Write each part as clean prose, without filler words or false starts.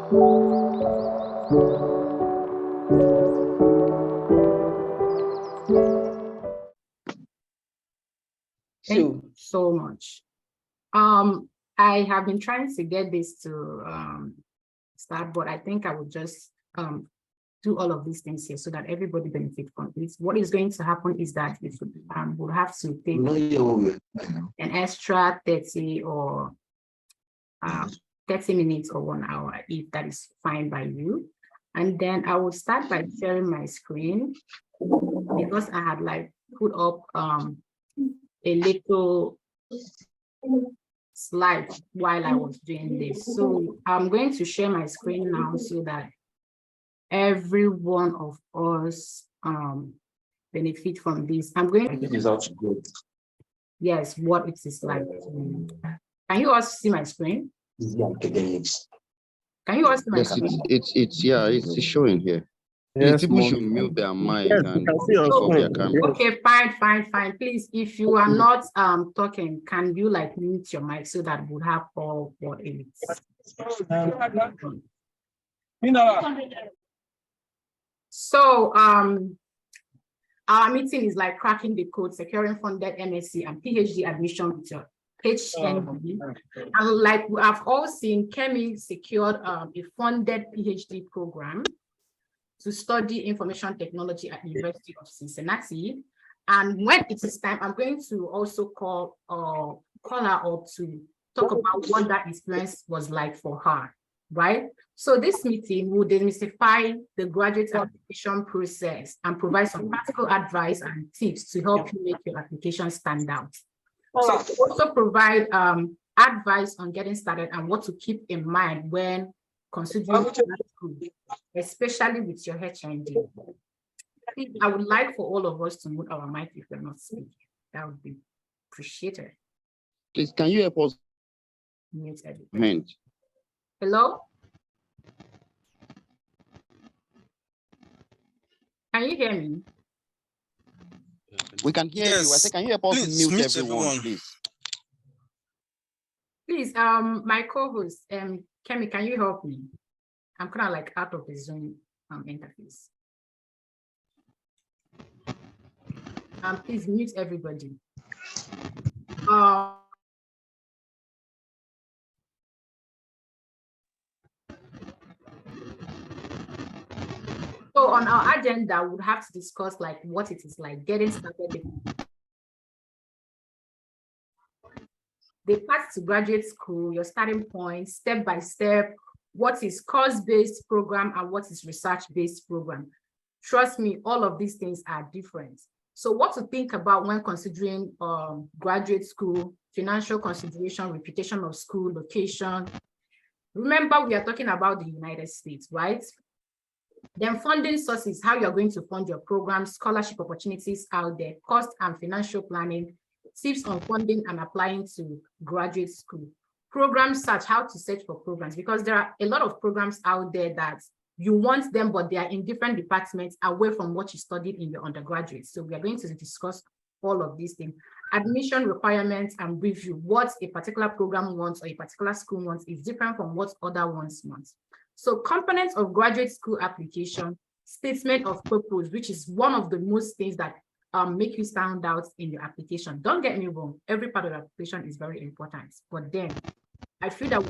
Thank you so much. I have been trying to get this to start, but I think I will just do all of these things here so that everybody benefits from this. What is going to happen is that we'll have to take an extra 30 or 30 minutes or 1 hour, if that is fine by you. And then I will start by sharing my screen because I had like put up a little slide while I was doing this. So I'm going to share my screen now so that every one of us benefit from this. I'm going to yes, what it is like. Can you also see my screen? Can you also see my screen? It's showing here. Yes, people should mute their mic and off their camera. Okay, fine. Please, if you are not talking, can you like mute your mic so that we'll have all what it is? So our meeting is like cracking the code, securing funded MSc and PhD admission with your HND. And like we have all seen, Kemi secured a funded PhD program to study information technology at University of Cincinnati. And when it is time, I'm going to also call her up to talk about what that experience was like for her, right? So this meeting will demystify the graduate application process and provide some practical advice and tips to help you make your application stand out. So we'll also provide advice on getting started and what to keep in mind when considering school, especially with your HND. I would like for all of us to mute our mic if you're not speaking. That would be appreciated. Please, can you help us mute everything? Hello? Can you hear me? We can hear you. I say, can you help us mute everyone, please? Please, my co-host, Kemi, can you help me? I'm kind of like out of the Zoom interface. Please mute everybody. So on our agenda, we'll have to discuss like what it is like getting started. The path to graduate school, your starting point, step by step, what is course-based program and what is research-based program. Trust me, all of these things are different. So what to think about when considering graduate school, financial consideration, reputation of school, location. Remember, we are talking about the United States, right? Then funding sources, how you're going to fund your programs, scholarship opportunities out there, cost and financial planning, tips on funding and applying to graduate school. Program search, how to search for programs, because there are a lot of programs out there that you want them, but they are in different departments away from what you studied in your undergraduate. So we are going to discuss all of these things. Admission requirements and review. What a particular program wants or a particular school wants is different from what other ones want. So components of graduate school application, statement of purpose, which is one of the most things that make you stand out in your application. Don't get me wrong, every part of the application is very important, but then I feel that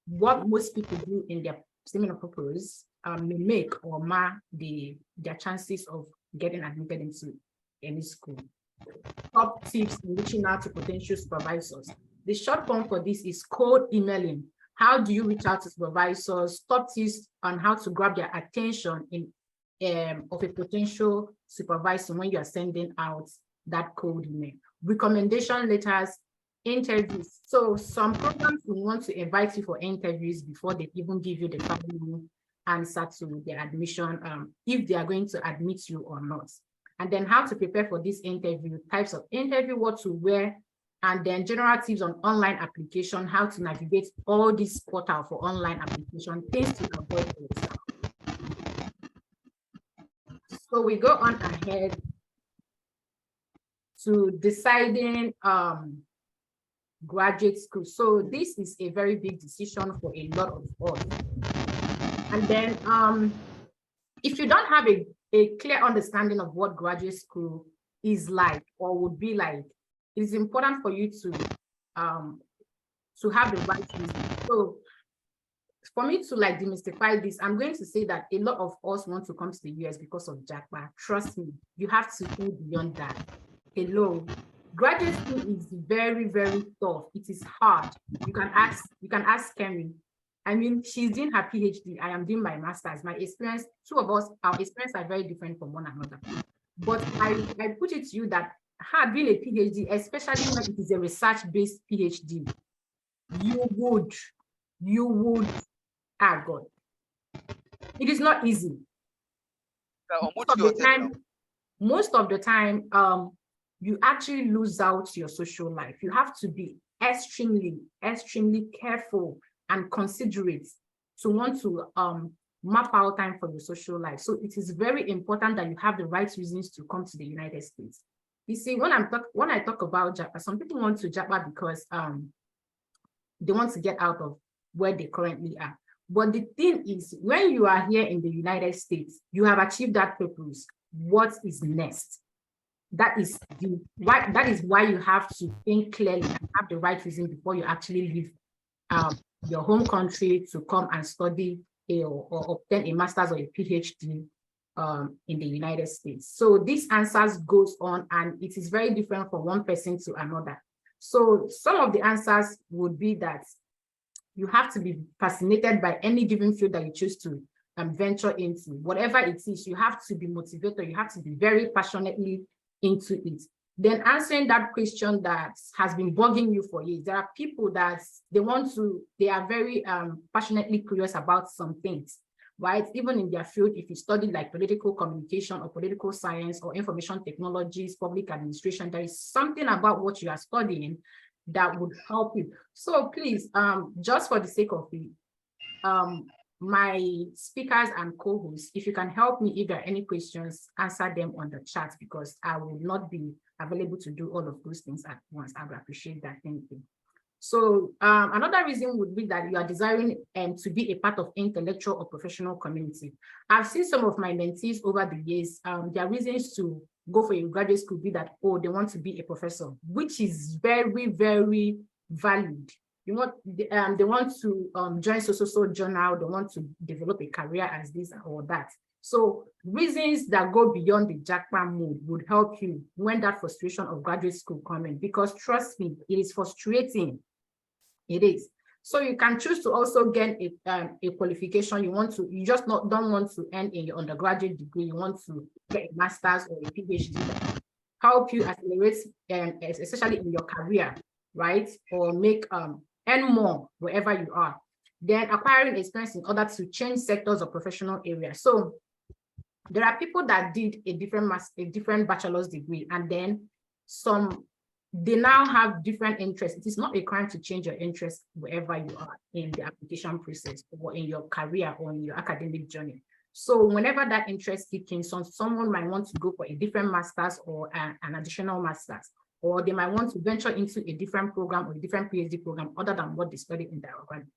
what most people do in their statement of purpose may make or mar their chances of getting admitted into any school. Top tips in reaching out to potential supervisors. The short form for this is cold emailing. How do you reach out to supervisors? Top tips on how to grab their attention of a potential supervisor when you are sending out that cold email. Recommendation letters, interviews. So some programs will want to invite you for interviews before they even give you the final answer to their admission, if they are going to admit you or not. And then how to prepare for this interview, types of interview, what to wear, and then general tips on online application, how to navigate all this portal for online application, things to avoid for yourself. So we go on ahead to deciding graduate school. So this is a very big decision for a lot of us. And then if you don't have a clear understanding of what graduate school is like or would be like, it is important for you to have the right reason. So for me to like demystify this, I'm going to say that a lot of us want to come to the US because of JAPA. Trust me, you have to go beyond that. Hello, graduate school is very, very tough. It is hard. You can ask Kemi. I mean, she's doing her PhD. I am doing my master's. My experience, two of us, our experience are very different from one another. But I put it to you that had been a PhD, especially when it is a research-based PhD, you would, God. It is not easy. Most of the time, you actually lose out your social life. You have to be extremely, extremely careful and considerate to want to map out time for your social life. So it is very important that you have the right reasons to come to the United States. You see, when I talk about JAPA, some people want to JAPA because they want to get out of where they currently are. But the thing is, when you are here in the United States, you have achieved that purpose. What is next? That is why you have to think clearly and have the right reason before you actually leave your home country to come and study or obtain a master's or a PhD in the United States. So these answers goes on, and it is very different from one person to another. So some of the answers would be that you have to be fascinated by any given field that you choose to venture into. Whatever it is, you have to be motivated. You have to be very passionately into it. Then answering that question that has been bugging you for years, there are people that they are very passionately curious about some things, right? Even in their field, if you study like political communication or political science or information technologies, public administration, there is something about what you are studying that would help you. So please, just for the sake of it, my speakers and co-hosts, if you can help me, if there are any questions, answer them on the chat, because I will not be available to do all of those things at once. I would appreciate that. Thank you. So another reason would be that you are desiring to be a part of intellectual or professional community. I've seen some of my mentees over the years, their reasons to go for a graduate school be that, oh, they want to be a professor, which is very, very valid. They want to join so journal, they want to develop a career as this or that. So reasons that go beyond the JAPA mode would help you when that frustration of graduate school comes in, because trust me, it is frustrating. It is. So you can choose to also get a qualification. You just don't want to end in your undergraduate degree. You want to get a master's or a PhD that help you accelerate, especially in your career, right? Or make earn more wherever you are. Then acquiring experience in order to change sectors or professional areas. So there are people that did a different bachelor's degree, and then they now have different interests. It is not a crime to change your interest wherever you are in the application process or in your career or in your academic journey. So whenever that interest kicks in, someone might want to go for a different master's or an additional master's, or they might want to venture into a different program or a different PhD program other than what they studied in their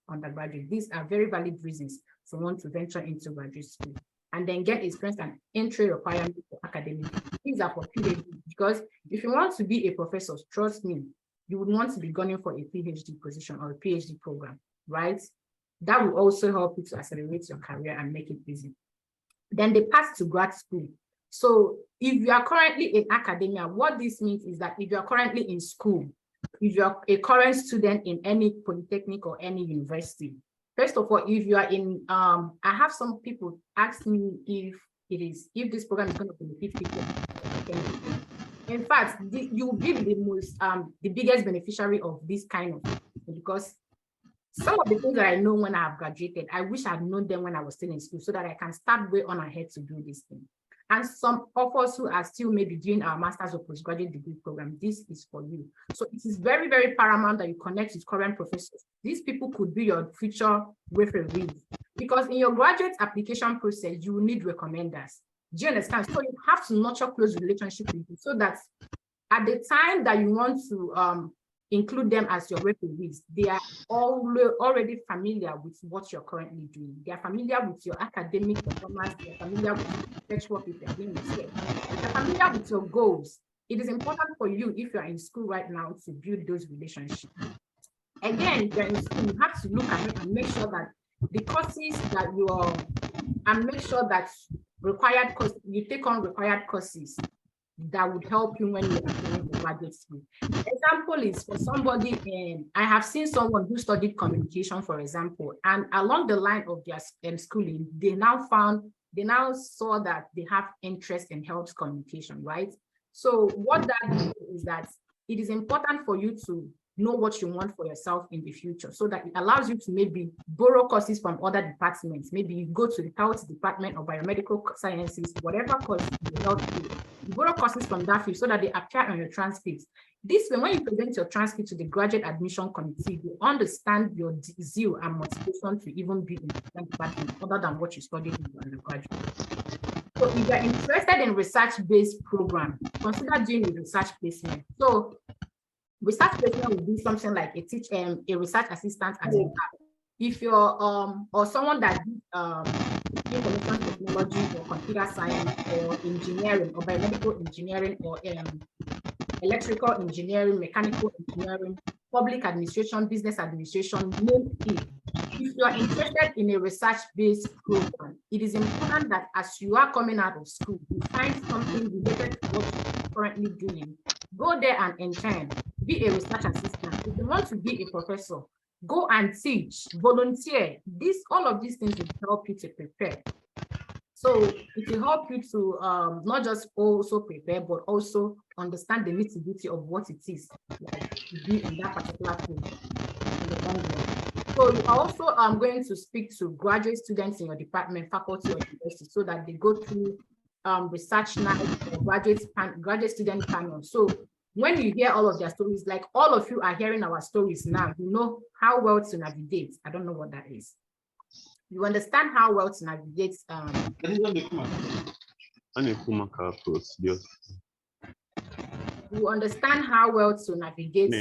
undergraduate. These are very valid reasons for one to venture into graduate school and then get experience and entry requirements for academic. These are for PhD, because if you want to be a professor, trust me, you would want to be gunning for a PhD position or a PhD program, right? That will also help you to accelerate your career and make it easy. Then the path to grad school. So if you are currently in academia, what this means is that if you are currently in school, if you are a current student in any polytechnic or any university, first of all, if you are in, I have some people ask me if this program is going to benefit people. In fact, you will be the biggest beneficiary of this kind of thing, because some of the things that I know when I have graduated, I wish I had known them when I was still in school, so that I can start way on ahead to do this thing. And some of us who are still maybe doing our master's or postgraduate degree program, this is for you. So it is very, very paramount that you connect with current professors. These people could be your future referees, because in your graduate application process, you will need recommenders. Do you understand? So you have to nurture close relationship with you, so that at the time that you want to include them as your referees. They are already familiar with what you're currently doing. They are familiar with your academic performance. They are familiar with research work if you're doing research. They are familiar with your goals. It is important for you, if you're in school right now, to build those relationships. Again, if you're in school, you have to look ahead and make sure that the courses that you are, and make sure that you take on required courses that would help you when you are doing the graduate school. Example is for somebody, I have seen someone who studied communication, for example, and along the line of their schooling, they now saw that they have interest in health communication, right? So what that means is that it is important for you to know what you want for yourself in the future, so that it allows you to maybe borrow courses from other departments. Maybe you go to the health department or biomedical sciences, whatever course you borrow courses from that field so that they appear on your transcripts. This way, when you present your transcript to the graduate admission committee, you understand your zeal and motivation to even be in the department other than what you studied in your undergraduate. So if you're interested in research-based program, consider doing a research placement. So research placement will be something like a research assistant at the if you're or someone that information technology or computer science or engineering or biomedical engineering or electrical engineering, mechanical engineering, public administration, business administration, name it. If you are interested in a research-based program, it is important that as you are coming out of school, you find something related to what you're currently doing. Go there and intern, be a research assistant. If you want to be a professor, go and teach, volunteer. All of these things will help you to prepare. So it will help you to not just also prepare, but also understand the nitty-gritty of what it is like to be in that particular field in the long run. So you are also going to speak to graduate students in your department, faculty, or university, so that they go through research night or graduate student panel. So when you hear all of their stories, like all of you are hearing our stories now, you know how well to navigate. I don't know what that is. You understand how well to navigate. You understand how well to navigate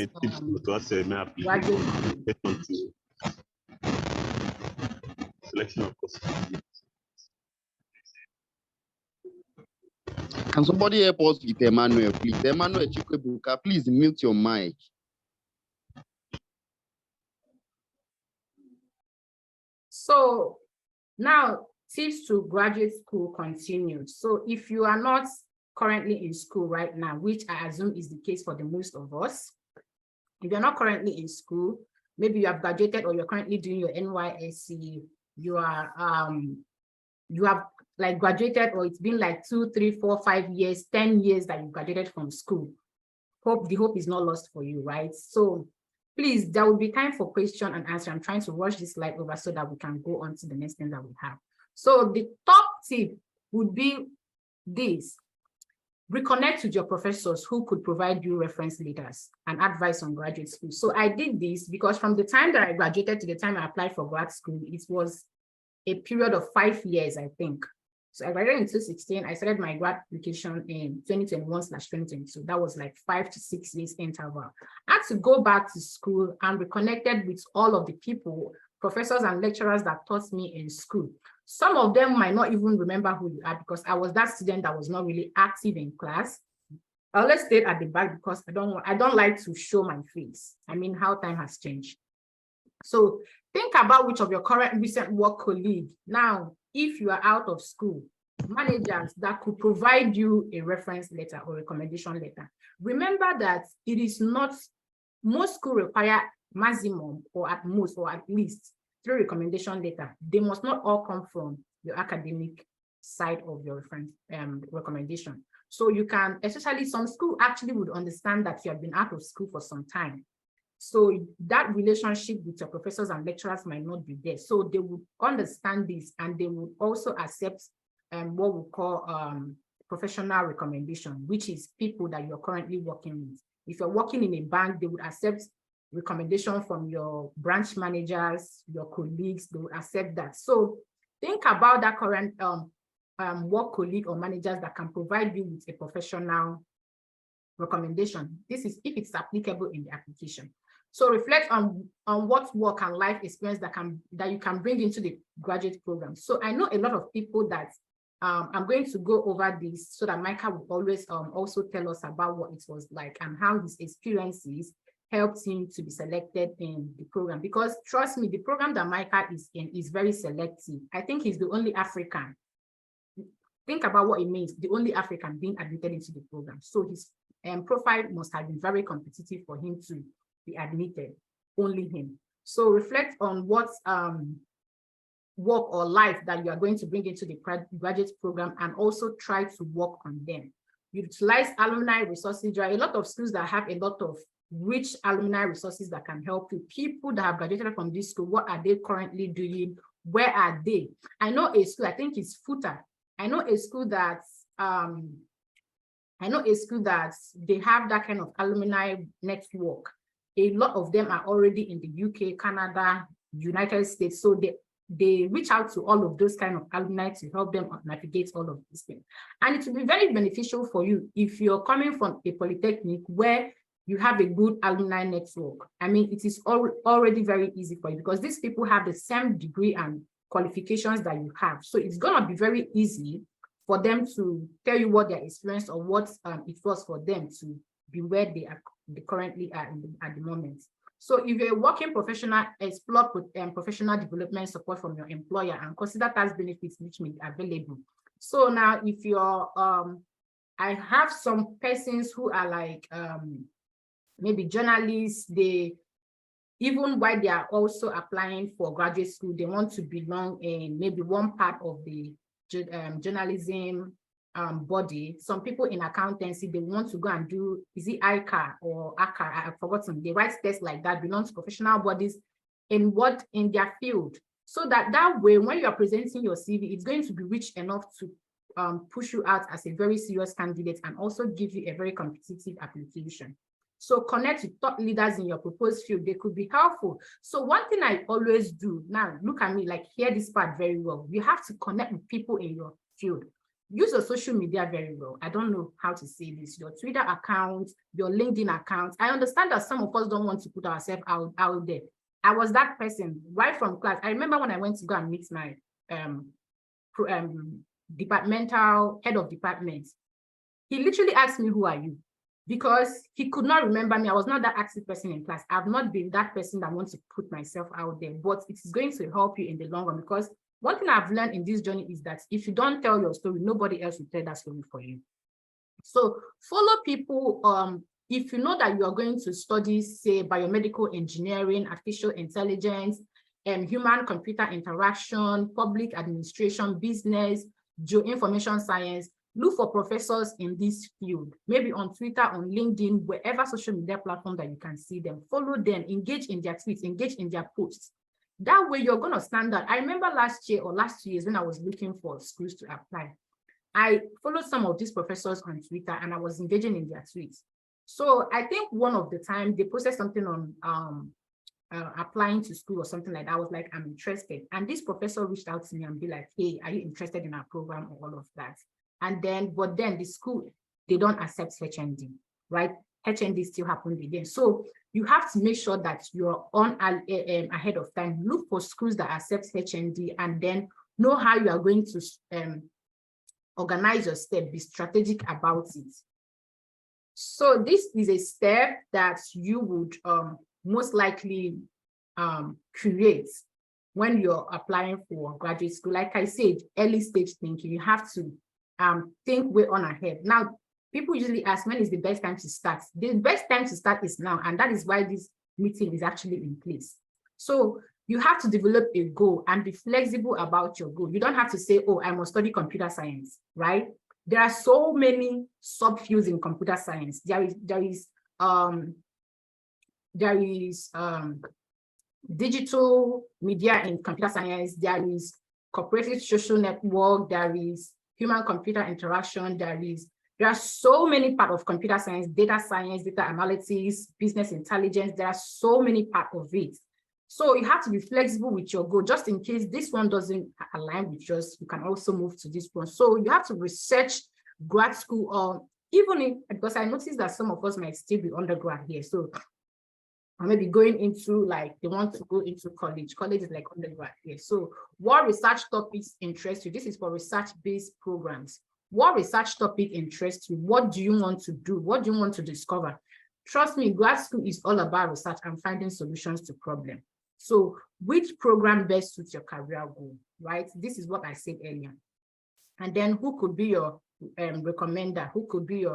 selection of courses. Can somebody help us with Emmanuel, please? Emmanuel Chikwebuka, please mute your mic. So now tips to graduate school continued. So if you are not currently in school right now, which I assume is the case for the most of us, if you're not currently in school, maybe you have graduated or you're currently doing your NYSC, you have like graduated, or it's been like 2, 3, 4, 5 years, 10 years that you graduated from school. The hope is not lost for you, right? So please, there will be time for question and answer. I'm trying to rush this slide over so that we can go on to the next thing that we have. So the top tip would be this: reconnect with your professors who could provide you reference letters and advice on graduate school. So I did this because from the time that I graduated to the time I applied for grad school, it was a period of 5 years, I think. So I graduated in 2016. I started my grad application in 2021/2022. That was like 5 to 6 years interval. I had to go back to school and reconnected with all of the people, professors and lecturers that taught me in school. Some of them might not even remember who you are because I was that student that was not really active in class. I always stayed at the back because I don't like to show my face. I mean, how time has changed. So think about which of your current recent work colleagues. Now, if you are out of school, managers that could provide you a reference letter or recommendation letter. Remember that it is not, most schools require maximum or at most or at least 3 recommendation letters. They must not all come from your academic side of your reference recommendation. So you can, especially some school actually would understand that you have been out of school for some time. So that relationship with your professors and lecturers might not be there. So they would understand this, and they would also accept what we call professional recommendation, which is people that you're currently working with. If you're working in a bank, they would accept recommendation from your branch managers, your colleagues, they would accept that. So think about that current work colleague or managers that can provide you with a professional recommendation. This is if it's applicable in the application. So reflect on what work and life experience that you can bring into the graduate program. So I know a lot of people that I'm going to go over this so that Micah will always also tell us about what it was like and how his experiences helped him to be selected in the program. Because trust me, the program that Micah is in is very selective. I think he's the only African. Think about what it means, the only African being admitted into the program. So his profile must have been very competitive for him to be admitted, only him. So reflect on what work or life that you are going to bring into the graduate program and also try to work on them. Utilize alumni resources. There are a lot of schools that have a lot of rich alumni resources that can help you. People that have graduated from this school, what are they currently doing? Where are they? I know a school, I think it's Futa. I know a school that they have that kind of alumni network. A lot of them are already in the UK, Canada, United States. So they reach out to all of those kind of alumni to help them navigate all of these things. And it will be very beneficial for you if you're coming from a polytechnic where you have a good alumni network. I mean, it is already very easy for you because these people have the same degree and qualifications that you have. So it's gonna be very easy for them to tell you what their experience or what it was for them to be where they currently are at the moment. So if you're a working professional, explore professional development support from your employer and consider tax benefits which may be available. So now if you're, I have some persons who are like maybe journalists, even while they are also applying for graduate school, they want to belong in maybe one part of the journalism body. Some people in accountancy, they want to go and do, is it ICAR or ACAR? I've forgotten. They write tests like that, belong to professional bodies in their field. So that way, when you are presenting your CV, it's going to be rich enough to push you out as a very serious candidate and also give you a very competitive application. So connect with thought leaders in your proposed field. They could be helpful. So one thing I always do, now look at me, like hear this part very well. You have to connect with people in your field. Use your social media very well. I don't know how to say this. Your Twitter account, your LinkedIn account. I understand that some of us don't want to put ourselves out there. I was that person right from class. I remember when I went to go and meet my departmental head of department. He literally asked me, "Who are you?" Because he could not remember me. I was not that active person in class. I've not been that person that wants to put myself out there, but it is going to help you in the long run, because one thing I've learned in this journey is that if you don't tell your story, nobody else will tell that story for you. So follow people. If you know that you are going to study, say, biomedical engineering, artificial intelligence, human-computer interaction, public administration, business, geoinformation science, look for professors in this field, maybe on Twitter, on LinkedIn, wherever social media platform that you can see them. Follow them, engage in their tweets, engage in their posts. That way you're going to stand out. I remember last year or last 2 years when I was looking for schools to apply, I followed some of these professors on Twitter and I was engaging in their tweets. So I think one of the time they posted something on applying to school or something like that. I was like, I'm interested. And this professor reached out to me and be like, hey, are you interested in our program or all of that? And then, but then the school, they don't accept HND, right? HND still happened again. So you have to make sure that you're on ahead of time. Look for schools that accept HND and then know how you are going to organize your step, be strategic about it. So this is a step that you would most likely create when you're applying for graduate school. Like I said, early stage thinking, you have to think way on ahead. Now, people usually ask, when is the best time to start? The best time to start is now, and that is why this meeting is actually in place. So you have to develop a goal and be flexible about your goal. You don't have to say, oh, I must study computer science, right? There are so many subfields in computer science. There is digital media in computer science. There is cooperative social network. There is human-computer interaction. There are so many parts of computer science, data analysis, business intelligence. There are so many parts of it. So you have to be flexible with your goal, just in case this one doesn't align with yours, you can also move to this one. So you have to research grad school, or even if, because I noticed that some of us might still be undergrad here, so or maybe going into like they want to go into college. College is like undergrad here. So what research topics interest you? This is for research-based programs. What research topic interests you? What do you want to do? What do you want to discover? Trust me, grad school is all about research and finding solutions to problems. So which program best suits your career goal, right? This is what I said earlier. And then who could be your recommender? Who could be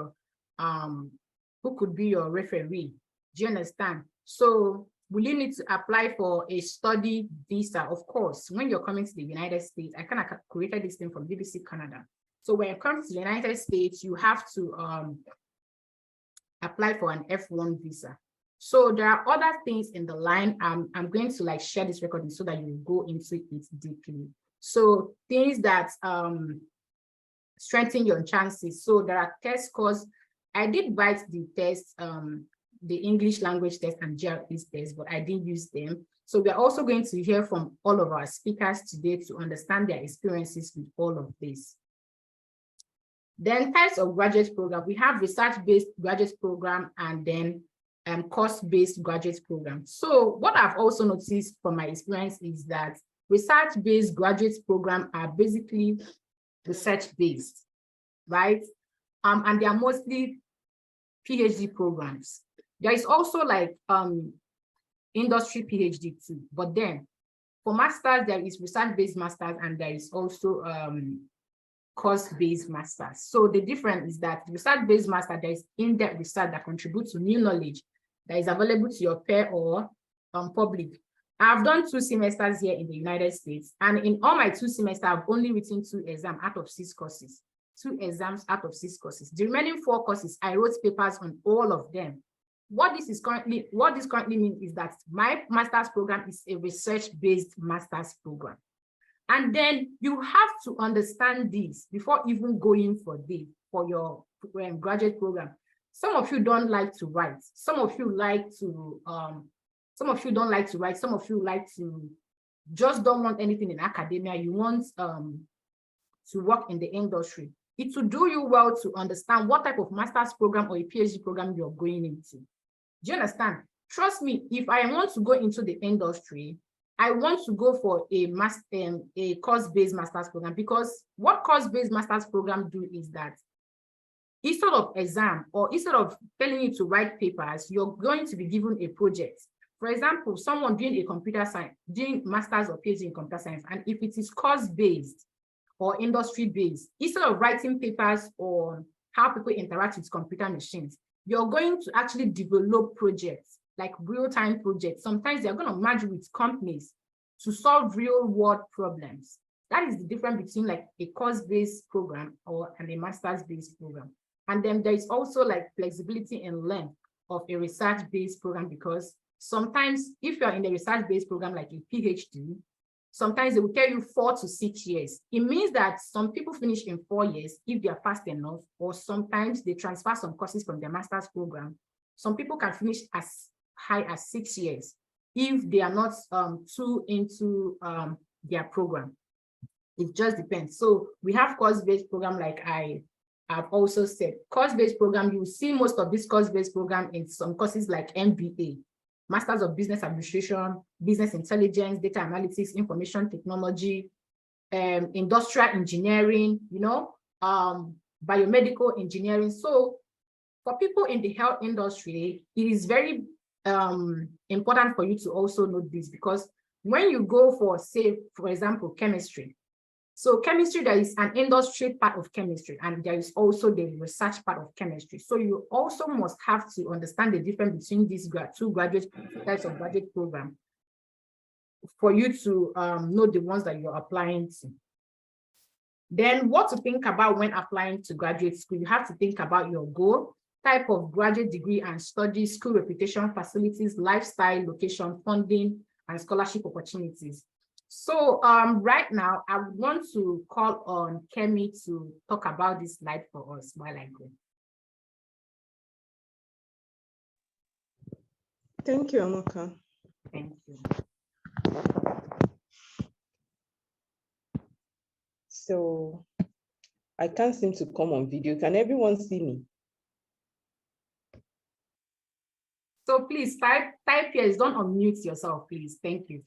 your referee? Do you understand? So will you need to apply for a study visa? Of course, when you're coming to the United States, I kind of created this thing from BBC Canada. So when you come to the United States, you have to apply for an F1 visa. So there are other things in the line. I'm going to like share this recording so that you go into it deeply. So things that strengthen your chances. So there are test scores. I did write the test, the English language test and GRE test, but I didn't use them. So we're also going to hear from all of our speakers today to understand their experiences with all of this. Then types of graduate program. We have research-based graduate program and then course-based graduate program. So what I've also noticed from my experience is that research-based graduate program are basically research-based, right? And they are mostly PhD programs. There is also like industry PhD too, but then for masters, there is research-based masters and there is also course-based masters. So the difference is that research-based master, there is in-depth research that contributes to new knowledge that is available to your peer or public. I've done 2 semesters here in the United States, and in all my 2 semesters, I've only written 2 exams out of 6 courses. 2 exams out of 6 courses. The remaining 4 courses, I wrote papers on all of them. What this currently means is that my master's program is a research-based master's program. And then you have to understand this before even going for your graduate program. Some of you don't like to write. Some of you like to, some of you don't like to write. Some of you like to just don't want anything in academia. You want to work in the industry. It will do you well to understand what type of master's program or a PhD program you're going into. Do you understand? Trust me, if I want to go into the industry, I want to go for a course-based master's program, because what course-based master's program do is that instead of exam or instead of telling you to write papers, you're going to be given a project. For example, someone doing a computer science, doing master's or PhD in computer science, and if it is course-based or industry-based, instead of writing papers on how people interact with computer machines, you're going to actually develop projects, like real-time projects. Sometimes they're going to merge with companies to solve real-world problems. That is the difference between like a course-based program and a master's-based program. And then there is also like flexibility in length of a research-based program, because sometimes if you're in a research-based program like a PhD, sometimes they will tell you 4 to 6 years. It means that some people finish in 4 years if they are fast enough, or sometimes they transfer some courses from their master's program. Some people can finish as high as 6 years if they are not too into their program. It just depends. So we have course-based program, like I have also said. Course-based program, you will see most of this course-based program in some courses like MBA, Masters of Business Administration, Business Intelligence, Data Analytics, Information Technology, Industrial Engineering, Biomedical Engineering. So for people in the health industry, it is very important for you to also know this, because when you go for, say, for example, chemistry. So chemistry, there is an industry part of chemistry, and there is also the research part of chemistry. So you also must have to understand the difference between these 2 types of graduate program for you to know the ones that you're applying to. Then what to think about when applying to graduate school? You have to think about your goal, type of graduate degree and study, school reputation, facilities, lifestyle, location, funding, and scholarship opportunities. So right now, I would want to call on Kemi to talk about this slide for us while I go. Thank you, Amaka. Thank you. So I can't seem to come on video. Can everyone see me? So please type yes. Don't unmute yourself, please. Thank you.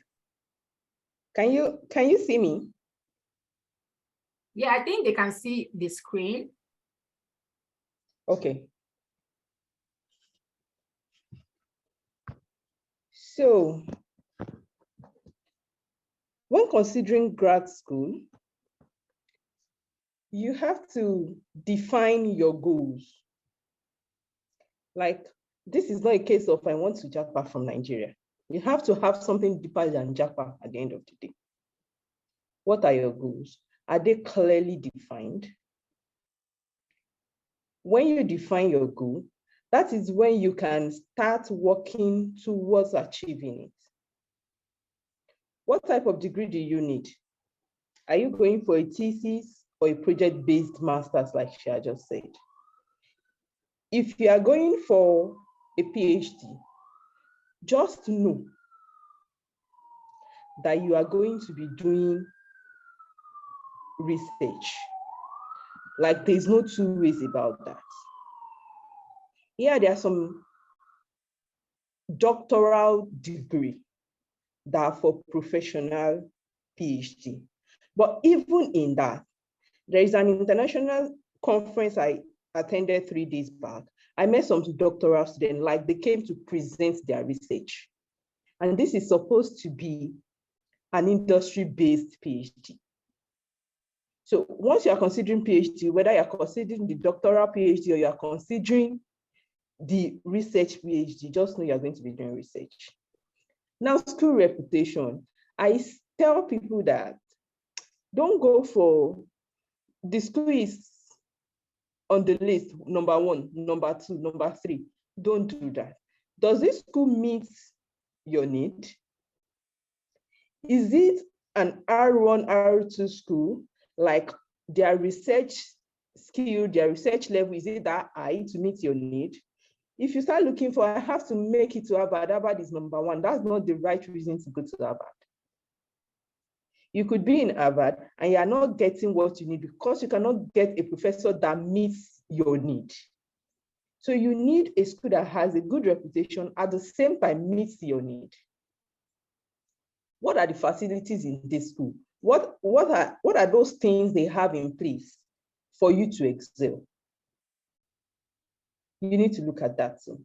Can you see me? Yeah, I think they can see the screen. Okay. So when considering grad school, you have to define your goals. Like, this is not a case of I want to japa from Nigeria. You have to have something deeper than japa at the end of the day. What are your goals? Are they clearly defined? When you define your goal, that is when you can start working towards achieving it. What type of degree do you need? Are you going for a thesis or a project-based master's, like Shia just said? If you are going for a PhD, just know that you are going to be doing research. Like, there's no two ways about that. Here, there are some doctoral degree that are for professional PhD. But even in that, there is an international conference I attended 3 days back. I met some doctoral students, like they came to present their research. And this is supposed to be an industry-based PhD. So once you are considering PhD, whether you're considering the doctoral PhD or you're considering the research PhD, just know you're going to be doing research. Now, school reputation. I tell people that don't go for the school is on the list, number 1, number 2, number 3. Don't do that. Does this school meet your need? Is it an R1, R2 school? Like, their research skill, their research level, is it that high to meet your need? If you start looking for, I have to make it to Harvard, Harvard is number 1, that's not the right reason to go to Harvard. You could be in Harvard and you are not getting what you need because you cannot get a professor that meets your need. So you need a school that has a good reputation, at the same time meets your need. What are the facilities in this school? What are those things they have in place for you to excel? You need to look at that too.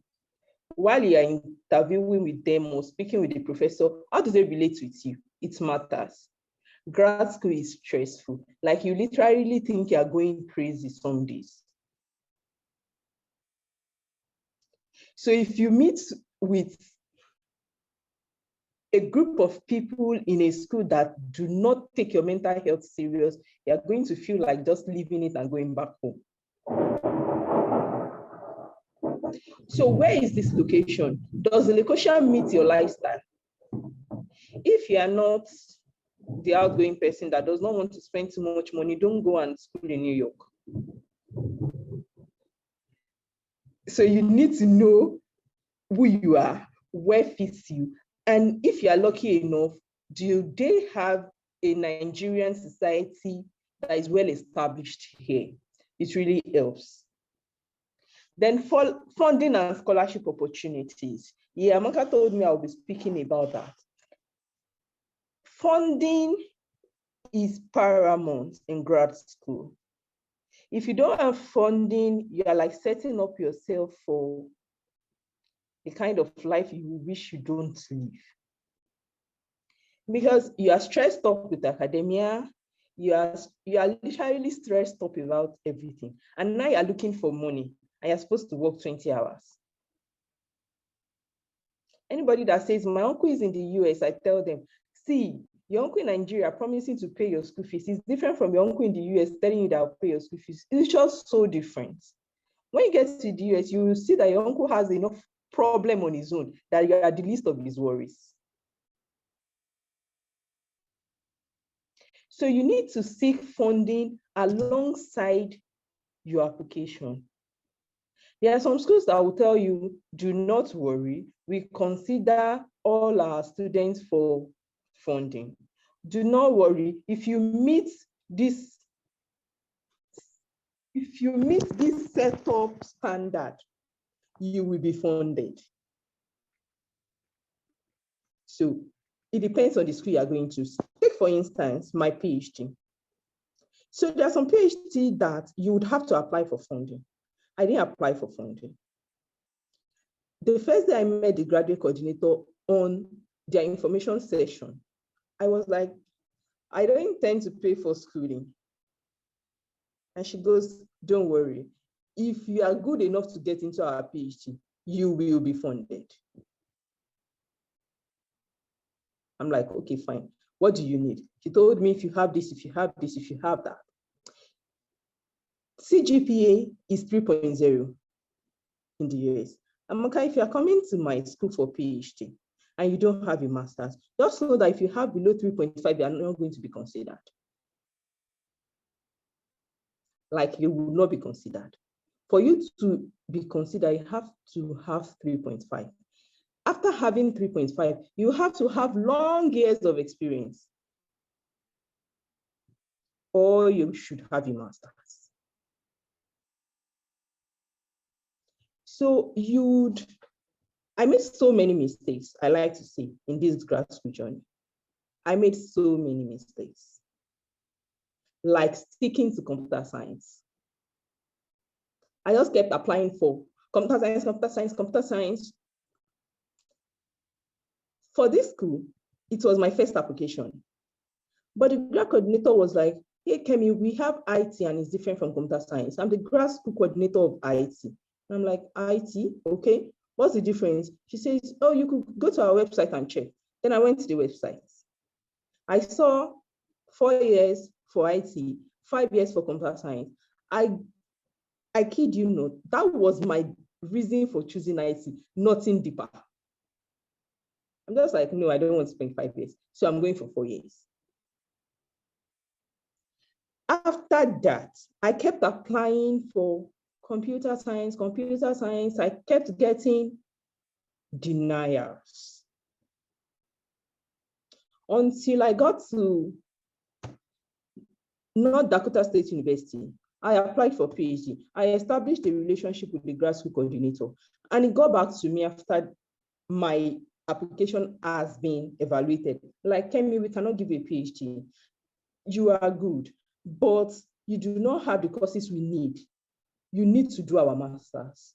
While you are interviewing with them or speaking with the professor, how do they relate with you? It matters. Grad school is stressful. Like, you literally think you're going crazy some days. So if you meet with a group of people in a school that do not take your mental health serious, you're going to feel like just leaving it and going back home. So where is this location? Does the location meet your lifestyle? If you are not the outgoing person that does not want to spend too much money, don't go and school in New York. So you need to know who you are, where fits you. And if you are lucky enough, do they have a Nigerian society that is well established here? It really helps. Then for funding and scholarship opportunities. Yeah, Amaka told me I'll be speaking about that. Funding is paramount in grad school. If you don't have funding, you are like setting up yourself for a kind of life you wish you don't live. Because you are stressed up with academia, you are literally stressed up about everything. And now you're looking for money and you're supposed to work 20 hours. Anybody that says, my uncle is in the US, I tell them, see, your uncle in Nigeria promising to pay your school fees is different from your uncle in the US telling you that I'll pay your school fees. It's just so different. When you get to the US, you will see that your uncle has enough problem on his own that you are the least of his worries. So you need to seek funding alongside your application. There are some schools that will tell you, do not worry, we consider all our students for funding. Do not worry, if you meet this setup standard, you will be funded. So it depends on the school you are going to. Take, for instance, my PhD. So there are some PhD that you would have to apply for funding. I didn't apply for funding. The first day I met the graduate coordinator on their information session, I was like, I don't intend to pay for schooling. And she goes, don't worry. If you are good enough to get into our PhD, you will be funded. I'm like, okay, fine. What do you need? She told me, if you have this, if you have this, if you have that. CGPA is 3.0 in the US. Amaka, if you are coming to my school for PhD and you don't have a master's, just know that if you have below 3.5, you are not going to be considered. Like, you will not be considered. For you to be considered, you have to have 3.5. After having 3.5, you have to have long years of experience, or you should have a master's. So I made so many mistakes, I like to say, in this grad school journey. I made so many mistakes, like sticking to computer science. I just kept applying for computer science, computer science, computer science. For this school, it was my first application. But the grad coordinator was like, hey, Kemi, we have IT and it's different from computer science. I'm the grad school coordinator of IT. And I'm like, IT, okay. What's the difference? She says, oh, you could go to our website and check. Then I went to the website. I saw 4 years for IT, 5 years for computer science. I kid you not, that was my reason for choosing IT, nothing deeper. I'm just like, no, I don't want to spend 5 years. So I'm going for 4 years. After that, I kept applying for computer science. I kept getting denials until I got to North Dakota State University. I applied for PhD. I established a relationship with the grad school coordinator, and it got back to me after my application has been evaluated. Like, Kemi, we cannot give you a PhD. You are good, but you do not have the courses we need. You need to do our master's.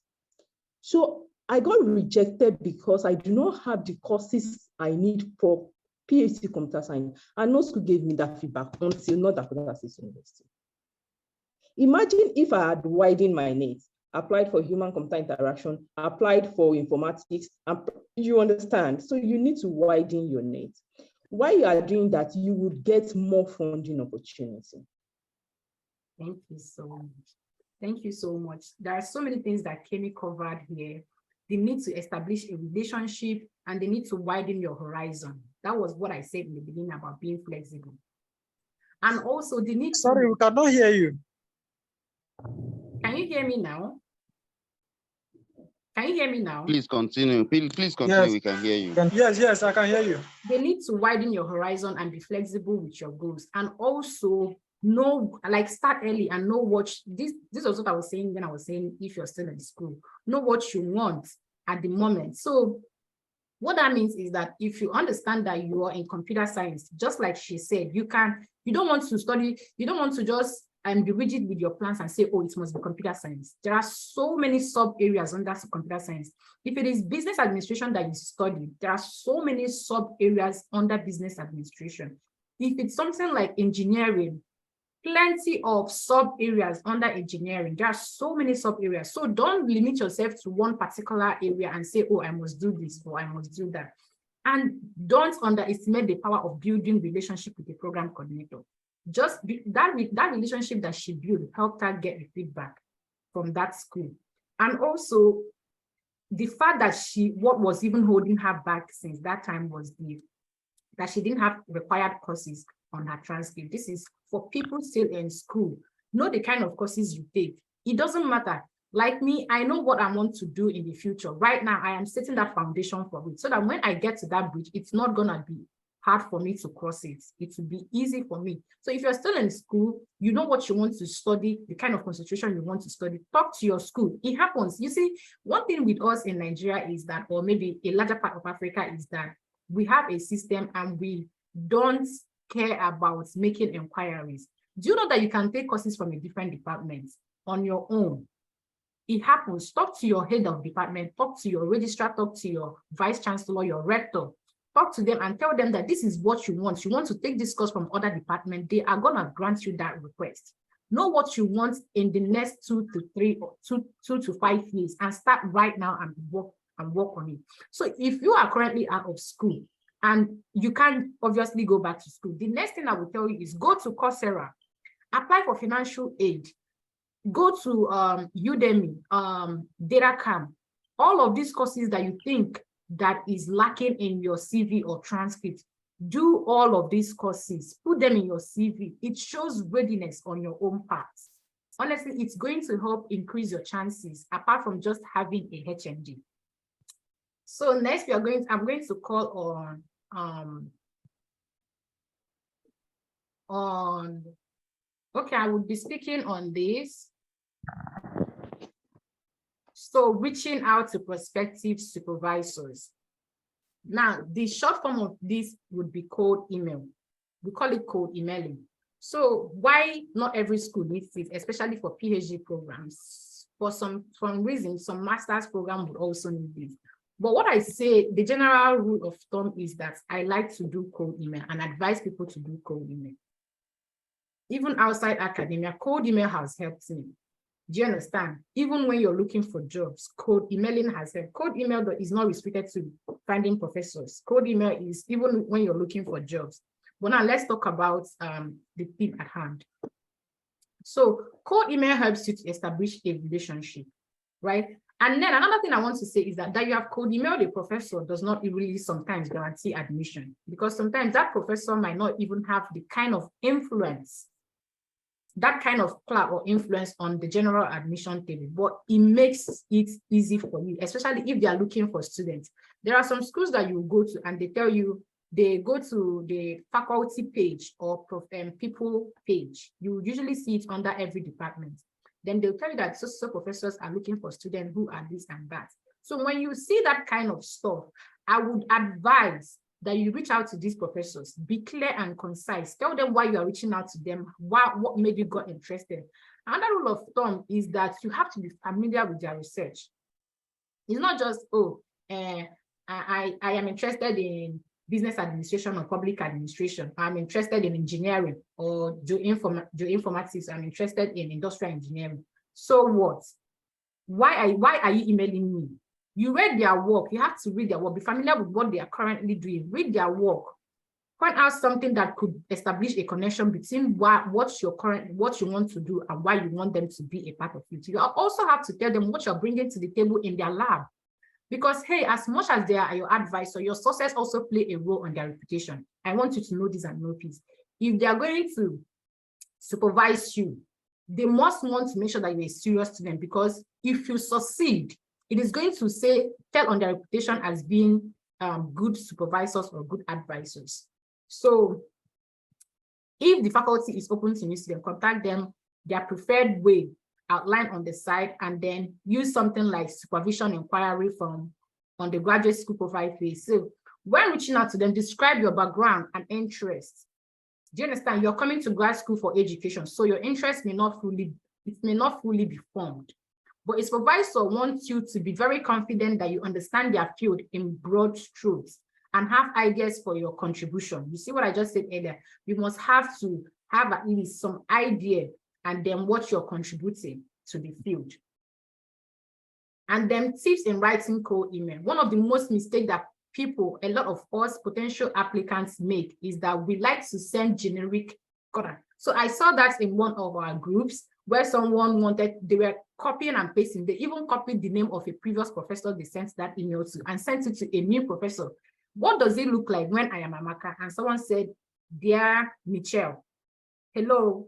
So I got rejected because I do not have the courses I need for PhD computer science, and no school gave me that feedback until North Dakota State University. Imagine if I had widened my net, applied for human computer interaction, applied for informatics, and you understand. So you need to widen your net. While you are doing that, you would get more funding opportunity. Thank you so much. Thank you so much. There are so many things that Kemi covered here. The need to establish a relationship and the need to widen your horizon. That was what I said in the beginning about being flexible. And also the need Sorry, we cannot hear you. Can you hear me now? Can you hear me now? Please continue. Please continue. Yes. We can hear you. Yes, I can hear you. They need to widen your horizon and be flexible with your goals. And also know, like, start early and know what this was what I was saying when I was saying if you're still in school, know what you want at the moment. So what that means is that if you understand that you are in computer science, just like she said, you don't want to study, you don't want to just be rigid with your plans and say, oh, it must be computer science. There are so many sub areas under computer science. If it is business administration that you study, there are so many sub areas under business administration. If it's something like engineering, plenty of sub areas under engineering. There are so many sub areas. So don't limit yourself to one particular area and say, oh, I must do this or I must do that. And don't underestimate the power of building relationship with the program coordinator. Just that relationship that she built helped her get the feedback from that school. And also the fact that what was even holding her back since that time was that she didn't have required courses on her transcript. This is for people still in school. Know the kind of courses you take. It doesn't matter. Like me, I know what I want to do in the future. Right now, I am setting that foundation for it so that when I get to that bridge, it's not going to be hard for me to cross it. It will be easy for me. So if you're still in school, you know what you want to study, the kind of concentration you want to study, talk to your school. It happens. You see, one thing with us in Nigeria is that, or maybe a larger part of Africa, is that we have a system and we don't care about making inquiries. Do you know that you can take courses from a different department on your own? It happens. Talk to your head of department, talk to your registrar, talk to your vice chancellor, your rector. Talk to them and tell them that this is what you want. You want to take this course from other departments. They are going to grant you that request. Know what you want in the next 2 to 5 years and start right now and work on it. So if you are currently out of school and you can't obviously go back to school, the next thing I will tell you is go to Coursera, apply for financial aid, go to Udemy, DataCamp, all of these courses that you think that is lacking in your CV or transcript. Do all of these courses, put them in your CV. It shows readiness on your own part. Honestly, it's going to help increase your chances apart from just having a HND. So next I'm going to call okay, I will be speaking on this. So reaching out to prospective supervisors. Now, the short form of this would be cold email. We call it cold emailing. So why not every school needs it, especially for PhD programs? For some reason, some master's program would also need this. But what I say, the general rule of thumb is that I like to do cold email and advise people to do cold email. Even outside academia, cold email has helped me. Do you understand? Even when you're looking for jobs, cold emailing has helped. Cold email is not restricted to finding professors. Cold email is even when you're looking for jobs. But now let's talk about the thing at hand. So cold email helps you to establish a relationship, right? And then another thing I want to say is that you have cold emailed a professor does not really sometimes guarantee admission, because sometimes that professor might not even have the kind of influence, that kind of clout or influence on the general admission table, but it makes it easy for you, especially if they are looking for students. There are some schools that you go to and they tell you, they go to the faculty page or people page. You usually see it under every department. Then they'll tell you that so professors are looking for students who are this and that. So when you see that kind of stuff, I would advise that you reach out to these professors, be clear and concise, tell them why you are reaching out to them, what made you got interested. Another rule of thumb is that you have to be familiar with their research. It's not just, I am interested in business administration or public administration. I'm interested in engineering or geoinformatics. I'm interested in industrial engineering. So what? Why are you emailing me? You read their work. You have to read their work. Be familiar with what they are currently doing. Read their work. Point out something that could establish a connection between what you want to do and why you want them to be a part of it. You also have to tell them what you're bringing to the table in their lab. Because, hey, as much as they are your advisor, your sources also play a role on their reputation. I want you to know this and know this. If they are going to supervise you, they must want to make sure that you're a serious student, because if you succeed, it is going to tell on their reputation as being good supervisors or good advisors. So if the faculty is open to new students, contact them their preferred way outlined on the side, and then use something like supervision inquiry from on the graduate school profile page. So when reaching out to them, describe your background and interests. Do you understand? You're coming to grad school for education, so your interest may not fully be formed. But a supervisor wants you to be very confident that you understand their field in broad strokes and have ideas for your contribution. You see what I just said earlier? You must have to have at least some idea and then what you're contributing to the field. And then tips in writing cold email. One of the most mistakes that a lot of us potential applicants make is that we like to send generic content. So I saw that in one of our groups where someone they were copying and pasting. They even copied the name of a previous professor they sent that email to and sent it to a new professor. What does it look like when I am Amaka and someone said, "Dear Michelle, hello"?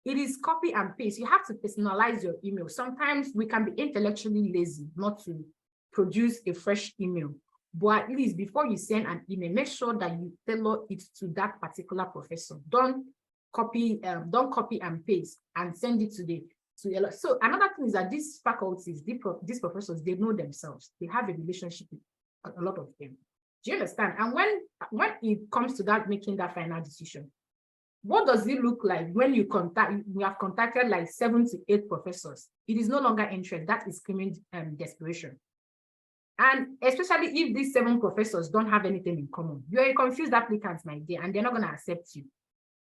It is copy and paste. You have to personalize your email. Sometimes we can be intellectually lazy not to produce a fresh email. But at least before you send an email, make sure that you tailor it to that particular professor. Don't copy and paste and send it to so another thing is that these faculties, these professors, they know themselves. They have a relationship with a lot of them. Do you understand? And when it comes to that, making that final decision, what does it look like when you have contacted like 7 to 8 professors? It is no longer interest, that is screaming desperation. And especially if these 7 professors don't have anything in common, you're a confused applicant, my dear, and they're not going to accept you.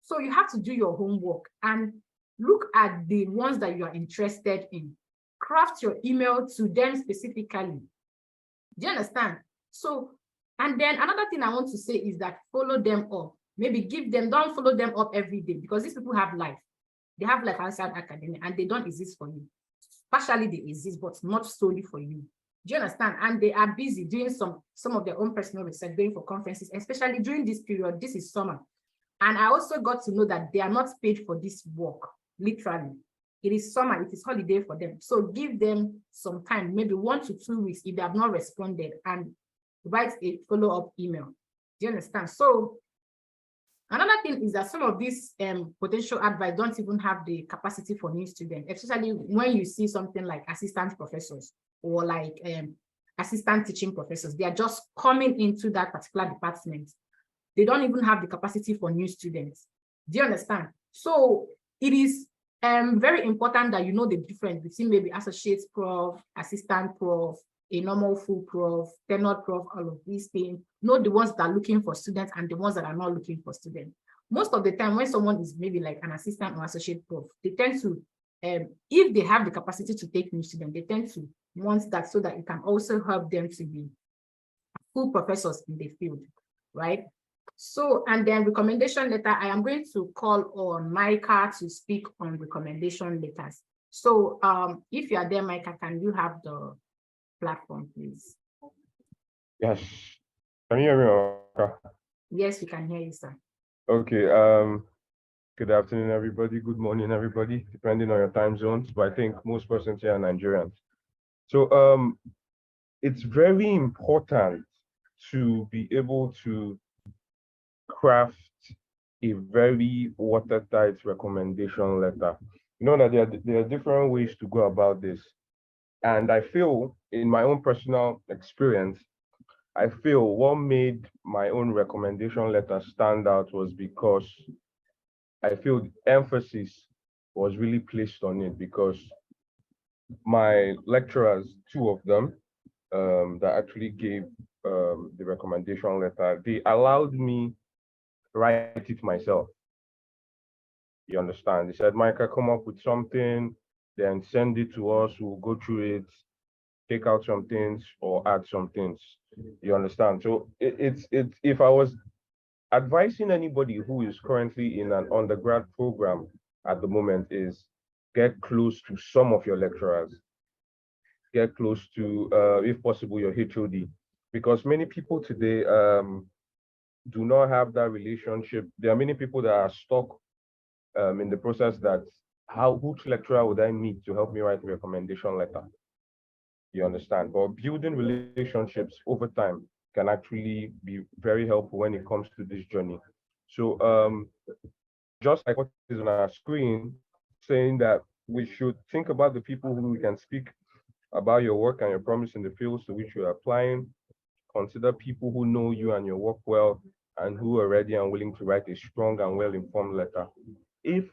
So you have to do your homework and look at the ones that you are interested in. Craft your email to them specifically. Do you understand? So, and then another thing I want to say is that follow them up. Maybe don't follow them up every day, because these people have life. They have life outside academia and they don't exist for you. Partially they exist, but not solely for you. Do you understand? And they are busy doing some of their own personal research, going for conferences, especially during this period. This is summer. And I also got to know that they are not paid for this work, literally. It is summer, it is holiday for them. So give them some time, maybe 1 to 2 weeks if they have not responded, and write a follow-up email. Do you understand? So another thing is that some of these potential advice don't even have the capacity for new students, especially when you see something like assistant professors or like assistant teaching professors. They are just coming into that particular department. They don't even have the capacity for new students. Do you understand? So it is very important that you know the difference between maybe associate prof, assistant prof, a normal full prof, tenured prof, all of these things. Know the ones that are looking for students and the ones that are not looking for students. Most of the time, when someone is maybe like an assistant or associate prof, they tend to, if they have the capacity to take new students, they tend to want that so that it can also help them to be full professors in the field, right? So, and then recommendation letter, I am going to call on Micah to speak on recommendation letters. So if you are there, Micah, can you have the platform, please? Yes. Can you hear me, Oka? Yes, we can hear you, sir. Okay. Good afternoon, everybody. Good morning, everybody, depending on your time zones. But I think most persons here are Nigerians. So it's very important to be able to craft a very watertight recommendation letter. You know that there are different ways to go about this. And I feel, in my own personal experience, I feel what made my own recommendation letter stand out was because I feel the emphasis was really placed on it, because my lecturers, 2 of them, that actually gave the recommendation letter, they allowed me write it myself. You understand? They said, Micah, come up with something, then send it to us, we'll go through it, take out some things or add some things. You understand? So it's if I was advising anybody who is currently in an undergrad program at the moment, is get close to some of your lecturers, get close to, if possible, your HOD, because many people today do not have that relationship. There are many people that are stuck in the process that which lecturer would I meet to help me write a recommendation letter? You understand? But building relationships over time can actually be very helpful when it comes to this journey. So just like what is on our screen, saying that we should think about the people who we can speak about your work and your promise in the fields to which you're applying. Consider people who know you and your work well and who are ready and willing to write a strong and well-informed letter. If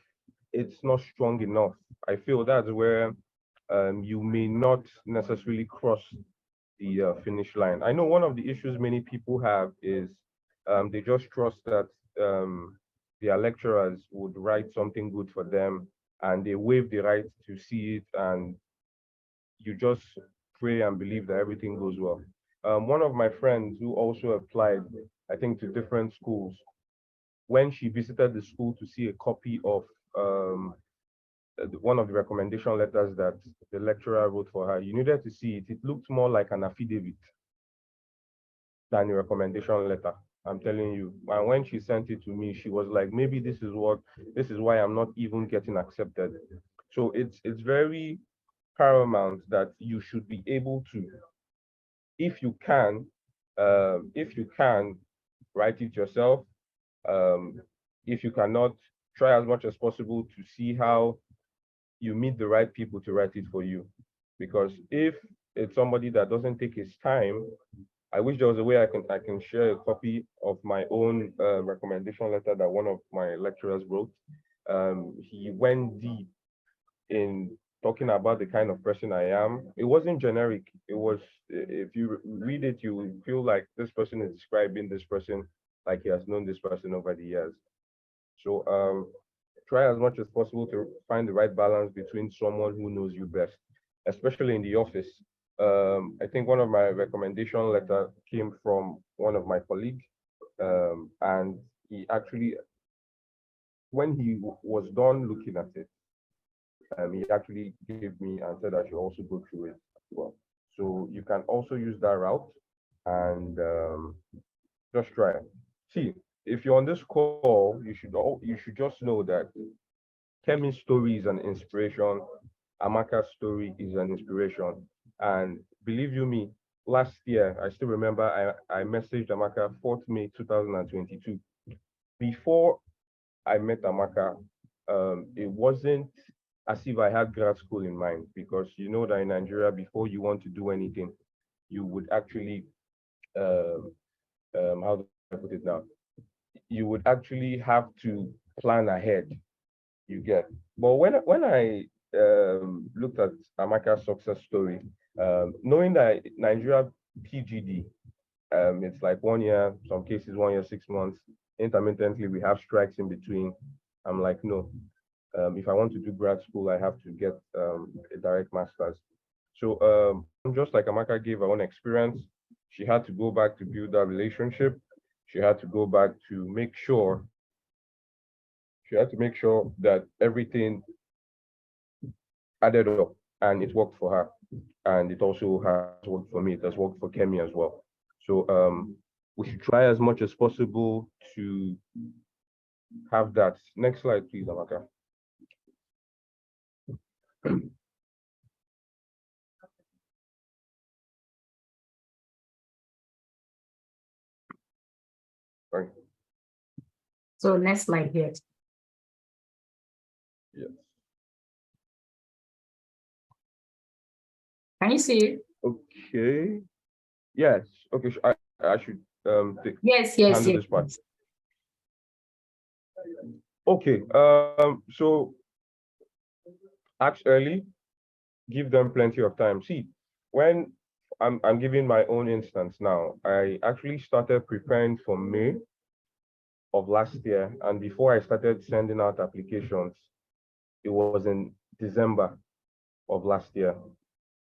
it's not strong enough, I feel that's where you may not necessarily cross the finish line. I know one of the issues many people have is they just trust that their lecturers would write something good for them, and they waive the right to see it, and you just pray and believe that everything goes well. One of my friends who also applied, I think, to different schools, when she visited the school to see a copy of one of the recommendation letters that the lecturer wrote for her, you needed to see it. It looked more like an affidavit than a recommendation letter. I'm telling you. And when she sent it to me, she was like, maybe this is why I'm not even getting accepted. So it's very paramount that you should be able to, if you can, write it yourself. If you cannot, try as much as possible to see how you meet the right people to write it for you. Because if it's somebody that doesn't take his time I wish there was a way I can share a copy of my own recommendation letter that one of my lecturers wrote. He went deep in talking about the kind of person I am. It wasn't generic. It was, if you read it, you will feel like this person is describing this person like he has known this person over the years. So try as much as possible to find the right balance between someone who knows you best, especially in the office. I think one of my recommendation letter came from one of my colleagues, and he actually, when he was done looking at it, he actually gave me and said I should also go through it as well. So you can also use that route and just try it. See, if you're on this call, you should just know that Kemi's story is an inspiration. Amaka's story is an inspiration. And believe you me, last year, I still remember I messaged Amaka 4th May 2022. Before I met Amaka, it wasn't as if I had grad school in mind, because you know that in Nigeria, before you want to do anything, you would actually, how do I put it now? You would actually have to plan ahead, you get. But when I looked at Amaka's success story, knowing that Nigeria PGD, it's like 1 year, some cases 1 year, 6 months. Intermittently, we have strikes in between. I'm like, no, if I want to do grad school, I have to get a direct master's. So just like Amaka gave her own experience, she had to go back to build that relationship. She had to go back to make sure, that everything added up and it worked for her. And it also has worked for me. It has worked for Kemi as well. So we should try as much as possible to have that. Next slide, please, Amaka. Right. So next slide here. Yes. Can you see it? Okay. Yes. Okay. I should take, Yes, handle this part. Okay. So act early, give them plenty of time. See, when I'm giving my own instance now, I actually started preparing for May of last year, and before I started sending out applications, it was in December of last year,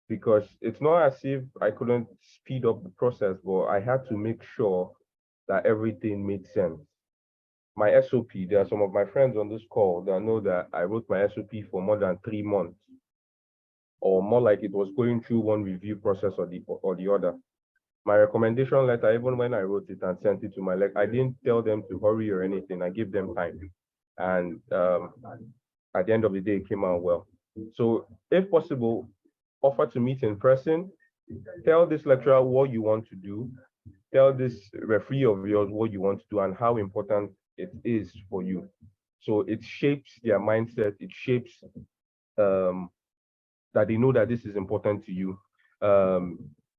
because it's not as if I couldn't speed up the process, but I had to make sure that everything made sense. My SOP, there are some of my friends on this call that know that I wrote my SOP for more than 3 months, or more like it was going through one review process or the other. My recommendation letter, even when I wrote it and sent it to my I didn't tell them to hurry or anything. I gave them time. And at the end of the day, it came out well. So if possible, offer to meet in person. Tell this lecturer what you want to do. Tell this referee of yours what you want to do and how important it is for you. So it shapes their mindset. It shapes that they know that this is important to you.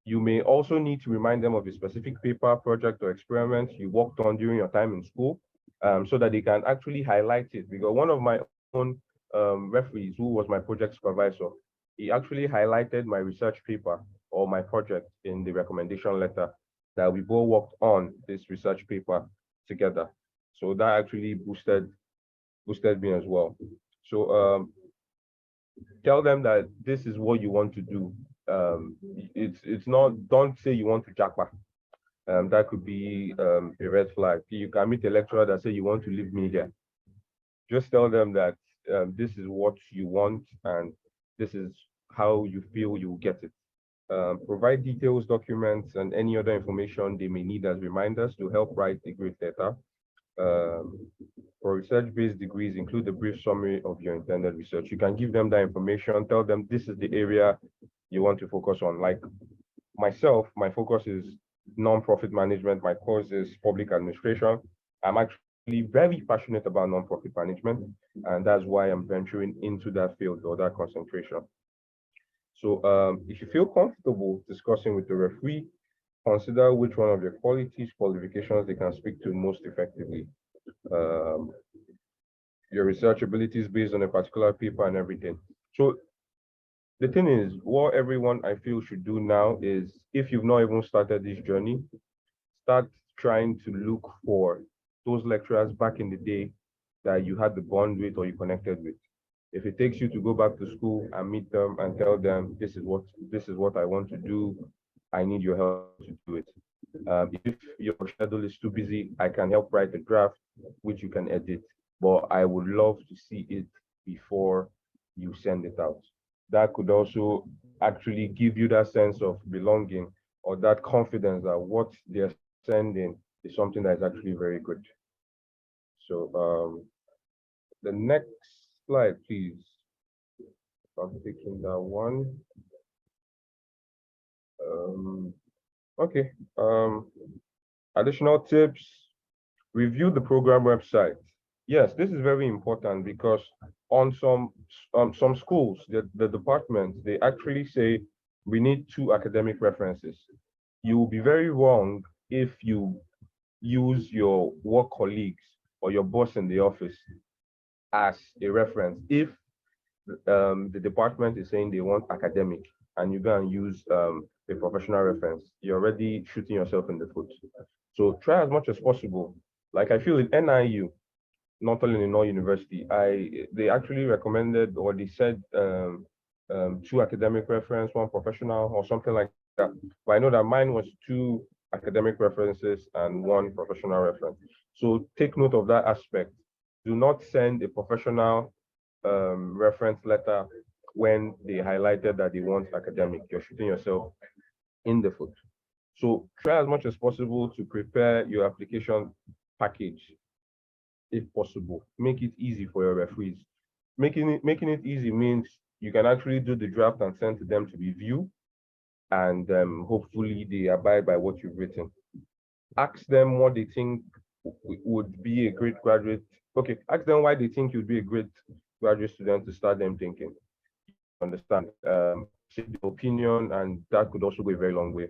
You may also need to remind them of a specific paper, project, or experiment you worked on during your time in school, so that they can actually highlight it. Because one of my own referees, who was my project supervisor, he actually highlighted my research paper or my project in the recommendation letter, that we both worked on this research paper together. So that actually boosted me as well. So tell them that this is what you want to do. It's not, don't say you want to jackpot. That could be a red flag. You can meet a lecturer that say you want to leave media. Just tell them that this is what you want and this is how you feel you will get it. Provide details, documents, and any other information they may need as reminders to help write the grade letter. For research-based degrees, include a brief summary of your intended research. You can give them that information, tell them this is the area you want to focus on. Like myself, my focus is non-profit management. My course is public administration. I'm actually very passionate about non-profit management, and that's why I'm venturing into that field or that concentration. So if you feel comfortable discussing with the referee, consider which one of your qualities, qualifications they can speak to most effectively. Um, your research abilities based on a particular paper and everything. So the thing is, what everyone I feel should do now is, if you've not even started this journey, start trying to look for those lecturers back in the day that you had the bond with or you connected with. If it takes you to go back to school and meet them and tell them this is what I want to do, I need your help to do it. If your schedule is too busy, I can help write a draft which you can edit, but I would love to see it before you send it out. That could also actually give you that sense of belonging or that confidence that what they're sending is something that is actually very good. So the next slide, please. I'm taking that one. Um, okay. Additional tips, review the program website. Yes, this is very important because on some schools, the departments, they actually say we need 2 academic references. You will be very wrong if you use your work colleagues or your boss in the office as a reference. If the department is saying they want academic and you go and use a professional reference, you're already shooting yourself in the foot. So try as much as possible. Like I feel in NIU, not only in all university, they actually recommended or they said 2 academic reference, 1 professional or something like that. But I know that mine was 2 academic references and 1 professional reference. So take note of that aspect. Do not send a professional reference letter when they highlighted that they want academic. You're shooting yourself in the foot. So try as much as possible to prepare your application package, if possible. Make it easy for your referees. Making it easy means you can actually do the draft and send to them to review, and hopefully they abide by what you've written. Ask them what they think would be a great graduate. Okay, ask them why they think you'd be a great graduate student to start them thinking. Understand, say the opinion, and that could also go a very long way.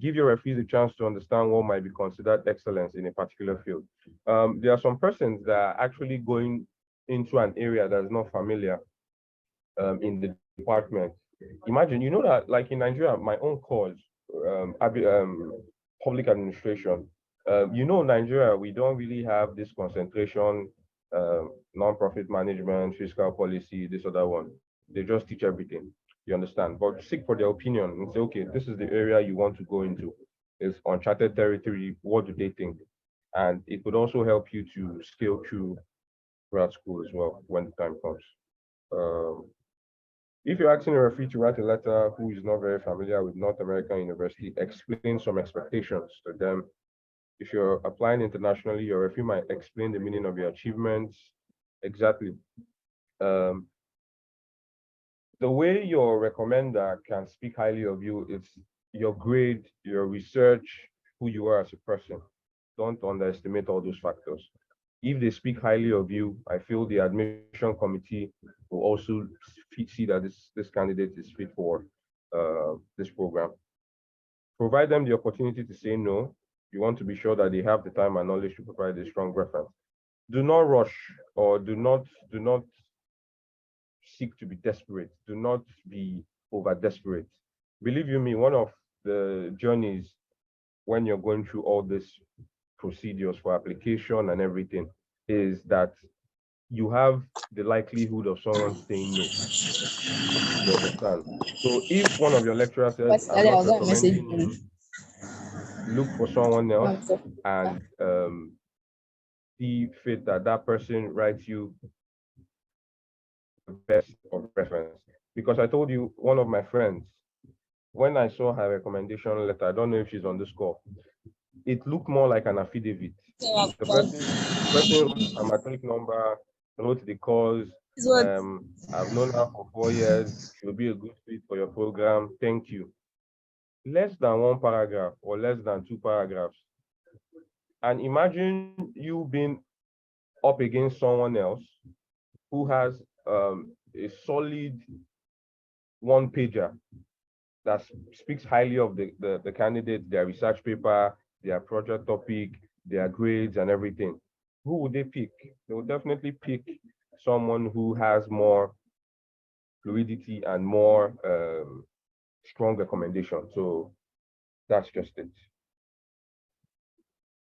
Give your referees a chance to understand what might be considered excellence in a particular field. There are some persons that are actually going into an area that's not familiar in the department. Imagine, you know that like in Nigeria, my own course, public administration, Nigeria, we don't really have this concentration, non-profit management, fiscal policy, this other one. They just teach everything. You understand? But seek for their opinion and say, okay, this is the area you want to go into. It's uncharted territory. What do they think? And it could also help you to scale through grad school as well when the time comes. Um, if you're asking a referee to write a letter who is not very familiar with North American University, explain some expectations to them. If you're applying internationally, your referee might explain the meaning of your achievements. Exactly. Um, the way your recommender can speak highly of you is your grade, your research, who you are as a person. Don't underestimate all those factors. If they speak highly of you, I feel the admission committee will also see that this candidate is fit for this program. Provide them the opportunity to say no. You want to be sure that they have the time and knowledge to provide a strong reference. Do not rush or do not seek to be desperate. Do not be over desperate. Believe you me, one of the journeys when you're going through all these procedures for application and everything is that you have the likelihood of someone saying no. You understand? So if one of your lecturers says, I'm not recommending you, look for someone else and see fit that that person writes you the best of reference. Because I told you, one of my friends, when I saw her recommendation letter, I don't know if she's on this call, it looked more like an affidavit. The person wrote a matric number, wrote the cause. I've known her for 4 years. She'll be a good fit for your program. Thank you. Less than 1 paragraph or less than 2 paragraphs. And imagine you being up against someone else who has a solid 1 pager that speaks highly of the candidates, their research paper, their project topic, their grades and everything, who would they pick? They would definitely pick someone who has more fluidity and more strong recommendation. So that's just it.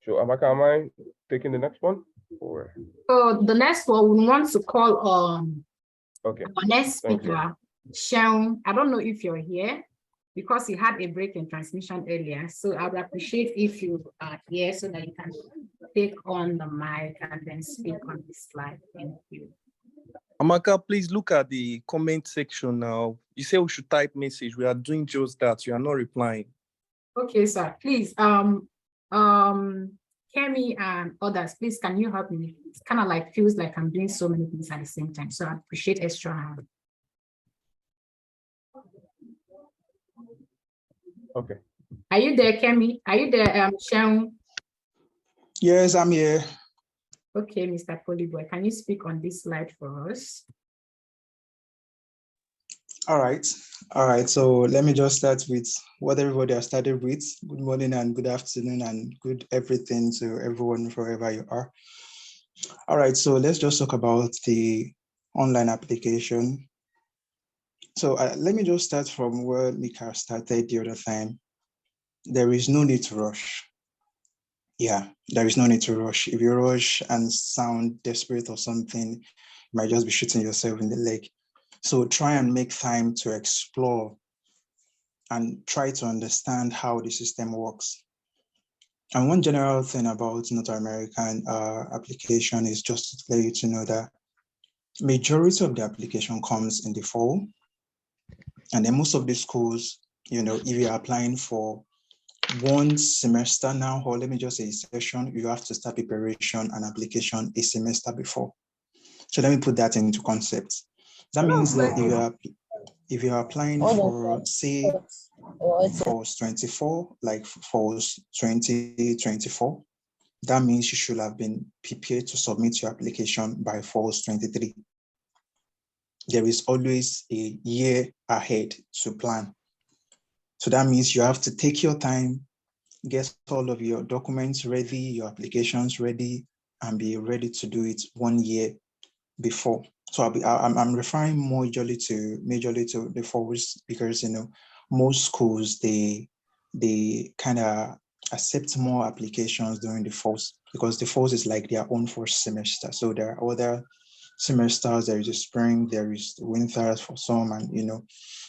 So Amaka, am I taking the next one? Or So the next one, we want to call okay. our next Thank you. speaker, Sean. I don't know if you're here because he had a break in transmission earlier. So I would appreciate if you are here so that you can take on the mic and then speak on this slide. Thank you. Amaka, please look at the comment section now. You say we should type message. We are doing just that. You are not replying. Okay, sir. Please, Kemi and others, please, can you help me? It's kind of like feels like I'm doing so many things at the same time. So I appreciate extra help. Okay. Are you there, Kemi? Are you there, Sean? Yes, I'm here. Okay, Mr. Polyboy, can you speak on this slide for us? All right. So let me just start with what everybody has started with. Good morning and good afternoon and good everything to everyone wherever you are. All right. So let's just talk about the online application. So let me just start from where Mika started the other time. There is no need to rush. Yeah, there is no need to rush. If you rush and sound desperate or something, you might just be shooting yourself in the leg. So try and make time to explore and try to understand how the system works. And one general thing about North American application is just to let you to know that majority of the application comes in the fall. And then most of the schools, if you're applying for one semester now, or let me just say a session, you have to start preparation and application a semester before. So let me put that into concept. That means that if you are applying for, say, Falls 24, like Falls 2024, that means you should have been prepared to submit your application by Falls 23. There is always a year ahead to plan. So that means you have to take your time, get all of your documents ready, your applications ready, and be ready to do it 1 year before. So I'm referring majorly to the falls because most schools they kind of accept more applications during the falls because the falls is like their own first semester. So there are other semesters. There is a spring, there is winter for some, and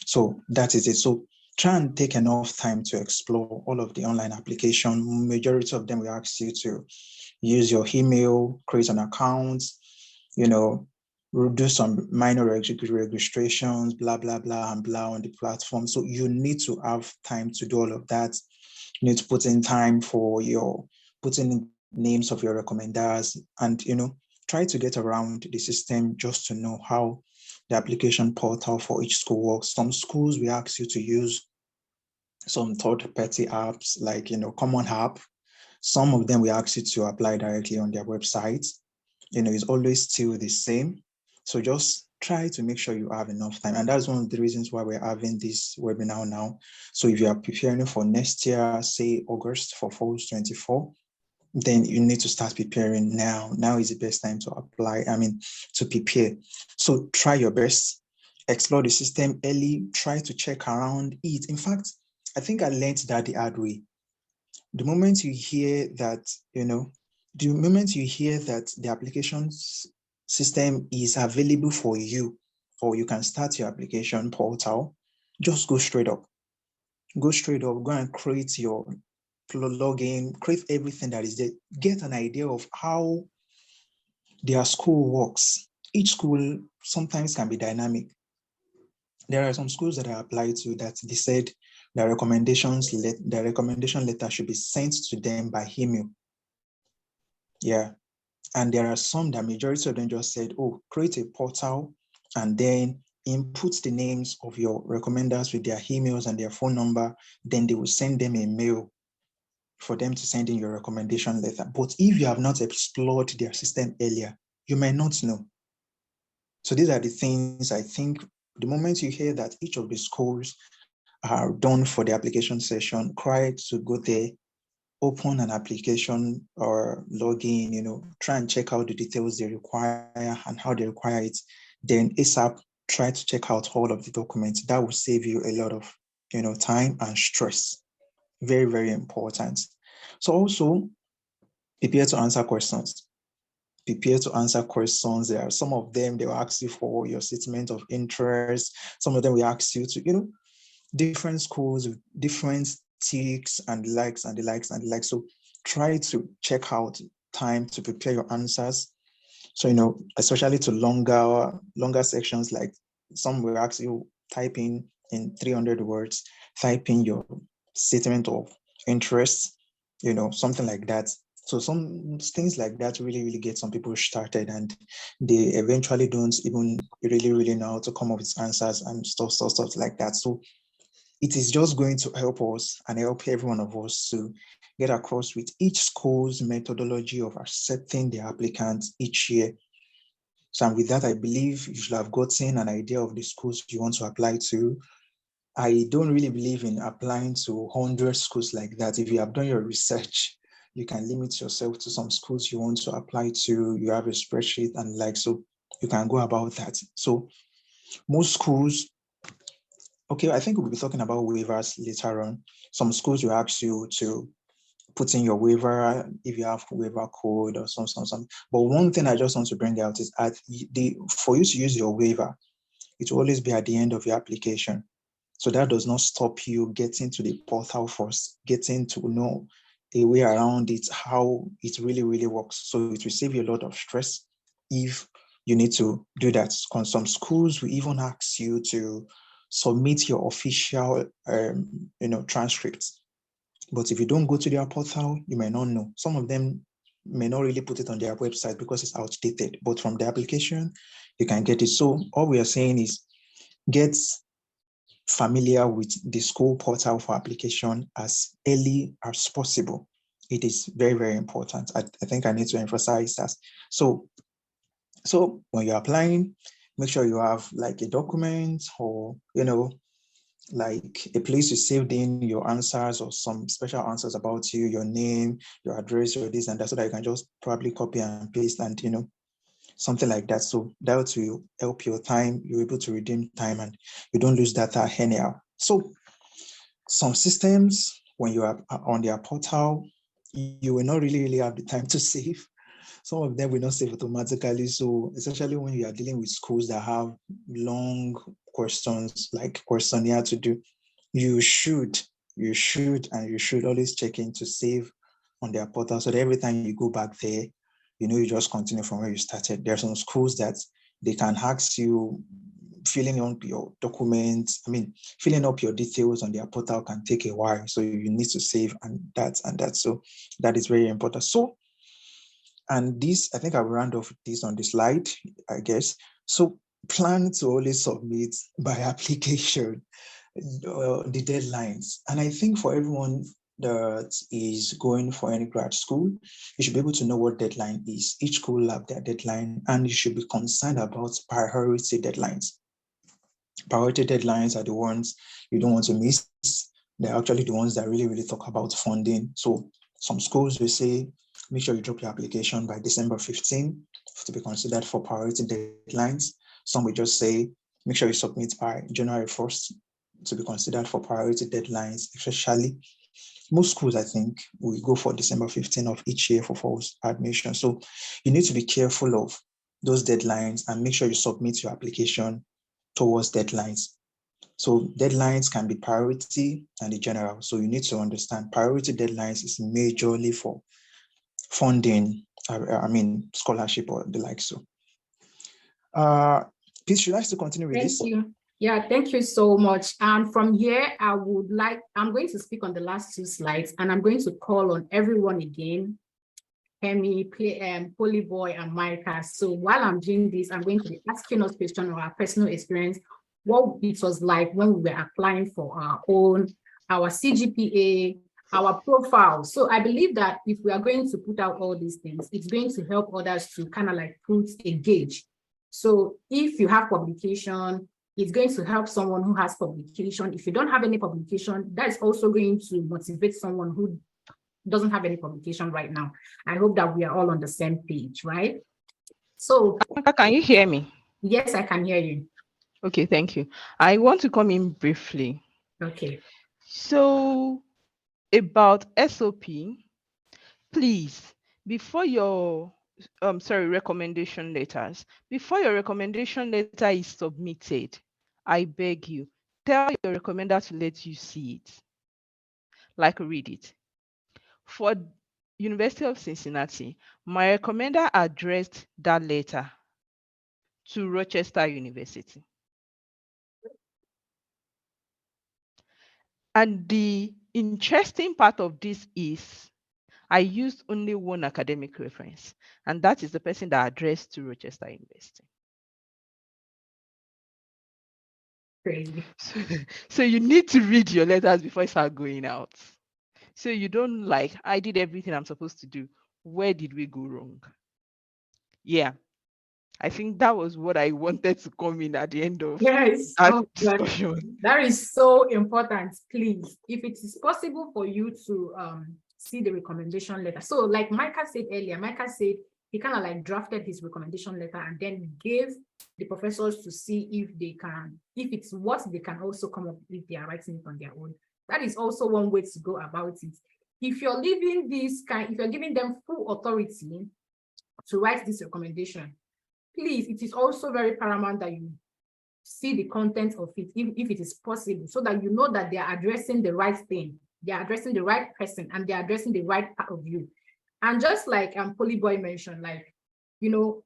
so that is it. So try and take enough time to explore all of the online application. Majority of them will ask you to use your email, create an account, do some minor registrations, blah, blah, blah, and blah on the platform. So you need to have time to do all of that. You need to put in time for putting in names of your recommenders and, try to get around the system just to know how the application portal for each school works. Some schools we ask you to use some third-party apps like, Common App. Some of them we ask you to apply directly on their website. It's always still the same. So just try to make sure you have enough time. And that's one of the reasons why we're having this webinar now. So if you are preparing for next year, say August for Falls 24, then you need to start preparing now. Now is the best time to apply, to prepare. So try your best, explore the system early, try to check around it. In fact, I think I learned that the hard way. The moment you hear that, the moment you hear that the application system is available for you, or you can start your application portal, just go straight up. Go straight up, go and create your login, create everything that is there. Get an idea of how their school works. Each school sometimes can be dynamic. There are some schools that I applied to that they said the recommendation letter should be sent to them by email. Yeah. And there are some that majority of them just said, oh, create a portal and then input the names of your recommenders with their emails and their phone number. Then they will send them a mail for them to send in your recommendation letter. But if you have not explored their system earlier, you may not know. So these are the things I think the moment you hear that each of the schools are done for the application session, try to go there, open an application or log in, try and check out the details they require and how they require it. Then ASAP, try to check out all of the documents. That will save you a lot of, time and stress. Very, very important. So also prepare to answer questions. Prepare to answer questions. There are some of them, they will ask you for your statement of interest. Some of them will ask you to, different schools with different ticks and likes and the likes and the likes. So try to check out time to prepare your answers. So, especially to longer sections, like some will ask you type in 300 words, type in your statement of interest, something like that. So some things like that really, really get some people started, and they eventually don't even really, really know how to come up with answers and stuff like that. So it is just going to help us and help every one of us to get across with each school's methodology of accepting the applicants each year. So and with that, I believe you should have gotten an idea of the schools you want to apply to. I don't really believe in applying to 100 schools like that. If you have done your research, you can limit yourself to some schools you want to apply to. You have a spreadsheet and so you can go about that. So most schools, okay, I think we'll be talking about waivers later on. Some schools will ask you to put in your waiver if you have waiver code or some. But one thing I just want to bring out is for you to use your waiver, it will always be at the end of your application. So that does not stop you getting to the portal first, getting to know a way around it, how it really, really works. So it will save you a lot of stress if you need to do that. Some schools will even ask you to submit your official, transcripts. But if you don't go to their portal, you may not know. Some of them may not really put it on their website because it's outdated, but from the application, you can get it. So all we are saying is get familiar with the school portal for application as early as possible. It is very, very important. I think I need to emphasize that. So when you're applying, make sure you have like a document or, like a place you saved in your answers or some special answers about you, your name, your address, your this and that, so that you can just probably copy and paste and, something like that. So that will help your time. You're able to redeem time and you don't lose data anyhow. So some systems, when you are on their portal, you will not really have the time to save. Some of them will not save automatically. So especially when you are dealing with schools that have long questions, like questionnaire to do, you should always check in to save on their portal so that every time you go back there, you just continue from where you started. There are some schools that they can ask you filling up your documents. Filling up your details on their portal can take a while. So you need to save and that. So that is very important. So, and this, I think I'll round off this on the slide, I guess. So plan to always submit by application, the deadlines. And I think for everyone that is going for any grad school, you should be able to know what deadline is. Each school will have their deadline, and you should be concerned about priority deadlines. Priority deadlines are the ones you don't want to miss. They're actually the ones that really, really talk about funding. So some schools will say, make sure you drop your application by December 15 to be considered for priority deadlines. Some will just say, make sure you submit by January 1st to be considered for priority deadlines, especially most schools, I think, will go for December 15 of each year for fall admission. So you need to be careful of those deadlines and make sure you submit your application towards deadlines. So deadlines can be priority and the general. So you need to understand priority deadlines is majorly for funding, scholarship or the like. So, please, should I still continue with this? Thank you. Yeah, thank you so much. And from here, I'm going to speak on the last two slides, and I'm going to call on everyone again, Kemi, Polyboy, and Micah. So while I'm doing this, I'm going to be asking us questions on our personal experience, what it was like when we were applying for our CGPA, our profile. So I believe that if we are going to put out all these things, it's going to help others to kind of like put a gauge. So if you have publication, It's going to help someone who has publication. If you don't have any publication, that is also going to motivate someone who doesn't have any publication right now. I hope that we are all on the same page, right? So, can you hear me? Yes, I can hear you. Okay, thank you. I want to come in briefly. Okay. So, about SOP, please, before your recommendation letters, before your recommendation letter is submitted, I beg you, tell your recommender to let you see it, like read it. For University of Cincinnati, my recommender addressed that letter to Rochester University. And the interesting part of this is I used only one academic reference, and that is the person that addressed to Rochester University. Crazy. So you need to read your letters before you start going out. So you don't like, I did everything I'm supposed to do. Where did we go wrong? Yeah, I think that was what I wanted to come in at the end of Yes. that discussion. That is so important. Please, if it is possible for you to see the recommendation letter. So like Micah said earlier, Micah said he kind of like drafted his recommendation letter and then gave the professors to see if they can, if it's what they can also come up with, they are writing it on their own. That is also one way to go about it. If you're leaving this if you're giving them full authority to write this recommendation, please, it is also very paramount that you see the content of it, if it is possible, so that you know that they are addressing the right thing, they are addressing the right person, and they are addressing the right part of you. And just like Polyboy mentioned, like, you know,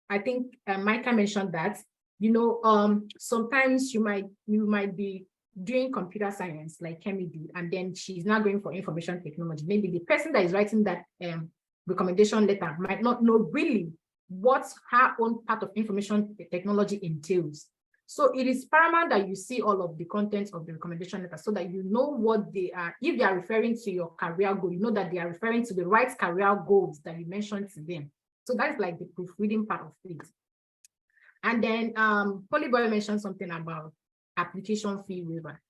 I think Micah mentioned that, you know, sometimes you might be doing computer science like Kemi did, and then she's now going for information technology. Maybe the person that is writing that recommendation letter might not know really what her own part of information technology entails. So it is paramount that you see all of the contents of the recommendation letter so that you know what they are. If they are referring to your career goal, you know that they are referring to the right career goals that you mentioned to them. So that's like the proofreading part of it. And then Polyboy mentioned something about application fee waiver.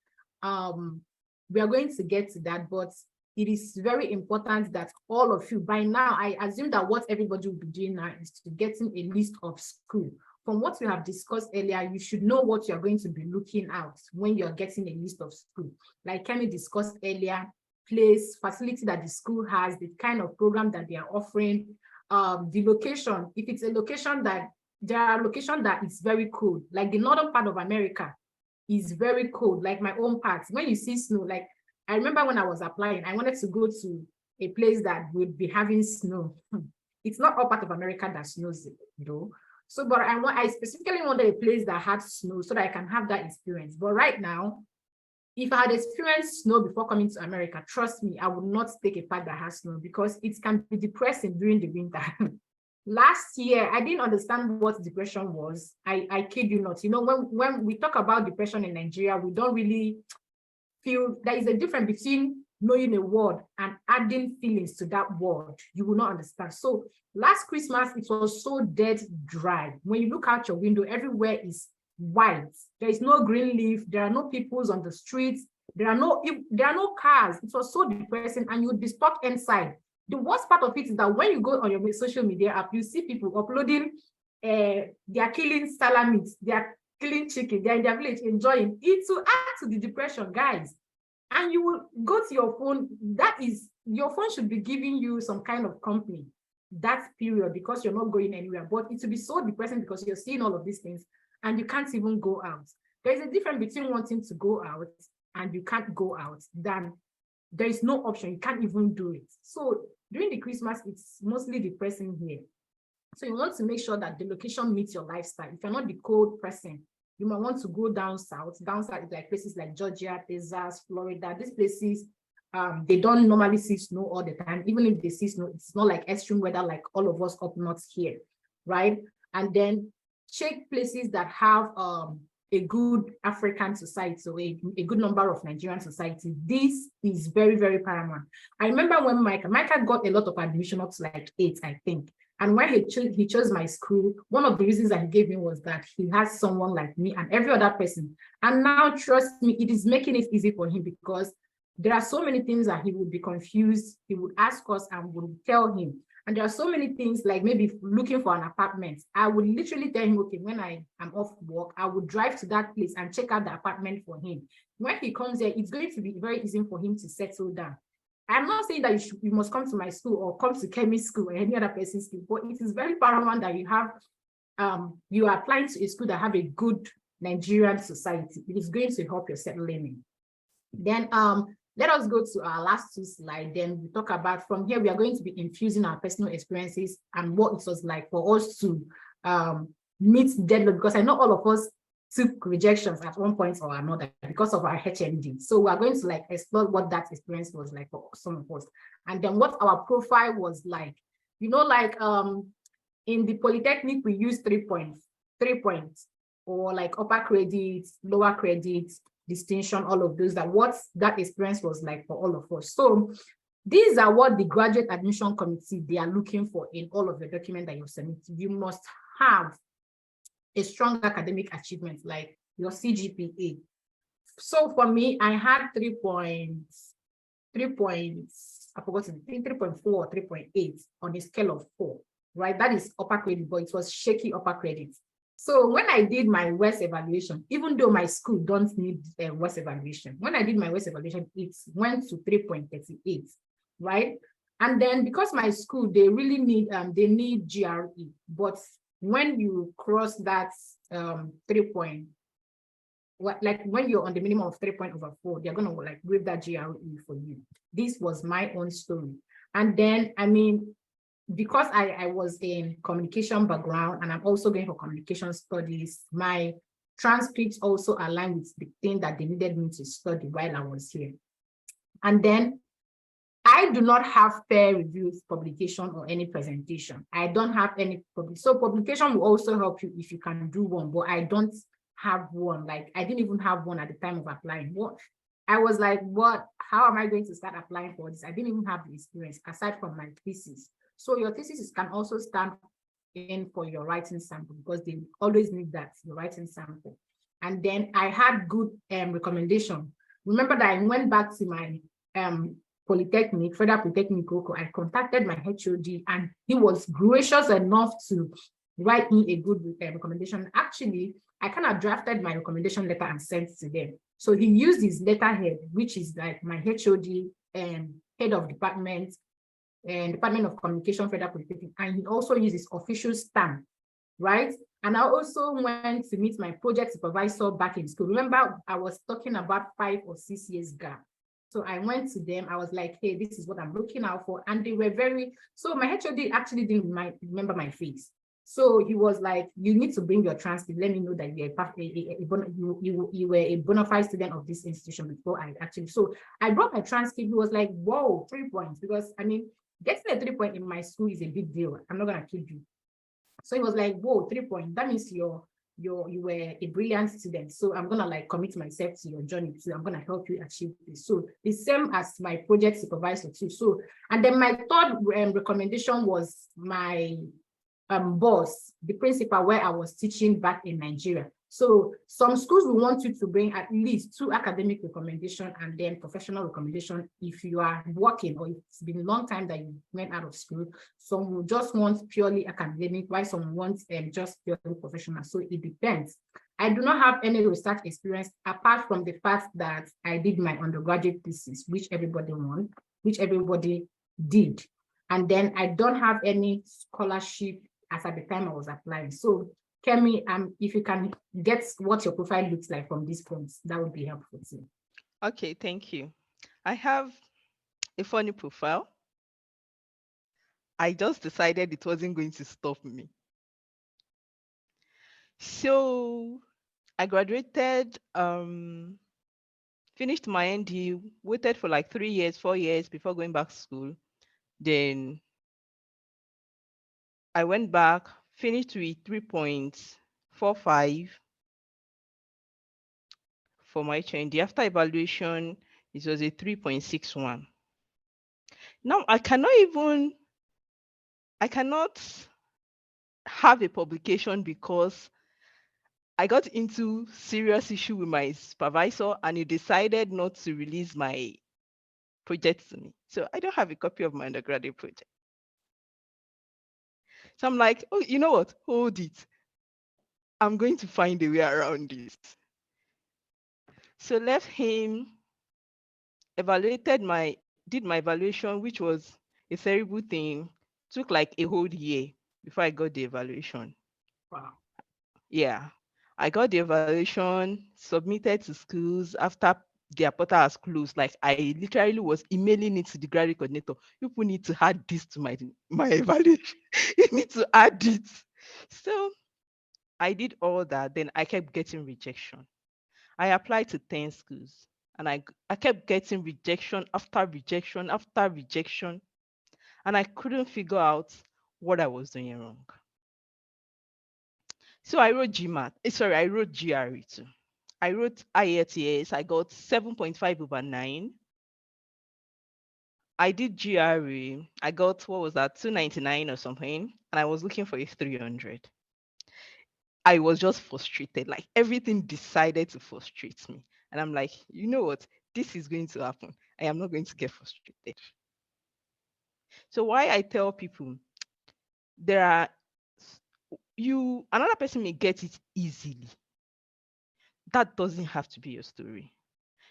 We are going to get to that, but it is very important that all of you, by now, I assume that what everybody will be doing now is to getting a list of school. From what we have discussed earlier, you should know what you're going to be looking at when you're getting a list of school. Like Kemi discussed earlier, place, facility that the school has, the kind of program that they are offering, the location. If it's a location that, there are locations that is very cold, like the northern part of America is very cold, like my own part. When you see snow, like I remember when I was applying, I wanted to go to a place that would be having snow. It's not all part of America that snows, you know. So, but I specifically wanted a place that had snow so that I can have that experience. But right now, if I had experienced snow before coming to America, trust me, I would not take a part that has snow because it can be depressing during the winter. Last year, I didn't understand what depression was. I kid you not. You know, when we talk about depression in Nigeria, we don't really feel there is a difference between knowing a word and adding feelings to that word. You will not understand. So last Christmas, it was so dead dry. When you look out your window, everywhere is white. There is no green leaf. There are no people on the streets. There are no cars. It was so depressing, and you would be stuck inside. The worst part of it is that when you go on your social media app, you see people uploading, they are killing salami, they are killing chicken, they are in their village enjoying it to add to the depression, guys. And you will go to your phone. That is, your phone should be giving you some kind of company that period because you're not going anywhere. But it will be so depressing because you're seeing all of these things and you can't even go out. There is a difference between wanting to go out and you can't go out than there is no option. You can't even do it. So during the Christmas, it's mostly depressing here. So you want to make sure that the location meets your lifestyle. If you're not the cold person, you might want to go down south. Down south is like places like Georgia, Texas, Florida. These places, they don't normally see snow all the time. Even if they see snow, it's not like extreme weather like all of us up north here, right? And then check places that have a good African society, so a good number of Nigerian society. This is very, very paramount. I remember when Micah got a lot of admission, up to like 8, I think. And when he chose my school, one of the reasons that he gave me was that he has someone like me and every other person. And now, trust me, it is making it easy for him, because there are so many things that he would be confused. He would ask us and would tell him. And there are so many things, like maybe looking for an apartment. I would literally tell him, okay, when I am off work, I would drive to that place and check out the apartment for him. When he comes here, it's going to be very easy for him to settle down. I'm not saying that you must come to my school or come to chemist school or any other person's school, but it is very paramount that you are applying to a school that have a good Nigerian society. It is going to help your settling in. Then let us go to our last two slides. Then we talk about, from here, we are going to be infusing our personal experiences and what it was like for us to meet deadline, because I know all of us took rejections at one point or another because of our HMD. So we are going to like explore what that experience was like for some of us. And then what our profile was like. You know, like in the Polytechnic, we use 3 points, or like upper credits, lower credits, distinction, all of those, what that experience was like for all of us. So these are what the graduate admission committee, they are looking for in all of the documents that you submit. You must have a strong academic achievement, like your CGPA. So for me, I had 3 points, I forgot, 3.4 or 3.8 on a scale of 4, right? That is upper credit, but it was shaky upper credit. So when I did my WES evaluation, even though my school don't need a WES evaluation, when I did my WES evaluation, it went to 3.38, right? And then because my school, they really need, they need GRE, but when you cross that 3 point, like when you're on the minimum of 3.4, they're gonna like grade that GRE for you. This was my own story. And then, I mean, because I was in communication background and I'm also going for communication studies, my transcripts also aligned with the thing that they needed me to study while I was here. And then I do not have peer-reviewed publication or any presentation. I don't have any so publication will also help you if you can do one, but I don't have one. Like I didn't even have one at the time of applying. What I was like, what? How am I going to start applying for this? I didn't even have the experience aside from my thesis. So your thesis can also stand in for your writing sample, because they always need that, your writing sample. And then I had good recommendation. Remember that I went back to my Polytechnic, Federal Polytechnic, I contacted my HOD and he was gracious enough to write me a good recommendation. Actually, I kind of drafted my recommendation letter and sent to them. So he used his letterhead, which is like my HOD and head of department and Department of Communication, Federal Polytechnic, and he also used his official stamp, right? And I also went to meet my project supervisor back in school. Remember, I was talking about 5 or 6 years gap. So I went to them, I was like, hey, this is what I'm looking out for. And they were so my HOD actually didn't remember my face. So he was like, you need to bring your transcript. Let me know that you were a bona fide student of this institution before I actually. So I brought my transcript. He was like, whoa, 3 points. Because I mean, getting a 3 point in my school is a big deal. I'm not gonna kid you. So he was like, whoa, 3 points. That means you were a brilliant student. So I'm gonna like commit myself to your journey too. I'm gonna help you achieve this. So the same as my project supervisor too. So, and then my third recommendation was my boss, the principal where I was teaching back in Nigeria. So some schools will want you to bring at least 2 academic recommendations and then professional recommendation if you are working or it's been a long time that you went out of school. Some will just want purely academic, while some want just purely professional. So it depends. I do not have any research experience apart from the fact that I did my undergraduate thesis, which everybody did. And then I don't have any scholarship as at the time I was applying. So Kemi, if you can get what your profile looks like from these points, that would be helpful too. Okay, thank you. I have a funny profile. I just decided it wasn't going to stop me. So I graduated, finished my ND, waited for like 3 years, 4 years before going back to school. Then I went back, finished with 3.45 for my HND. After evaluation, it was a 3.61. Now I cannot even I cannot have a publication because I got into serious issue with my supervisor and he decided not to release my project to me. So I don't have a copy of my undergraduate project. So I'm like, oh, you know what? Hold it. I'm going to find a way around this. So left him, did my evaluation, which was a terrible thing. Took like a whole year before I got the evaluation. Wow. Yeah. I got the evaluation, submitted to schools after their portal has closed. Like I literally was emailing it to the graduate coordinator. You people need to add this to my evaluation. You need to add it. So I did all that. Then I kept getting rejection. I applied to 10 schools and I kept getting rejection after rejection after rejection. And I couldn't figure out what I was doing wrong. So I wrote I wrote GRE too. I wrote IELTS. I got 7.5 over 9. I did GRE. I got, what was that, 299 or something. And I was looking for a 300. I was just frustrated. Like everything decided to frustrate me. And I'm like, you know what? This is going to happen. I am not going to get frustrated. So why I tell people there are another person may get it easily. That doesn't have to be your story.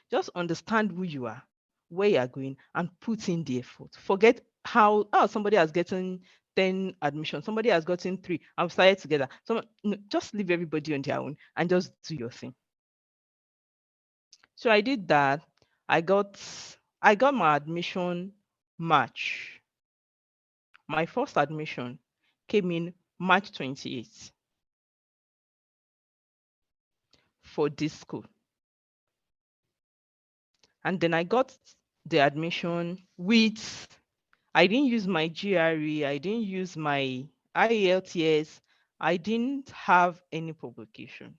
Just understand who you are, where you are going, and put in the effort. Forget how somebody has gotten 10 admissions, somebody has gotten 3, I've started together. Just leave everybody on their own and just do your thing. So I did that. I got my admission March. My first admission came in March 28th for this school. And then I got the admission with, I didn't use my GRE, I didn't use my IELTS, I didn't have any publication.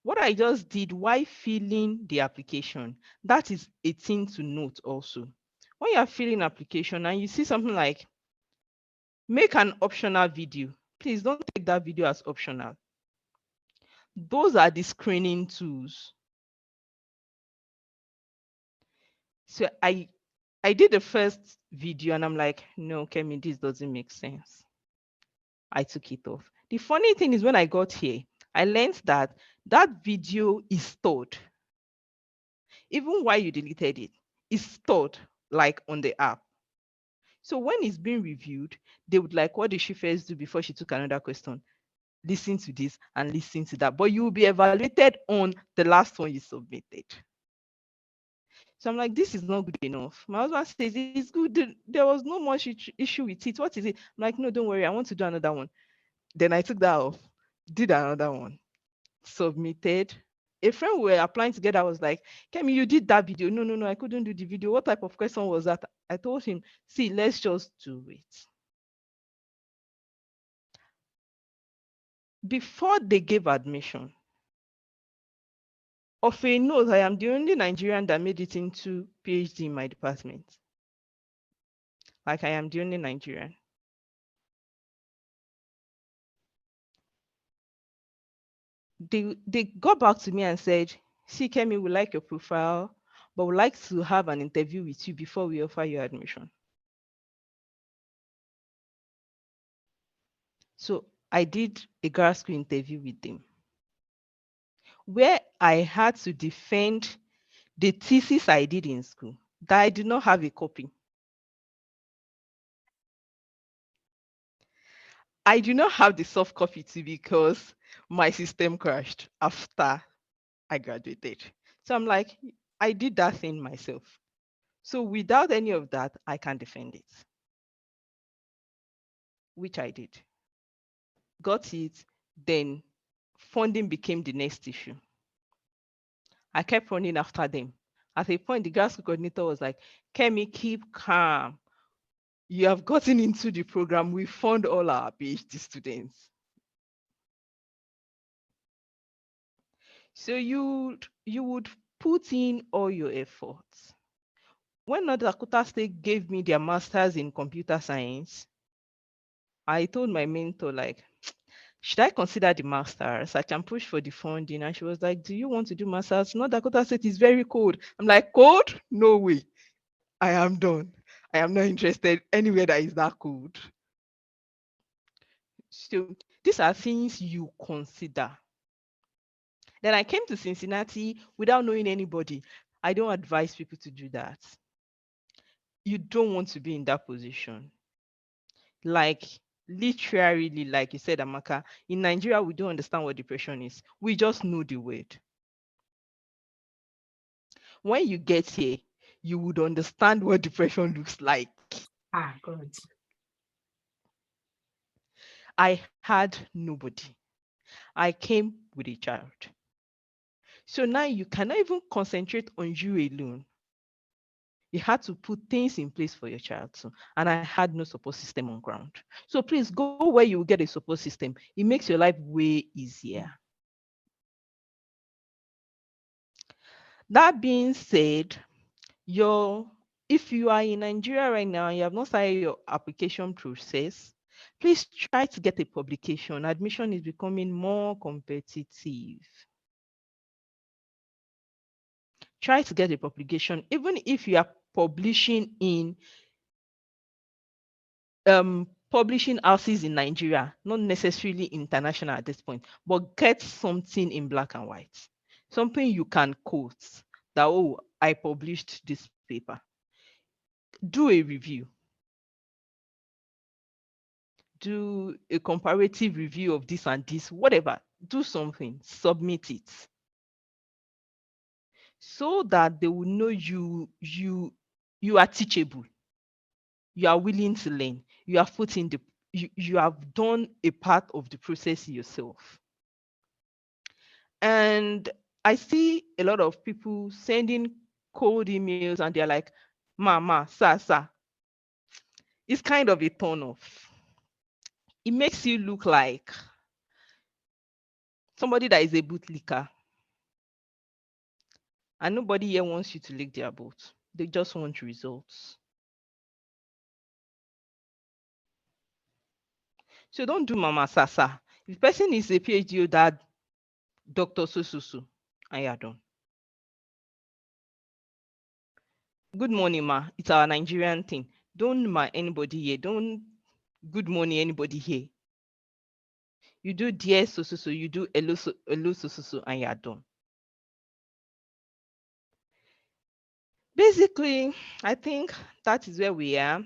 What I just did while filling the application, that is a thing to note also. When you are filling application and you see something like, make an optional video, please don't take that video as optional. Those are the screening tools. So I did the first video and I'm like, no, Kemi, this doesn't make sense. I took it off. The funny thing is when I got here, I learned that video is stored. Even while you deleted it, it's stored like on the app. So when it's being reviewed, they would like, what did she first do before she took another question? Listen to this and listen to that. But you will be evaluated on the last one you submitted. So I'm like, this is not good enough. My husband says it's good. There was no much issue with it. What is it? I'm like, no, don't worry. I want to do another one. Then I took that off, did another one, submitted. A friend we were applying together was like, Kemi, you did that video. No, I couldn't do the video. What type of question was that? I told him, see, let's just do it. Before they gave admission, of a note, I am the only Nigerian that made it into PhD in my department. Like I am the only Nigerian. They got back to me and said, see, Kemi, we like your profile, but we'd like to have an interview with you before we offer you admission. So I did a grad school interview with them, where I had to defend the thesis I did in school that I did not have a copy. I do not have the soft copy too because my system crashed after I graduated. So I'm like, I did that thing myself. So without any of that, I can defend it, which I did. Got it, then funding became the next issue. I kept running after them. At a point, the grad school coordinator was like, Kemi, keep calm. You have gotten into the program. We fund all our PhD students. So you would put in all your efforts. When North Dakota State gave me their master's in computer science, I told my mentor, like, should I consider the master's? I can push for the funding. And she was like, do you want to do master's? North Dakota State is very cold. I'm like, cold? No way. I am done. I am not interested anywhere that is that cold. So these are things you consider. Then I came to Cincinnati without knowing anybody. I don't advise people to do that. You don't want to be in that position. Like, literally, like you said, Amaka, in Nigeria, we don't understand what depression is. We just know the word. When you get here, you would understand what depression looks like. Ah, God. I had nobody. I came with a child. So now you cannot even concentrate on you alone. You had to put things in place for your child too. And I had no support system on ground. So please go where you will get a support system. It makes your life way easier. That being said, if you are in Nigeria right now and you have not started your application process, please try to get a publication. Admission is becoming more competitive. Try to get a publication, even if you are publishing in publishing houses in Nigeria, not necessarily international at this point, but get something in black and white, something you can quote that, oh, I published this paper. Do a review. Do a comparative review of this and this, whatever. Do something, submit it, so that they will know you are teachable. You are willing to learn. You have put in you have done a part of the process yourself. And I see a lot of people sending cold emails and they're like, Mama, sir. It's kind of a turn off. It makes you look like somebody that is a bootlicker. And nobody here wants you to lick their boot. They just want results. So don't do Mama Sasa. If the person is a PhD or that Dr. Sususu, and you're done. Good morning, ma. It's our Nigerian thing. Don't ma anybody here. Don't good morning anybody here. You do dear so, you do hello so, and you're done. Basically, I think that is where we are.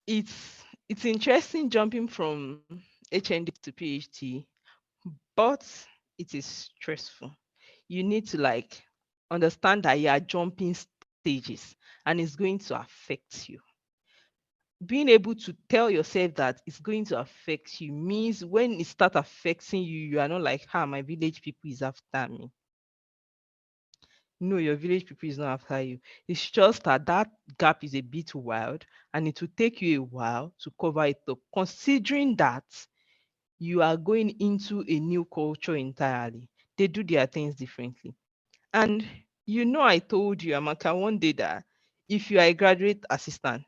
It's interesting jumping from HND to PhD, but it is stressful. You need to like understand that you are jumping stages and it's going to affect you. Being able to tell yourself that it's going to affect you means when it starts affecting you, you are not like, my village people is after me. No, your village people is not after you. It's just that gap is a bit wild and it will take you a while to cover it up, considering that you are going into a new culture entirely. They do their things differently. And I told you, Amaka, one day that if you are a graduate assistant,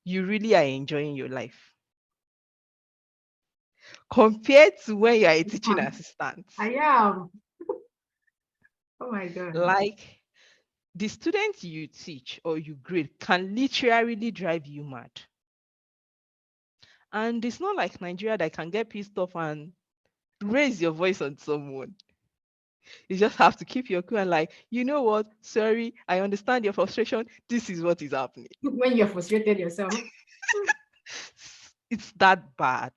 you really are enjoying your life. Compared to when you are a teaching assistant. I am. Oh my God. Like, the students you teach or you grade can literally drive you mad. And it's not like Nigeria that can get pissed off and raise your voice on someone. You just have to keep your cool and like, you know what? Sorry, I understand your frustration. This is what is happening. When you're frustrated yourself. It's that bad.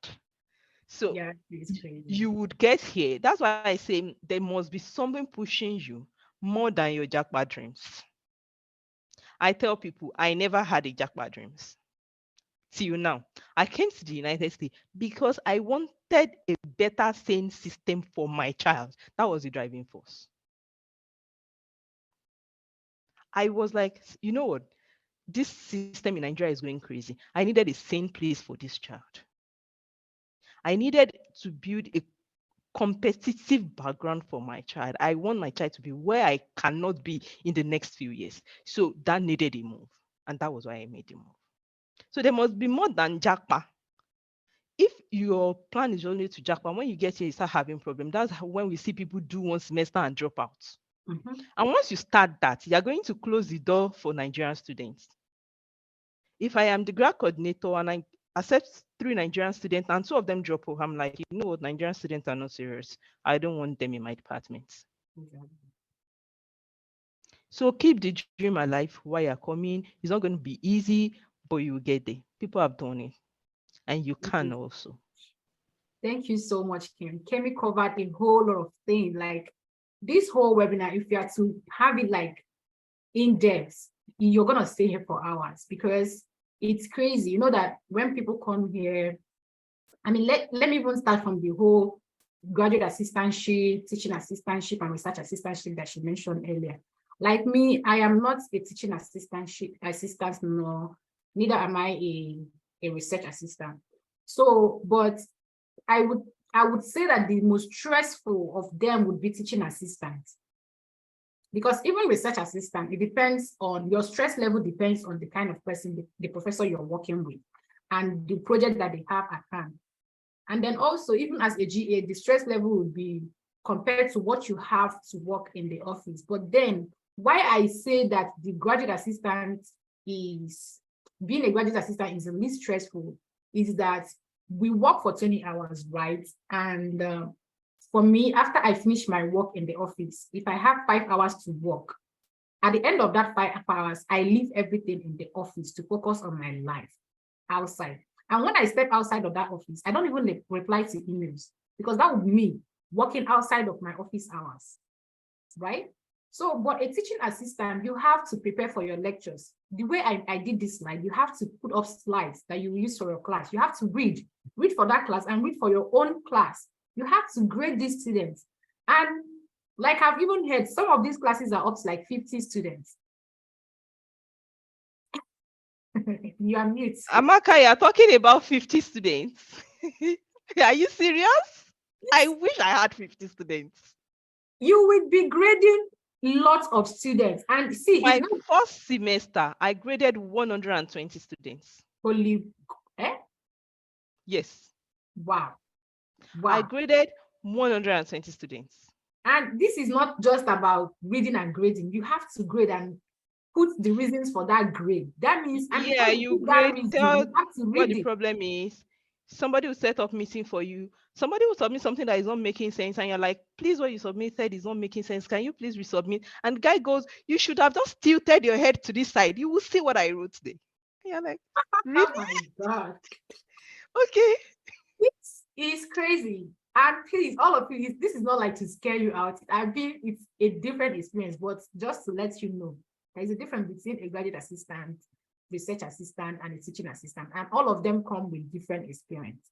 So yeah, it's crazy. You would get here. That's why I say there must be something pushing you more than your jackpot dreams. I tell people I never had a jackpot dreams. Till now, I came to the United States because I wanted a better sane system for my child. That was the driving force. I was like, you know what? This system in Nigeria is going crazy. I needed a sane place for this child. I needed to build a competitive background for my child. I want my child to be where I cannot be in the next few years. So that needed a move. And that was why I made the move. So there must be more than jackpot. If your plan is only to jackpot, when you get here, you start having problems. That's when we see people do one semester and drop out. Mhm. And once you start that, you're going to close the door for Nigerian students. If I am the grad coordinator and I accept 3 Nigerian students and 2 of them drop off, I'm like, you know what, Nigerian students are not serious. I don't want them in my department. Okay. So keep the dream alive while you're coming. It's not going to be easy, but you will get there. People have done it, and you can also. Thank you so much, Kim. Kemi covered a whole lot of things. Like this whole webinar, if you are to have it like in depth, you're gonna stay here for hours because it's crazy. You know that when people come here, I mean, let me even start from the whole graduate assistantship, teaching assistantship, and research assistantship that she mentioned earlier. Like me, I am not a teaching assistant, no, neither am I a research assistant. So, but I would say that the most stressful of them would be teaching assistants. Because even research assistant, it depends on your stress level, depends on the kind of person, the professor you're working with and the project that they have at hand. And then also, even as a GA, the stress level would be compared to what you have to work in the office. But then why I say that the graduate assistant is, being a graduate assistant is the least stressful is that we work for 20 hours, right? And for me, after I finish my work in the office, if I have 5 hours to work, at the end of that 5 hours, I leave everything in the office to focus on my life outside. And when I step outside of that office, I don't even reply to emails because that would mean working outside of my office hours, right? So, but a teaching assistant, you have to prepare for your lectures. The way I did this slide, you have to put up slides that you use for your class. You have to read for that class and read for your own class. You have to grade these students. And like I've even heard, some of these classes are up to like 50 students. You are mute. Amaka, you're talking about 50 students. Are you serious? I wish I had 50 students. You will be grading lots of students. And see, my first semester, I graded 120 students. Holy, Yes. Wow. I graded 120 students. And this is not just about reading and grading. You have to grade and put the reasons for that grade. That means, and yeah, you grade. you have to read what the problem is. Somebody will set up meeting for you. Somebody will submit something that is not making sense, and you're like, please, what you submitted is not making sense. Can you please resubmit? And the guy goes, you should have just tilted your head to this side. You will see what I wrote today. And you're like, really? Oh my God. Okay. It's crazy. And please, all of you, this is not like to scare you out. It's a different experience, but just to let you know, there is a difference between a graduate assistant, research assistant, and a teaching assistant, and all of them come with different experience.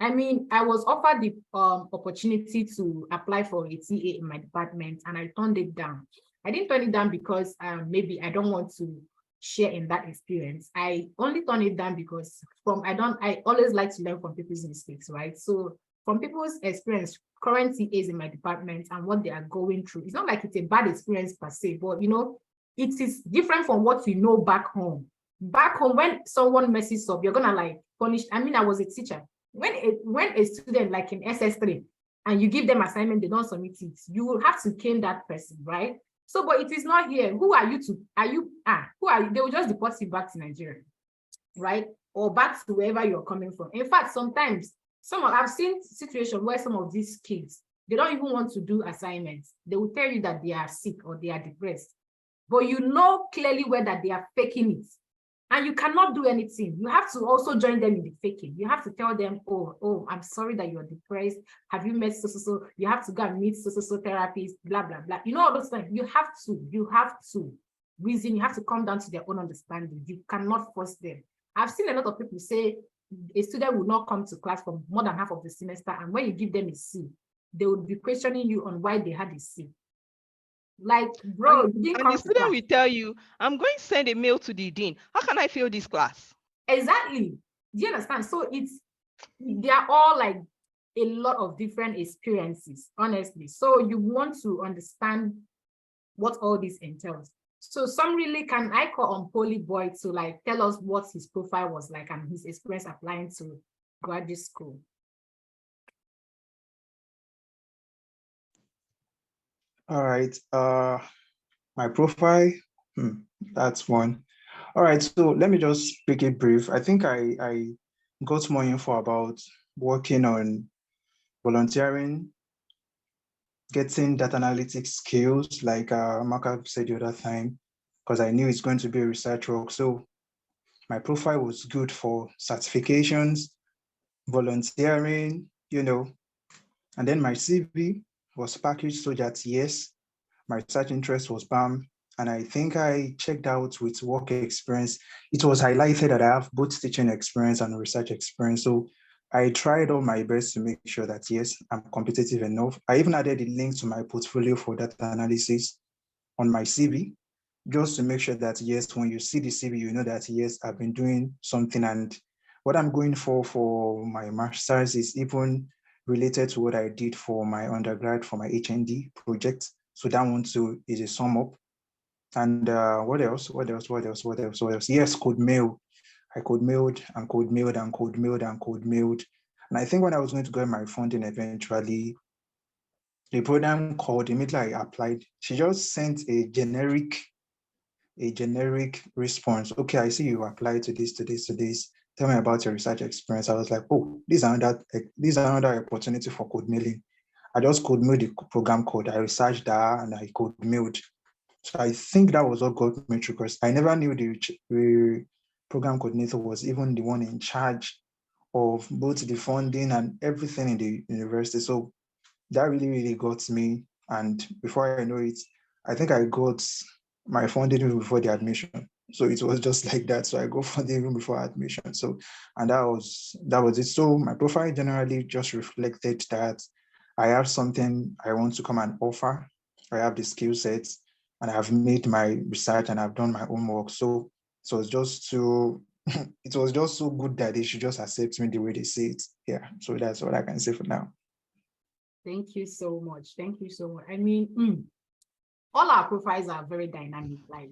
I mean, I was offered the opportunity to apply for a TA in my department, and I turned it down. I didn't turn it down because maybe I don't want to share in that experience. I only turned it down because I always like to learn from people's mistakes, right? So from people's experience, current TAs in my department and what they are going through, it's not like it's a bad experience per se, but you know, it is different from what you know back home. Back home, when someone messes up, you're gonna like punish. I mean, I was a teacher. When a student like in SS3 and you give them assignment, they don't submit it, you will have to cane that person, right? So, but it is not here. Who are you to, who are you? They will just deport you back to Nigeria, right? Or back to wherever you're coming from. In fact, sometimes I've seen situations where some of these kids, they don't even want to do assignments. They will tell you that they are sick or they are depressed, but you know clearly whether they are faking it. And you cannot do anything. You have to also join them in the faking. You have to tell them, oh, I'm sorry that you're depressed. Have you met so? You have to go and meet so therapist, blah, blah, blah. You know all those things. You have to reason. You have to come down to their own understanding. You cannot force them. I've seen a lot of people say a student will not come to class for more than half of the semester. And when you give them a C, they will be questioning you on why they had a C. Like, bro, and the student will tell you, I'm going to send a mail to the dean. How can I fail this class? Exactly. Do you understand? So they are all like a lot of different experiences, honestly. So you want to understand what all this entails. So summarily, can I call on Poly Boy to like tell us what his profile was like and his experience applying to graduate school? All right. My profile, that's one. All right, so let me just make it brief. I think I got more info about working on volunteering, getting data analytics skills, like Maka said the other time, because I knew it's going to be a research work. So my profile was good for certifications, volunteering, and then my CV was packaged so that, yes, my research interest was BAM. And I think I checked out with work experience. It was highlighted that I have both teaching experience and research experience. So I tried all my best to make sure that, yes, I'm competitive enough. I even added a link to my portfolio for data analysis on my CV, just to make sure that, yes, when you see the CV, you know that, yes, I've been doing something. And what I'm going for my master's is even related to what I did for my undergrad, for my HND project. So that one too is a sum up. And what else? Yes, code mail. I code mailed and code mailed and code mailed and code mailed. And I think when I was going to get my funding eventually, the program called, immediately I applied. She just sent a generic response. Okay, I see you applied to this. Tell me about your research experience. I was like, oh, this is another opportunity for code mailing. I just code mailed the program code. I researched that and I code mailed. So I think that was what got me through, because I never knew the program coordinator was even the one in charge of both the funding and everything in the university. So that really, really got me. And before I know it, I think I got my funding even before the admission. So it was just like that. So I go funding even before admission. So, and that was it. So my profile generally just reflected that I have something I want to come and offer. I have the skill sets and I've made my research and I've done my own work. So it's just to it was just so good that they should just accept me the way they say it. Yeah. So that's what I can say for now. Thank you so much. Thank you so much. I mean, all our profiles are very dynamic. Like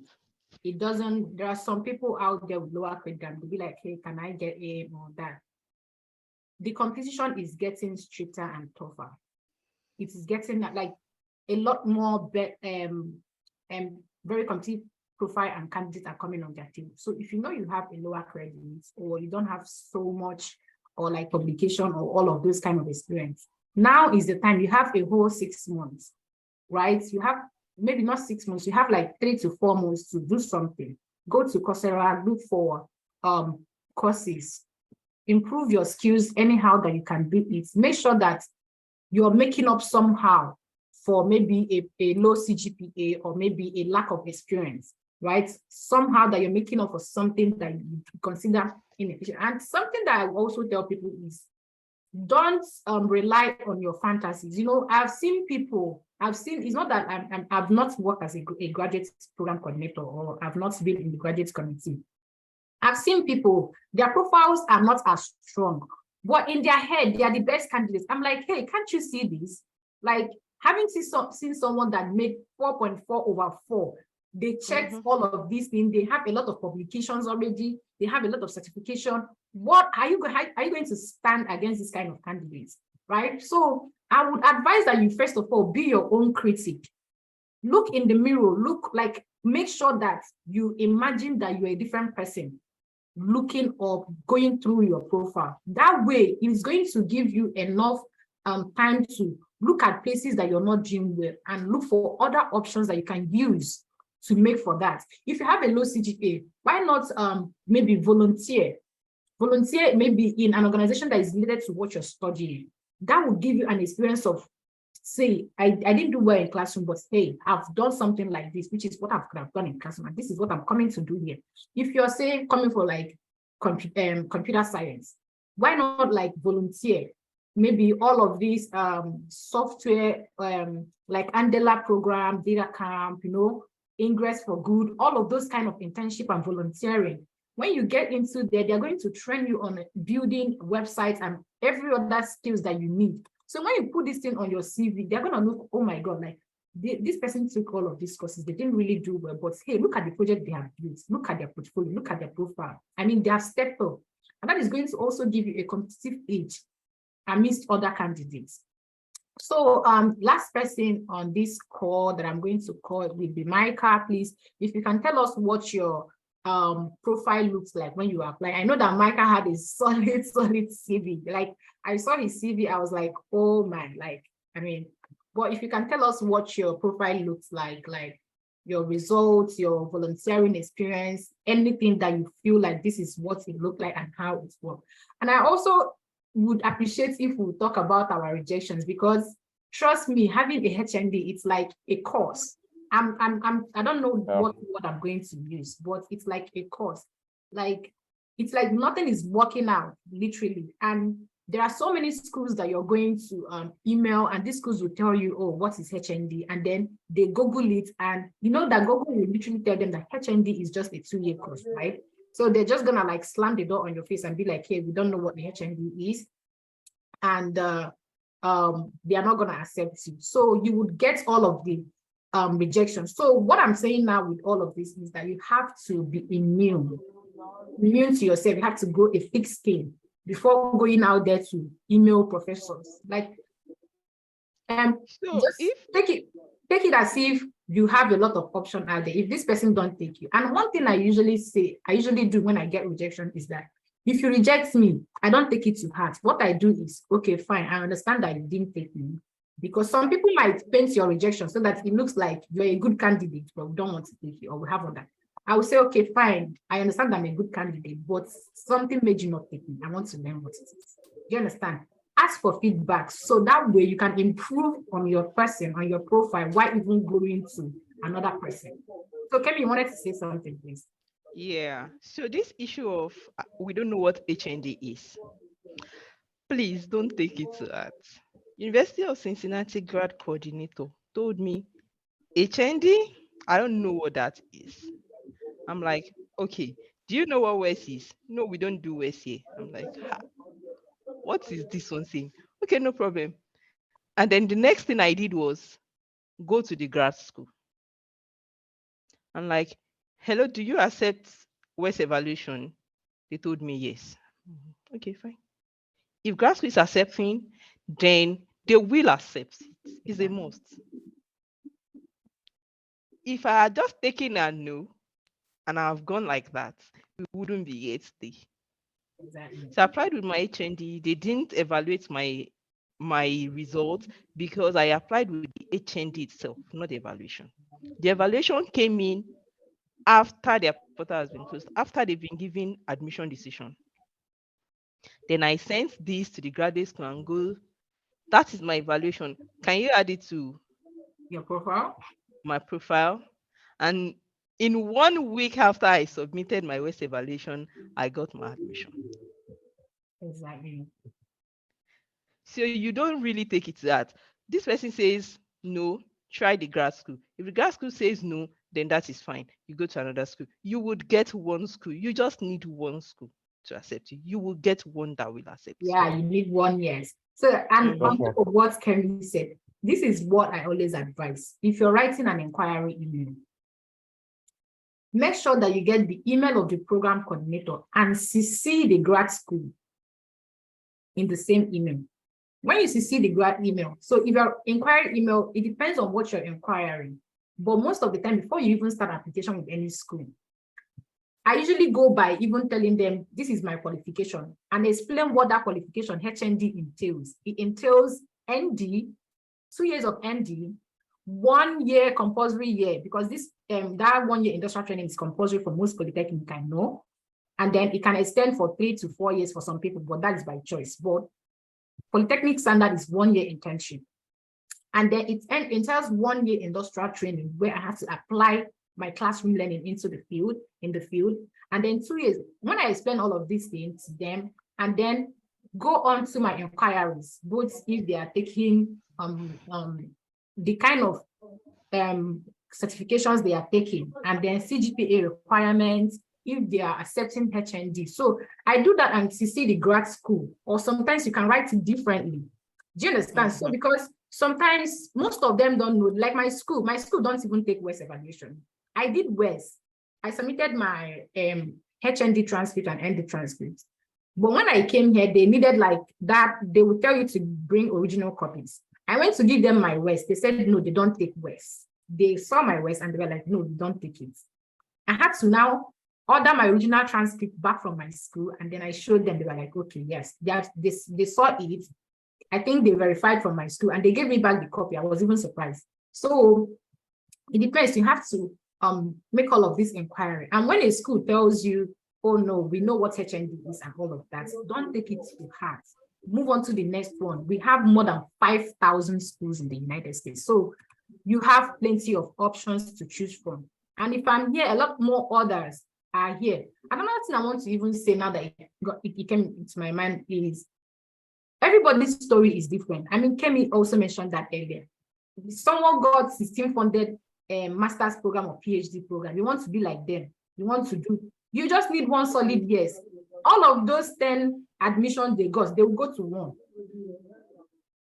there are some people out there with lower credit and to be like, hey, can I get A or that? The competition is getting stricter and tougher. It is getting like a lot more very competitive profile and candidates are coming on their team. So if you know you have a lower credit or you don't have so much or like publication or all of those kind of experience, now is the time. You have a whole 6 months, right? You have maybe not 6 months, you have like 3 to 4 months to do something. Go to Coursera, look for courses, improve your skills anyhow that you can do it. Make sure that you're making up somehow for maybe a low CGPA or maybe a lack of experience, right? Somehow that you're making up for something that you consider inefficient. And something that I also tell people is don't rely on your fantasies. It's not that I've not worked as a graduate program coordinator or I've not been in the graduate committee. I've seen people, their profiles are not as strong, but in their head, they are the best candidates. I'm like, hey, can't you see this? Like, having seen someone that made 4.4 over 4, they checked all of these things. They have a lot of publications already. They have a lot of certification. What are you going to stand against this kind of candidates, right? So I would advise that you first of all be your own critic. Look in the mirror. Make sure that you imagine that you're a different person looking or going through your profile. That way, it is going to give you enough time to look at places that you're not doing well and look for other options that you can use to make for that. If you have a low CGPA, why not maybe volunteer? Volunteer maybe in an organization that is related to what you're studying. That will give you an experience of, say, I didn't do well in classroom, but hey, I've done something like this, which is what I could have done in classroom, and this is what I'm coming to do here. If you're saying coming for like computer science, why not like volunteer? Maybe all of these software like Andela program, data camp, Ingress for Good, all of those kind of internship and volunteering. When you get into there, they're going to train you on building websites and every other skills that you need. So when you put this thing on your CV, they're gonna look, oh my God, like this person took all of these courses, they didn't really do well, but hey, look at the project they have built, look at their portfolio, look at their profile. I mean, they have stepped up. And that is going to also give you a competitive edge amidst other candidates. So last person on this call that I'm going to call will be Micah. Please, if you can tell us what your profile looks like when you apply. I know that Micah had a solid CV. Like I saw his CV, I was like, oh man, like, I mean, but if you can tell us what your profile looks like your results, your volunteering experience, anything that you feel like this is what it looked like and how it worked. And I also would appreciate if we talk about our rejections, because trust me, having a HND, it's like a course. I don't know what I'm going to use, but it's like a course. Like it's like nothing is working out, literally. And there are so many schools that you're going to email, and these schools will tell you, oh, what is HND? And then they Google it, and you know that Google will literally tell them that HND is just a 2-year course, right? So they're just gonna like slam the door on your face and be like, hey, we don't know what the HND is. And they are not gonna accept you. So you would get all of the rejection. So what I'm saying now with all of this is that you have to be immune to yourself. You have to grow a thick skin before going out there to email professors. Like, So just if take it as if you have a lot of options out there. If this person don't take you, and one thing I usually do when I get rejection is that if you reject me, I don't take it to heart. What I do is, okay, fine, I understand that you didn't take me, because some people might paint your rejection so that it looks like you're a good candidate, but we don't want to take you, or we have other. I will say, okay, fine, I understand I'm a good candidate, but something made you not take me. I want to learn what it is. Do you understand? Ask for feedback, so that way you can improve on your person, on your profile, while even going to another person. So Kemi, you wanted to say something, please? Yeah, so this issue of we don't know what HND is, please don't take it to heart. University of Cincinnati grad coordinator told me, HND, I don't know what that is. I'm like, okay, do you know what WES is? No, we don't do WES here. I'm like, what is this one saying? Okay, no problem. And then the next thing I did was go to the grad school. I'm like, hello, do you accept WES evaluation? They told me yes. Okay, fine. If grad school is accepting, then they will accept it. It's a must. If I had just taken a no and I've gone like that, we wouldn't be here today. Exactly. So I applied with my HND. They didn't evaluate my results because I applied with the HND itself, not the evaluation. The evaluation came in after their portal has been closed, after they've been given admission decision. Then I sent this to the graduate school and go, that is my evaluation. Can you add it to your profile? My profile? And in 1 week after I submitted my WES evaluation, I got my admission. Exactly. So you don't really take it to that. This person says no, try the grad school. If the grad school says no, then that is fine. You go to another school. You would get one school. You just need one school to accept you. You will get one that will accept you. Yeah, you need one, yes. So, and on top of what Kemi said, this is what I always advise. If you're writing an inquiry email, make sure that you get the email of the program coordinator and CC the grad school in the same email. When you CC the grad email, so if your inquiry email, it depends on what you're inquiring. But most of the time, before you even start application with any school, I usually go by even telling them, this is my qualification, and explain what that qualification, HND, entails. It entails ND, 2 years of ND, 1 year compulsory year, because this that 1 year industrial training is compulsory for most polytechnic, I know. And then it can extend for 3 to 4 years for some people, but that is by choice. But polytechnic standard is 1 year internship. And then it entails 1 year industrial training where I have to apply my classroom learning into the field, and then 2 years, when I explain all of these things to them, and then go on to my inquiries, both if they are taking the kind of certifications they are taking, and then CGPA requirements, if they are accepting HND. So I do that and to see the grad school, or sometimes you can write it differently. Do you understand? So because sometimes most of them don't know, like my school don't even take West evaluation. I did West. I submitted my HND transcript and ND transcript. But when I came here, they needed like that. They would tell you to bring original copies. I went to give them my West. They said, no, they don't take West. They saw my West and they were like, no, you don't take it. I had to now order my original transcript back from my school. And then I showed them, they were like, okay, yes, they saw it. I think they verified from my school and they gave me back the copy. I was even surprised. So it depends. You have to make all of this inquiry. And when a school tells you, oh no, we know what HND is and all of that, don't take it to heart. Move on to the next one. We have more than 5,000 schools in the United States. So you have plenty of options to choose from. And if I'm here, a lot more others are here. Another thing I want to even say now that it came into my mind is everybody's story is different. I mean, Kemi also mentioned that earlier. Someone got system-funded master's program or PhD program. You want to be like them. You just need one solid yes. All of those 10 admissions they will go to one.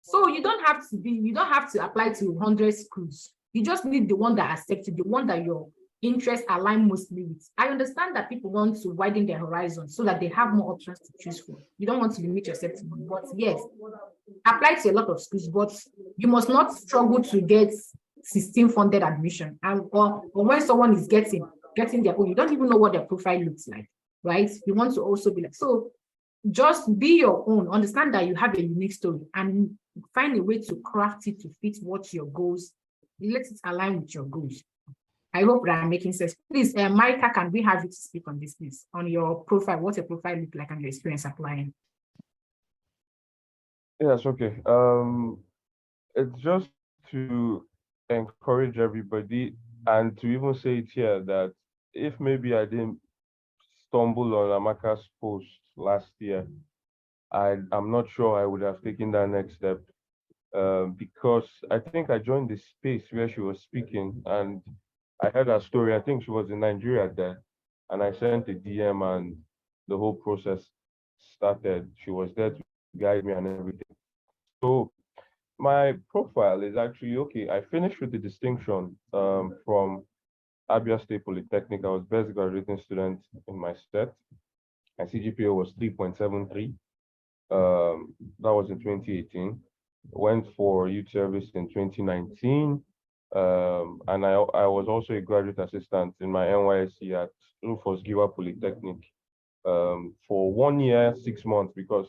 So you don't have to apply to 100 schools. You just need the one that accepts you, the one that your interests align mostly with. I understand that people want to widen their horizon so that they have more options to choose from. You don't want to limit yourself to one, but yes, apply to a lot of schools, but you must not struggle to get system-funded admission. Or when someone is getting their own, you don't even know what their profile looks like, right? You want to also be like, so just be your own, understand that you have a unique story and find a way to craft it to fit what your goals, let it align with your goals. I hope that I'm making sense. Please, Micah, can we have you to speak on this, please? On your profile, what your profile look like and your experience applying? Yes, okay. It's just to encourage everybody and to even say it here that if maybe I didn't stumble on Amaka's post last year, I'm not sure I would have taken that next step. Because I think I joined the space where she was speaking and I heard her story. I think she was in Nigeria there, and I sent a DM and the whole process started. She was there to guide me and everything. So my profile is actually okay. I finished with the distinction from Abia State Polytechnic. I was best graduating student in my set. My CGPA was 3.73. That was in 2018. Went for youth service in 2019. And I was also a graduate assistant in my NYSC at Rufus Giwa Polytechnic for 1 year, 6 months, because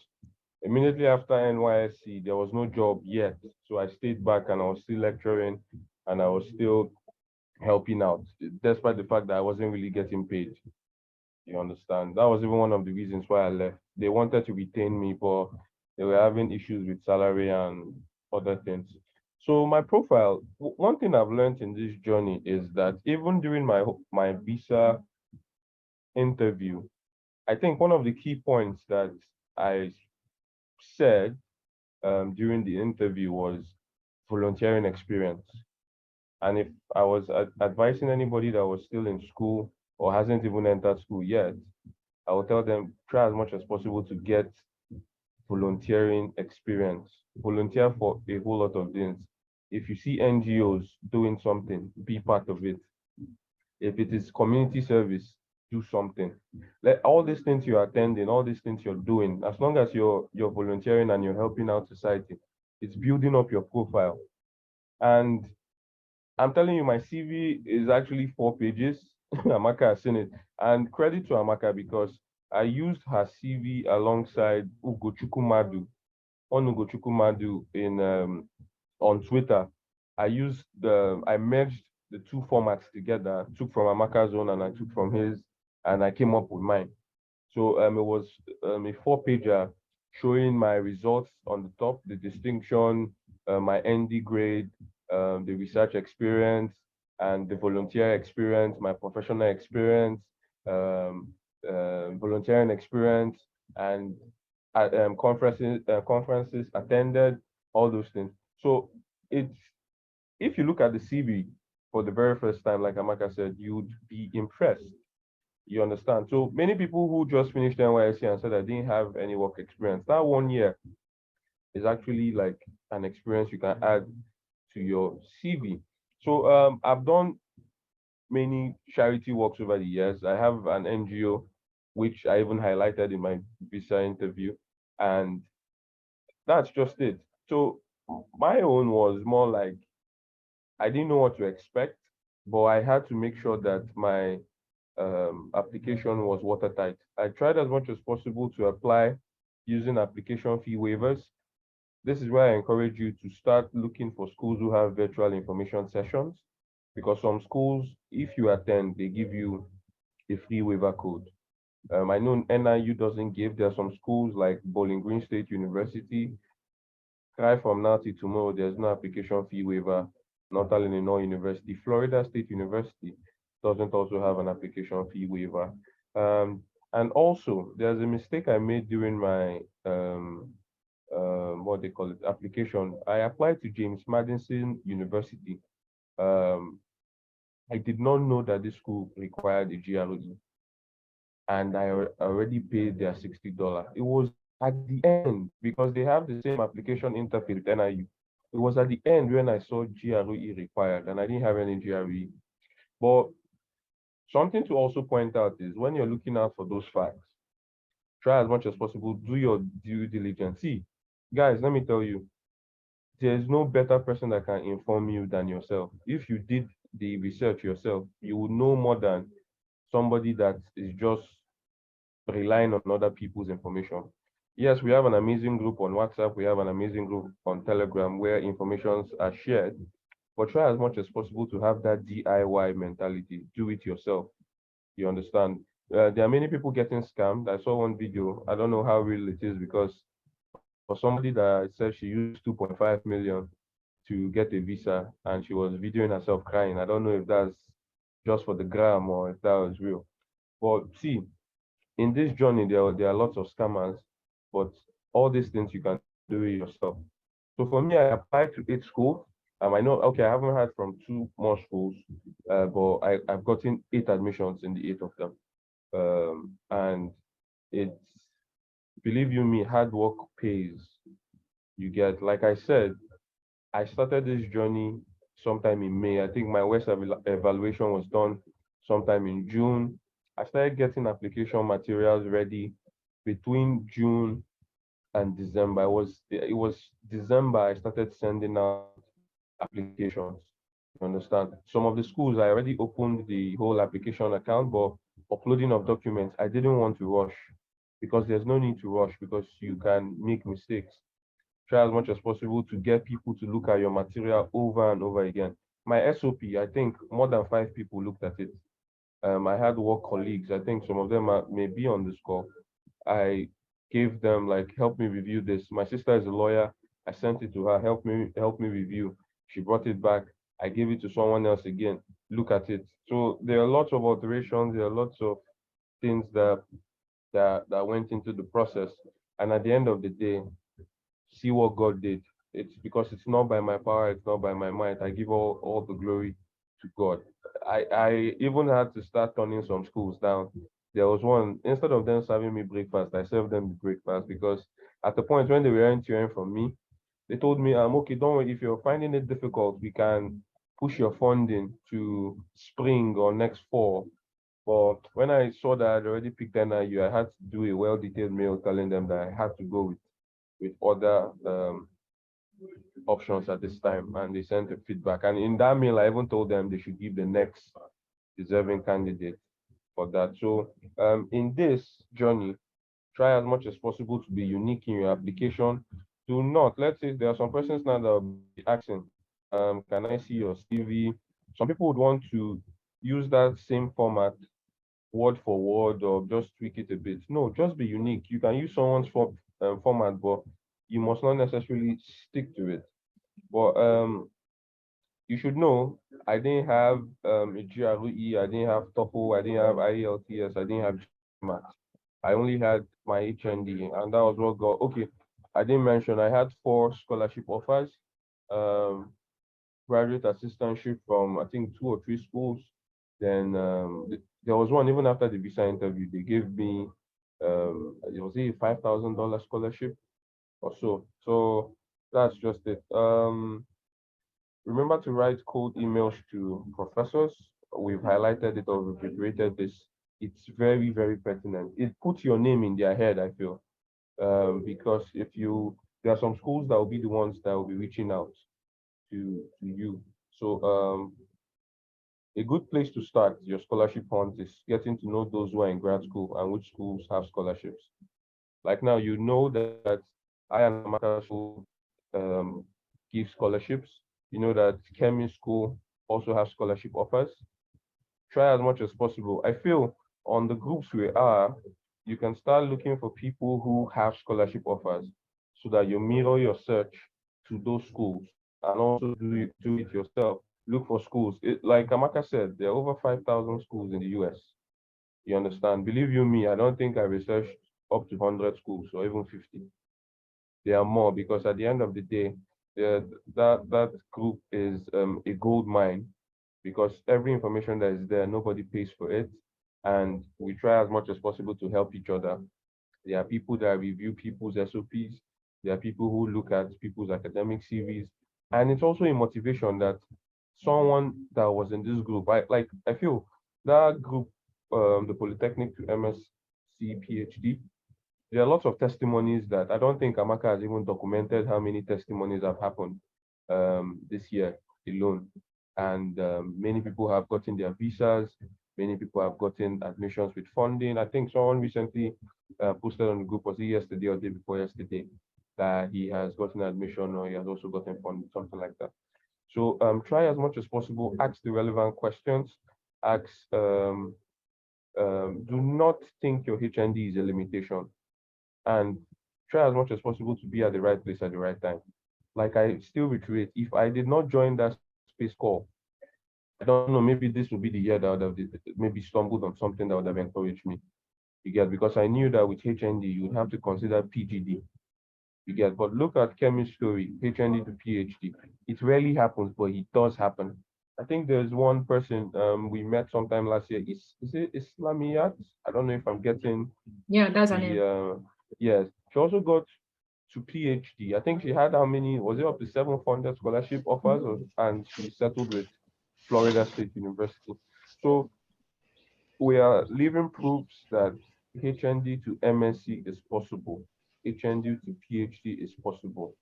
immediately after NYSC, there was no job yet. So I stayed back and I was still lecturing and I was still helping out, despite the fact that I wasn't really getting paid. You understand? That was even one of the reasons why I left. They wanted to retain me, but they were having issues with salary and other things. So my profile, one thing I've learned in this journey is that even during my visa interview, I think one of the key points that I said during the interview was volunteering experience. And if I was advising anybody that was still in school or hasn't even entered school yet, I will tell them, try as much as possible to get volunteering experience. Volunteer for a whole lot of things. If you see NGOs doing something, be part of it. If it is community service, do something. Let all these things you're attending, all these things you're doing, as long as you're volunteering and you're helping out society, it's building up your profile. And I'm telling you, my CV is actually 4 pages. Amaka has seen it. And credit to Amaka because I used her CV alongside Ugochukwu Madu, in on Twitter. I merged the two formats together, took from Amaka's own and I took from his, and I came up with mine. So it was a 4-pager showing my results on the top, the distinction, my ND grade, the research experience, and the volunteer experience, my professional experience, volunteering experience, and conferences attended, all those things. So if you look at the CV for the very first time, like Amaka said, you'd be impressed. You understand? So many people who just finished NYSC and said I didn't have any work experience, that 1 year is actually like an experience you can add to your CV. So I've done many charity works over the years. I have an NGO, which I even highlighted in my visa interview, and that's just it. So my own was more like I didn't know what to expect, but I had to make sure that my application was watertight. I tried as much as possible to apply using application fee waivers. This is why I encourage you to start looking for schools who have virtual information sessions, because some schools, if you attend, they give you a free waiver code. I know NIU doesn't give. There are some schools like Bowling Green State University. Cry from now till tomorrow, there's no application fee waiver. Northern Illinois University, Florida State University doesn't also have an application fee waiver. And also, there's a mistake I made during my what they call it application. I applied to James Madison University. Um, I did not know that this school required a GRE, and I already paid their $60. It was at the end because they have the same application interface with NIU. It was at the end when I saw GRE required, and I didn't have any GRE. But something to also point out is when you're looking out for those facts, try as much as possible, do your due diligence. See, guys, let me tell you, there's no better person that can inform you than yourself. If you did the research yourself, you would know more than somebody that is just relying on other people's information. Yes, we have an amazing group on WhatsApp. We have an amazing group on Telegram where informations are shared, but try as much as possible to have that DIY mentality. Do it yourself. You understand? There are many people getting scammed. I saw one video. I don't know how real it is because for somebody that said she used 2.5 million to get a visa and she was videoing herself crying. I don't know if that's just for the gram or if that was real. But see, in this journey, there are lots of scammers, but all these things you can do it yourself. So for me, I applied to 8 schools. I know, okay, I haven't heard from 2 more schools, but I've gotten 8 admissions in the 8 of them. And it's, believe you me, hard work pays. You get, like I said, I started this journey sometime in May. I think my West evaluation was done sometime in June. I started getting application materials ready between June and December. It was December I started sending out applications. You understand? Some of the schools I already opened the whole application account, but uploading of documents, I didn't want to rush because there's no need to rush because you can make mistakes. Try as much as possible to get people to look at your material over and over again. My SOP, I think more than 5 people looked at it. I had work colleagues. I think some of them may be on this call. I gave them like, help me review this. My sister is a lawyer. I sent it to her. Help me review. She brought it back. I gave it to someone else again. Look at it. So there are lots of alterations. There are lots of things that went into the process. And at the end of the day, see what God did. It's because it's not by my power, it's not by my might. I give all the glory to God. I even had to start turning some schools down. There was one, instead of them serving me breakfast, I served them the breakfast because at the point when they were interviewing from me, they told me, okay, don't worry, if you're finding it difficult, we can push your funding to spring or next fall. But when I saw that I'd already picked NIU, I had to do a well-detailed mail telling them that I had to go with other options at this time, and they sent a feedback. And in that mail, I even told them they should give the next deserving candidate for that. So in this journey, try as much as possible to be unique in your application. Do not, let's say there are some persons now that will be asking, can I see your CV? Some people would want to use that same format word for word or just tweak it a bit. No, just be unique. You can use someone's format, but you must not necessarily stick to it. But you should know I didn't have a GRE, I didn't have TOEFL, I didn't have IELTS, I didn't have GMAT. I only had my HND, and that was what got okay. I didn't mention I had 4 scholarship offers, um, graduate assistantship from I think 2 or 3 schools, Then there was one even after the visa interview, they gave me it was a $5,000 scholarship or so. So that's just it. Remember to write cold emails to professors. We've highlighted it or we've reiterated this. It's very, very pertinent. It puts your name in their head, I feel. Because there are some schools that will be the ones that will be reaching out to you. So a good place to start your scholarship hunt is getting to know those who are in grad school and which schools have scholarships. Like now, you know that I and Amaka School give scholarships. You know that Kemi School also has scholarship offers. Try as much as possible. I feel on the groups we are, you can start looking for people who have scholarship offers so that you mirror your search to those schools and also do it yourself. Look for schools. Like Amaka said, there are over 5,000 schools in the US. You understand? Believe you me, I don't think I researched up to 100 schools or even 50. There are more because at the end of the day, that group is a gold mine because every information that is there, nobody pays for it. And we try as much as possible to help each other. There are people that review people's SOPs. There are people who look at people's academic CVs. And it's also a motivation that someone that was in this group, I feel that group, the Polytechnic to MSc PhD, there are lots of testimonies that I don't think Amaka has even documented how many testimonies have happened this year alone. And many people have gotten their visas. Many people have gotten admissions with funding. I think someone recently posted on the group, was it yesterday or day before yesterday, that he has gotten admission or he has also gotten funding, something like that. So try as much as possible, ask the relevant questions, ask, do not think your HND is a limitation and try as much as possible to be at the right place at the right time. Like I still reiterate, if I did not join that space call, I don't know, maybe this would be the year that I would have maybe stumbled on something that would have encouraged me. You get, because I knew that with HND, you would have to consider PGD. You get, but look at chemistry story, HND to PhD. It rarely happens, but it does happen. I think there's one person we met sometime last year. Is it Islamiyat? I don't know if I'm getting Yeah, that's an yes. She also got to PhD. I think she had how many? Was it up to 700 scholarship offers, and she settled with Florida State University. So we are living proofs that HND to MSc is possible. HND to PhD is possible.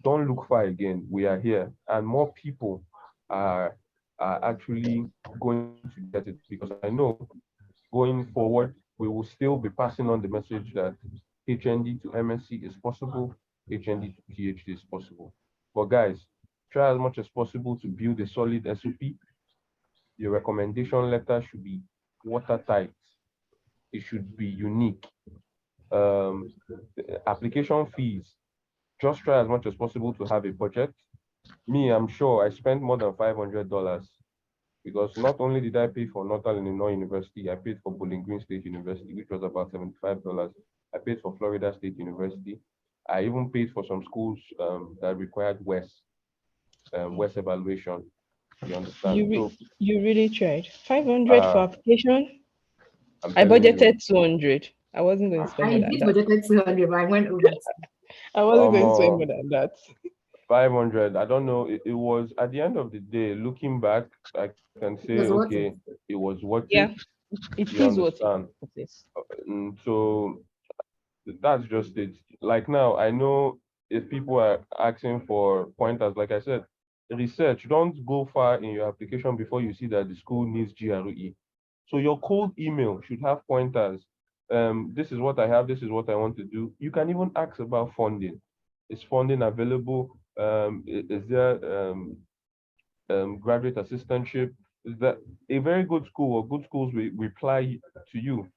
Don't look far again. We are here, and more people are actually going to get it because I know going forward we will still be passing on the message that HND to MSc is possible, HND to PhD is possible. But guys, try as much as possible to build a solid SOP. Your recommendation letter should be watertight. It should be unique. Application fees, just try as much as possible to have a budget. Me, I'm sure I spent more than $500 because not only did I pay for Northern Illinois University, I paid for Bowling Green State University, which was about $75. I paid for Florida State University. I even paid for some schools that required WES evaluation. You understand? So You really tried. 500 for uh, application. I'm I telling you, budgeted 200. I wasn't going to spend I more than did that. budgeted 200, but I went over it. I wasn't going to spend um, more than that. 500. I don't know. It was at the end of the day, looking back, I can It say, was worth it. okay, it was worth it. Yeah, it You is what it understand? is. So that's just it. Like now, I know if people are asking for pointers, like I said, research, don't go far in your application before you see that the school needs GRE. So your cold email should have pointers. This is what I have, this is what I want to do. You can even ask about funding. Is funding available? Is there graduate assistantship? Is that a very good school or good schools will reply to you?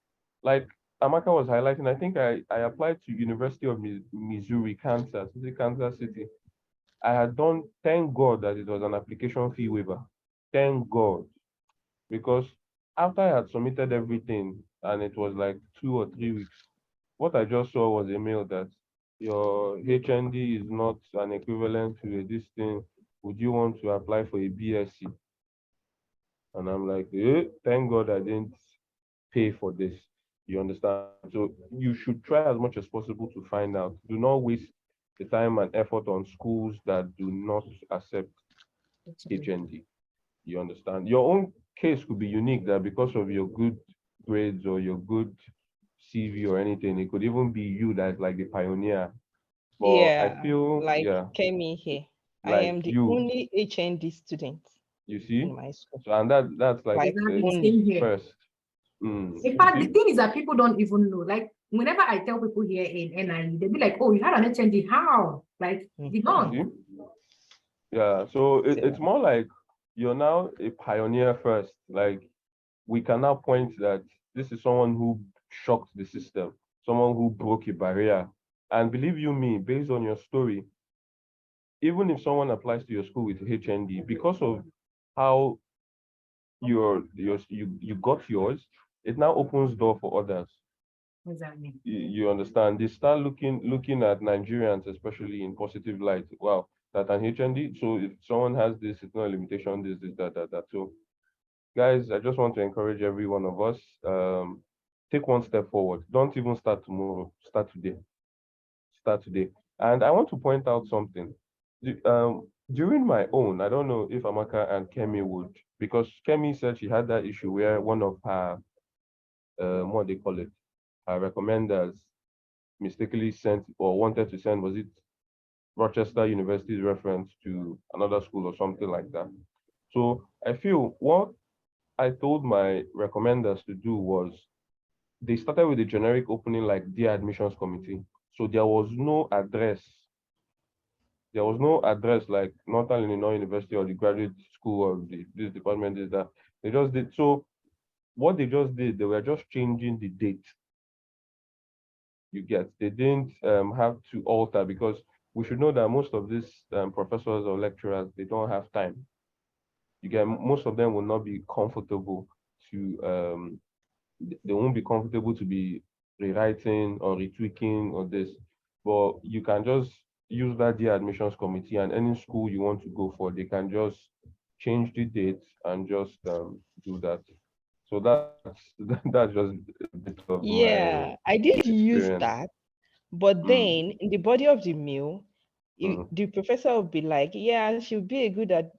Like Amaka was highlighting, I think I applied to University of Missouri, Kansas, is it Kansas City? I had done, thank God that it was an application fee waiver. Thank God. Because after I had submitted everything and it was like 2 or 3 weeks, what I just saw was a mail that your HND is not an equivalent to a this thing. Would you want to apply for a BSc? And I'm like, thank God I didn't pay for this. You understand? So you should try as much as possible to find out. Do not waste the time and effort on schools that do not accept HND. You understand? Your own case could be unique that because of your good grades or your good CV or anything, it could even be you that's like the pioneer. But I Yeah, feel, like yeah, Kemi here. I like am the you, only HND student you see? in my school. So, and that's like Like Exactly, only. same here. first. In You fact, the see? thing is that people don't even know. Like, whenever I tell people here in NIE, they'll be like, oh, you had an HND, how? Like, you You don't. see? Yeah. So it's So, more like you're now a pioneer first. Like we can now point that this is someone who shocked the system, someone who broke a barrier. And believe you me, based on your story, even if someone applies to your school with HND, because of how you got yours, it now opens door for others. Exactly. You understand? They start looking at Nigerians, especially in positive light. Wow, that an HND. So if someone has this, it's not a limitation. This, that. So guys, I just want to encourage every one of us. Take one step forward. Don't even start tomorrow. Start today. Start today. And I want to point out something. During my own, I don't know if Amaka and Kemi would, because Kemi said she had that issue where one of her, what they call it, her recommenders mistakenly sent or wanted to send, was it Rochester University's reference to another school or something like that. So I feel what I told my recommenders to do was they started with a generic opening like Dear Admissions Committee. So there was no address. There was no address like Northern Illinois University or the graduate school or this department is that. They just did. So what they just did, they were just changing the date. You get. They didn't have to alter because we should know that most of these professors or lecturers, they don't have time. You get, most of them will not be comfortable to they won't be comfortable to be rewriting or retweaking or this, but you can just use that Dear Admissions Committee and any school you want to go for, they can just change the dates and just do that. So that's that's just a bit of my yeah, I did use experience. that. But Mm, then in the body of the mail, mm. the professor will be like, yeah, she'll be a good addition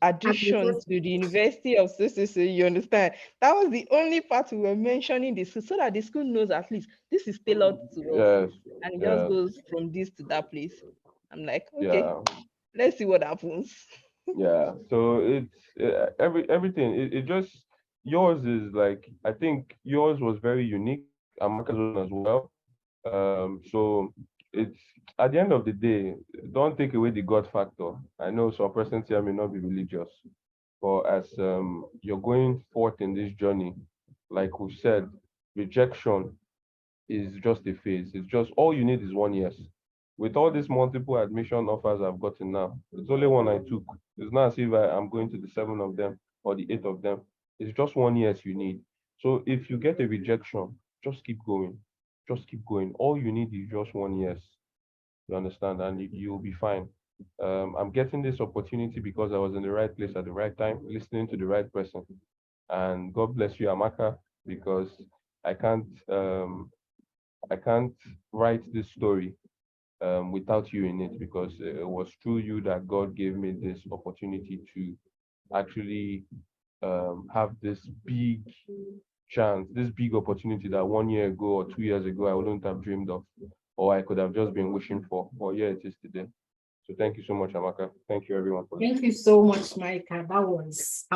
Application. to the University of so, you understand? That was the only part we were mentioning this so that the school knows at least this is tailored to us. Yes, And it just yes, goes from this to that place. I'm like, okay, yeah. let's see what happens. Yeah, so it's everything. It just yours is like I think yours was very unique. Amaka's one as well. So it's at the end of the day, don't take away the God factor. I know some persons here may not be religious, but as you're going forth in this journey, like we said, rejection is just a phase. It's just all you need is 1 year. With all these multiple admission offers I've gotten now, it's only one I took. It's not as if I'm going to the 7 of them or the 8 of them. It's just 1 year you need. So if you get a rejection, just keep going. Just keep going. All you need is just 1 year. You understand? And you'll be fine. I'm getting this opportunity because I was in the right place at the right time, listening to the right person. And God bless you, Amaka, because I can't I can't write this story without you in it because it was through you that God gave me this opportunity to actually have this big chance, this big opportunity that 1 year ago or 2 years ago I wouldn't have dreamed of, or I could have just been wishing for. But yeah, it is today. So thank you so much, Amaka. Thank you everyone for listening. Thank you so much, Micah. That was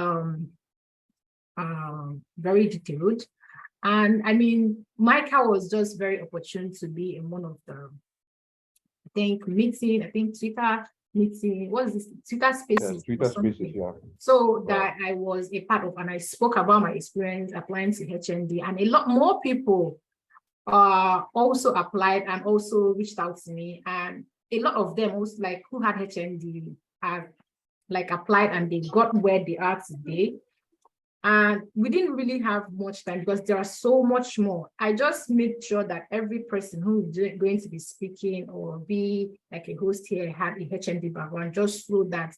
very detailed. And I mean, Micah was just very opportune to be in one of the, I think Twitter meeting, what is this, Twitter Yeah, Spaces or Twitter Spaces, something. yeah. So Yeah. that I was a part of, and I spoke about my experience applying to HND, and a lot more people also applied and also reached out to me, and a lot of them was like who had HND have like applied and they got where they are today. And we didn't really have much time because there are so much more. I just made sure that every person who is going to be speaking or be like a host here had a HND background, just so that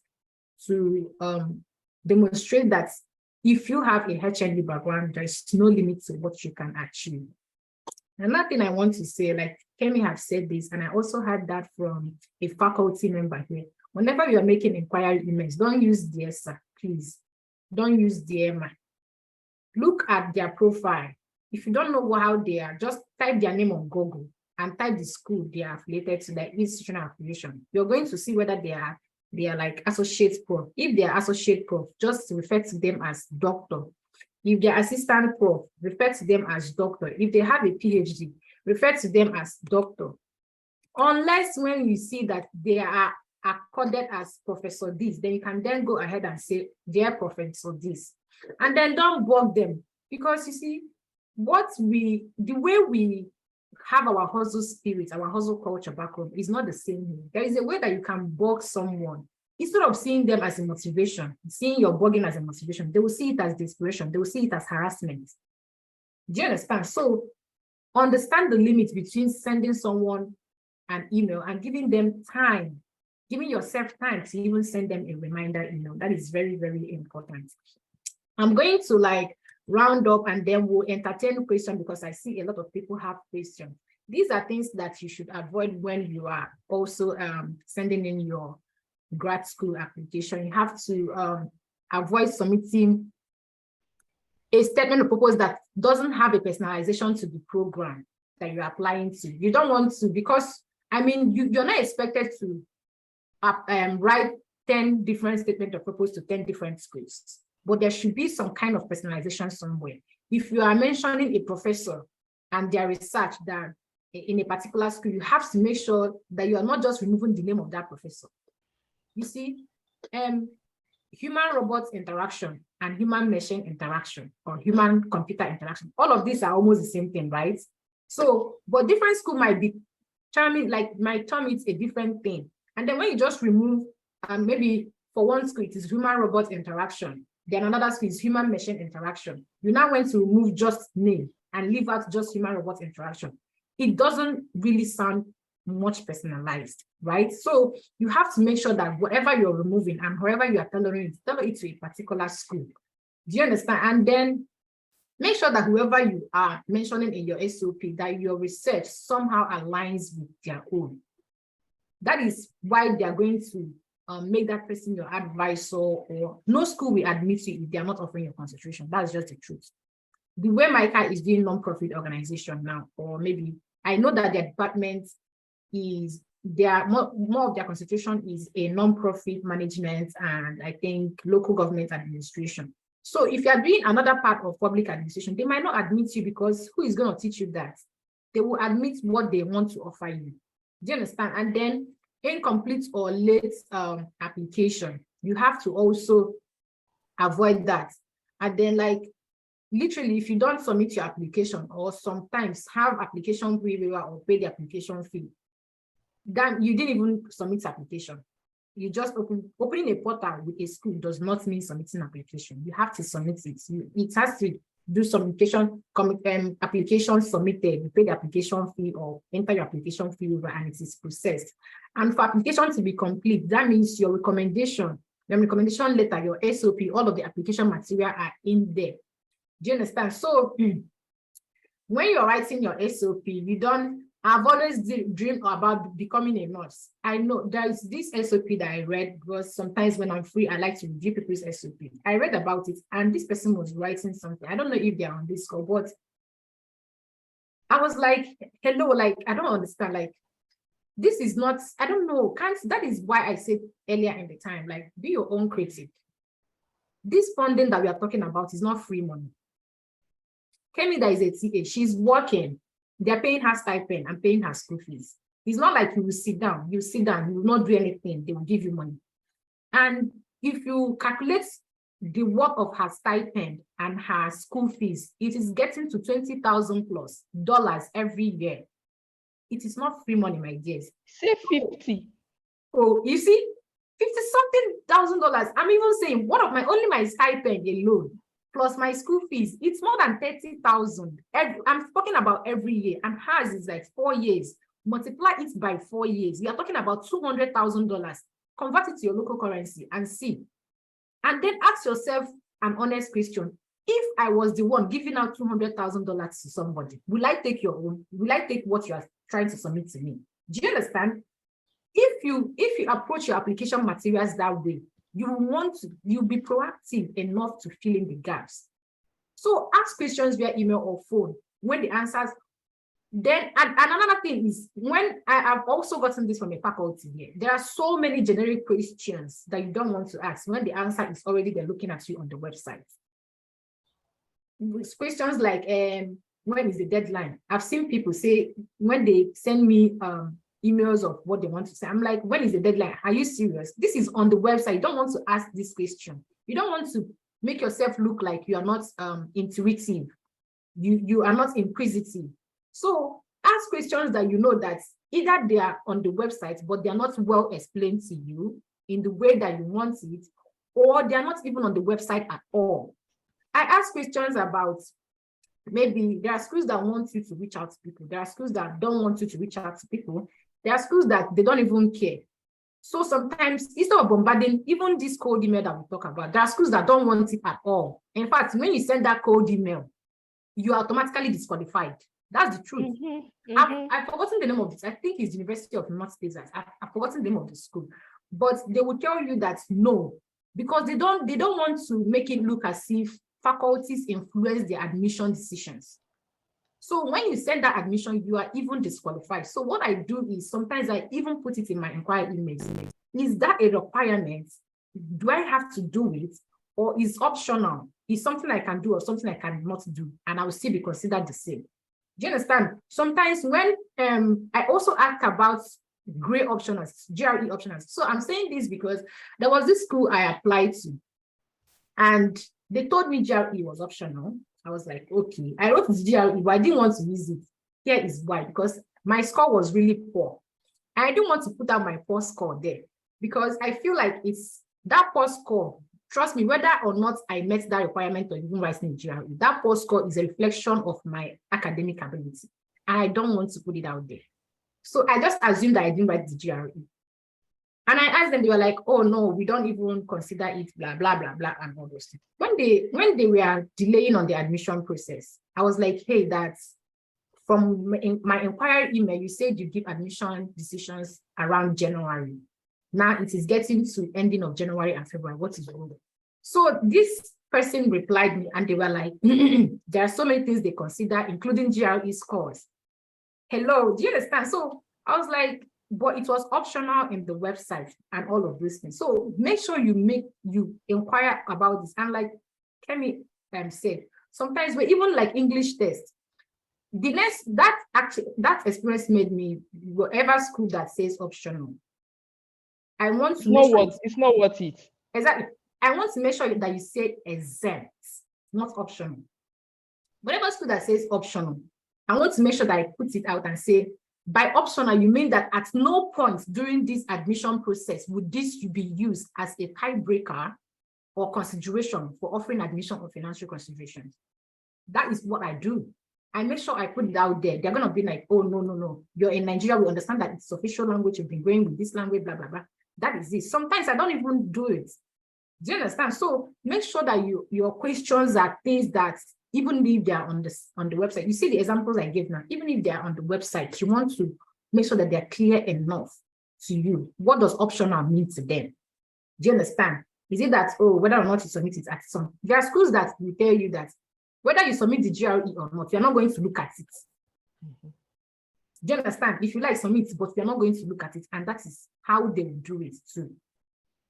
to demonstrate that if you have a HND background, there's no limit to what you can achieve. Another thing I want to say, like Kemi have said this, and I also had that from a faculty member here. Whenever you are making inquiry emails, don't use dear sir, please. Don't use dear ma. Look at their profile. If you don't know how they are, just type their name on Google and type the school they are affiliated to, like institutional affiliation. You're going to see whether they are like associate prof. If they are associate prof, just refer to them as doctor. If they're assistant prof, refer to them as doctor. If they have a PhD, refer to them as doctor. Unless when you see that they are accorded as Professor this, then you can then go ahead and say, dear Professor this. And then don't bug them. Because you see, the way we have our hustle spirit, our hustle culture back home is not the same. There is a way that you can bug someone. Instead of seeing them as a motivation, seeing your bugging as a motivation, they will see it as desperation. They will see it as harassment. Do you understand? So understand the limit between sending someone an email and giving them time, giving yourself time to even send them a reminder email. That is very, very important. I'm going to like round up and then we'll entertain questions because I see a lot of people have questions. These are things that you should avoid when you are also sending in your grad school application. You have to avoid submitting a statement of purpose that doesn't have a personalization to the program that you're applying to. You don't want to, because I mean, you're not expected to write 10 different statements of purpose to 10 different schools, but there should be some kind of personalization somewhere. If you are mentioning a professor and their research that in a particular school, you have to make sure that you are not just removing the name of that professor. You see, human-robot interaction and human-machine interaction or human-computer interaction, all of these are almost the same thing, right? So, but different school might be terming, like might term it a different thing. And then when you just remove, maybe for one school, it is human-robot interaction, then another school is human-machine interaction. You now want to remove just name and leave out just human-robot interaction. It doesn't really sound much personalized, right? So you have to make sure that whatever you're removing and whoever you are tailoring it to a particular school. Do you understand? And then make sure that whoever you are mentioning in your SOP, that your research somehow aligns with their own. That is why they are going to make that person your advisor, or no school will admit you if they are not offering your concentration. That's just the truth. The way Micah is doing non-profit organization now, or maybe I know that their department is, more of their concentration is a non-profit management and I think local government administration. So if you are doing another part of public administration, they might not admit you because who is going to teach you that? They will admit what they want to offer you. Do you understand? And then incomplete or late application, you have to also avoid that. And then like literally, if you don't submit your application or sometimes have application fee or pay the application fee, then you didn't even submit application. You just opening a portal with a school does not mean submitting application. You have to submit it. It has to do submission, application submitted, you pay the application fee or enter your application fee over and it is processed. And for application to be complete, that means your recommendation letter, your SOP, all of the application material are in there. Do you understand? So when you're writing your SOP, I've always dreamed about becoming a nurse. I know there's this SOP that I read, because sometimes when I'm free, I like to review people's SOP. I read about it and this person was writing something. I don't know if they're on this call, but I was like, hello, like, I don't understand. Like, this is not, I don't know. That is why I said earlier in the time, like, be your own critic. This funding that we are talking about is not free money. Kemi, that is a TA, she's working. They're paying her stipend and paying her school fees. It's not like you will sit down, you will not do anything, they will give you money. And if you calculate the worth of her stipend and her school fees, it is getting to $20,000+ every year. It is not free money, my dears. Say 50. Oh, you see, $50-something thousand. I'm even saying only my stipend alone, plus my school fees, it's more than 30,000. I'm talking about every year, and hers is like 4 years. Multiply it by 4 years. We are talking about $200,000. Convert it to your local currency and see. And then ask yourself, an honest question. If I was the one giving out $200,000 to somebody, will I take your own? Will I take what you are trying to submit to me? Do you understand? If you approach your application materials that way, you'll be proactive enough to fill in the gaps. So ask questions via email or phone. When the answers, then and another thing is, when I have also gotten this from a faculty here, there are so many generic questions that you don't want to ask when the answer is already there looking at you on the website. With questions like when is the deadline? I've seen people say when they send me emails of what they want to say, I'm like, when is the deadline? Are you serious? This is on the website. You don't want to ask this question. You don't want to make yourself look like you are not intuitive. You are not inquisitive. So ask questions that you know that either they are on the website, but they are not well explained to you in the way that you want it, or they are not even on the website at all. I ask questions about, maybe there are schools that want you to reach out to people. There are schools that don't want you to reach out to people. There are schools that they don't even care. So sometimes, instead of bombarding even this cold email that we talk about, there are schools that don't want it at all. In fact, when you send that cold email, you are automatically disqualified. That's the truth. I've forgotten the name of this. I think it's University of North Texas. I've forgotten the name of the school. But they will tell you that no, because they don't want to make it look as if faculties influence their admission decisions. So when you send that admission, you are even disqualified. So what I do is sometimes I even put it in my inquiry emails. Is that a requirement? Do I have to do it? Or is optional? Is something I can do or something I cannot do? And I will still be considered the same. Do you understand? Sometimes when I also ask about grade optionals, GRE optionals. So I'm saying this because there was this school I applied to, and they told me GRE was optional. I was like, okay. I wrote the GRE, but I didn't want to use it. Here is why, because my score was really poor. I didn't want to put out my poor score there because I feel like it's that poor score. Trust me, whether or not I met that requirement or even writing GRE, that poor score is a reflection of my academic ability. And I don't want to put it out there. So I just assumed that I didn't write the GRE. And I asked them, they were like, oh no, we don't even consider it, blah, blah, blah, blah, and all those things. When they were delaying on the admission process, I was like, hey, that's from my inquiry email, you said you give admission decisions around January. Now it is getting to ending of January and February. What is wrong? So this person replied me and they were like, there are so many things they consider, including GRE scores. Hello, do you understand? So I was like, but it was optional in the website and all of these things. So make sure you inquire about this. And like Kemi said, sometimes we even like English test. That experience made me, whatever school that says optional, I want to it's not worth it. Exactly. I want to make sure that you say exempt, not optional. Whatever school that says optional, I want to make sure that I put it out and say, by optional, you mean that at no point during this admission process would this be used as a tiebreaker or consideration for offering admission or financial considerations. That is what I do. I make sure I put it out there. They're going to be like, oh, no. You're in Nigeria. We understand that it's official language. You've been going with this language, blah, blah, blah. That is it. Sometimes I don't even do it. Do you understand? So make sure that your questions are things that, even if they're on the website, you see the examples I gave now, even if they're on the website, you want to make sure that they're clear enough to you. What does optional mean to them? Do you understand? Is it that, oh, whether or not you submit it at some, there are schools that will tell you that whether you submit the GRE or not, you're not going to look at it. Do you understand? If you like, submit, but you're not going to look at it. And that is how they will do it too.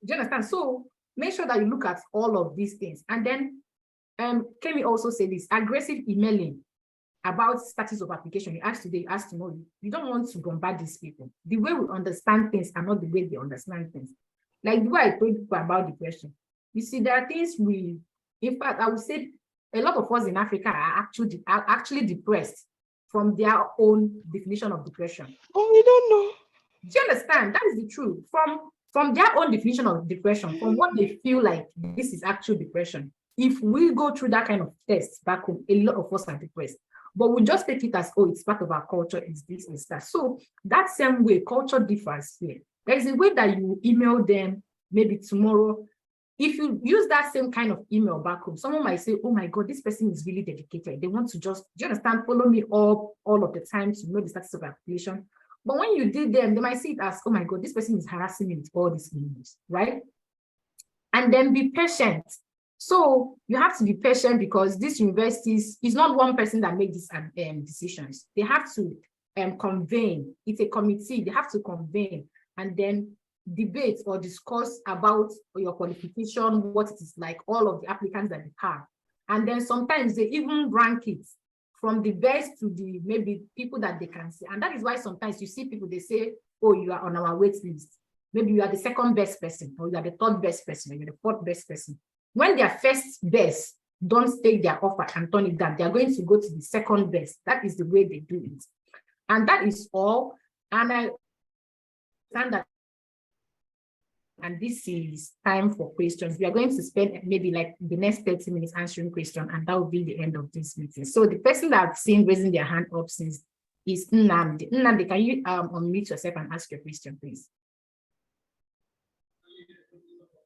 Do you understand? So make sure that you look at all of these things. And then Kemi also said this, aggressive emailing about status of application. You ask today, you ask tomorrow. You don't want to bombard these people. The way we understand things are not the way they understand things. Like the way I told people about depression. You see, there are things in fact, I would say a lot of us in Africa are actually depressed from their own definition of depression. Oh, we don't know. Do you understand? That is the truth. From their own definition of depression, from what they feel like this is actual depression. If we go through that kind of test back home, a lot of us are depressed. But we just take it as, oh, it's part of our culture, it's this, it's that. So that same way, culture differs here. There is a way that you email them maybe tomorrow. if you use that same kind of email back home, someone might say, oh my God, this person is really dedicated. They want to just, do you understand, follow me up all of the time to know the status of application. But when you did them, they might see it as, oh my God, this person is harassing me with all these emails, right? And then be patient. So you have to be patient because these universities, it's not one person that makes these decisions. They have to convene. It's a committee. They have to convene and then debate or discuss about your qualification, what it is like, all of the applicants that they have. And then sometimes they even rank it from the best to the maybe people that they can see. And that is why sometimes you see people, they say, oh, you are on our wait list. Maybe you are the second best person, or you are the third best person, or you're the fourth best person. When their first best don't take their offer and turn it down, they are going to go to the second best. That is the way they do it. And that is all. And I understand that. And this is time for questions. We are going to spend maybe like the next 30 minutes answering questions, and that will be the end of this meeting. So the person that I've seen raising their hand up since is Nnamdi. Nnamdi, can you unmute yourself and ask your question, please?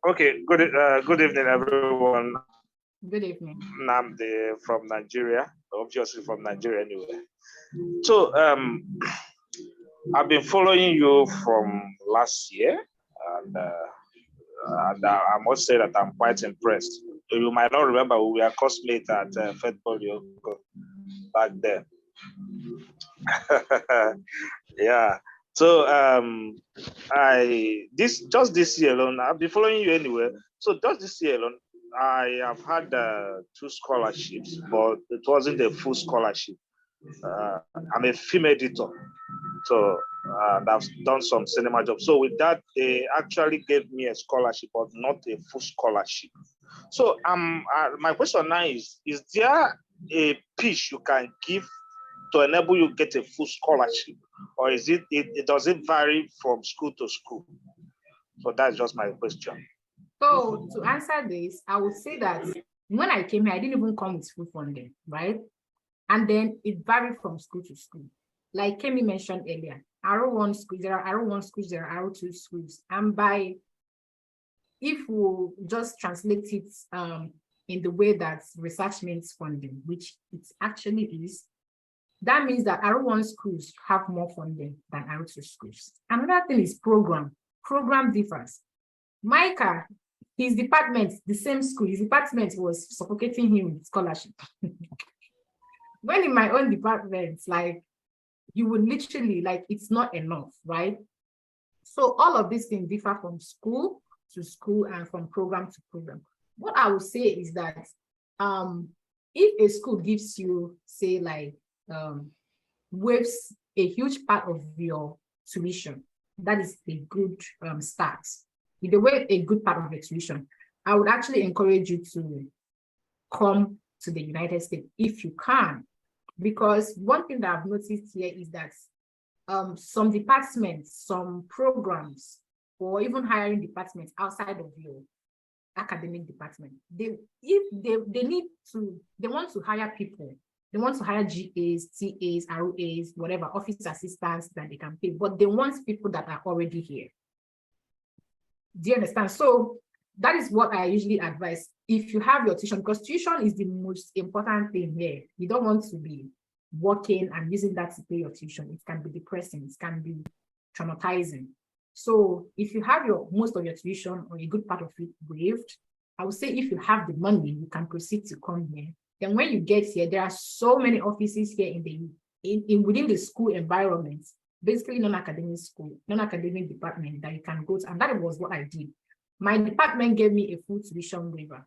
Okay, good evening, everyone. Good evening. Nnamdi from Nigeria, obviously from Nigeria anyway. So I've been following you from last year, and I must say that I'm quite impressed. You might not remember, we were classmates at Fedbolio back then. Yeah. So just this year alone, I've been following you anyway. So just this year alone, I have had 2 scholarships, but it wasn't a full scholarship. I'm a film editor, so I've done some cinema jobs. So with that, they actually gave me a scholarship, but not a full scholarship. So my question now is there a pitch you can give to enable you get a full scholarship, or is it does it vary from school to school? So that's just my question. So to answer this, I would say that when I came here, I didn't even come with full funding, right? And then it varied from school to school. Like Kemi mentioned earlier, R1 schools, there are R1 schools, there are R2 schools. And if we just translate it in the way that research means funding, which it actually is, that means that R1 schools have more funding than R2 schools. Another thing is program. Program differs. Micah, his department, the same school, his department was suffocating him with scholarship. When in my own department, like, you would literally, like, it's not enough, right? So all of these things differ from school to school and from program to program. What I would say is that if a school gives you, say, like, waives a huge part of your tuition, that is a good start. With the way a good part of your tuition, I would actually encourage you to come to the United States if you can. Because one thing that I've noticed here is that some departments, some programs, or even hiring departments outside of your academic department, they want to hire people. They want to hire GAs, TAs, ROAs, whatever, office assistants that they can pay, but they want people that are already here. Do you understand? So that is what I usually advise. If you have your tuition, because tuition is the most important thing here. You don't want to be working and using that to pay your tuition. It can be depressing. It can be traumatizing. So if you have most of your tuition or a good part of it waived, I would say if you have the money, you can proceed to come here. Then when you get here, there are so many offices here within the school environment, basically non-academic school, non-academic department that you can go to. And that was what I did. My department gave me a full tuition waiver.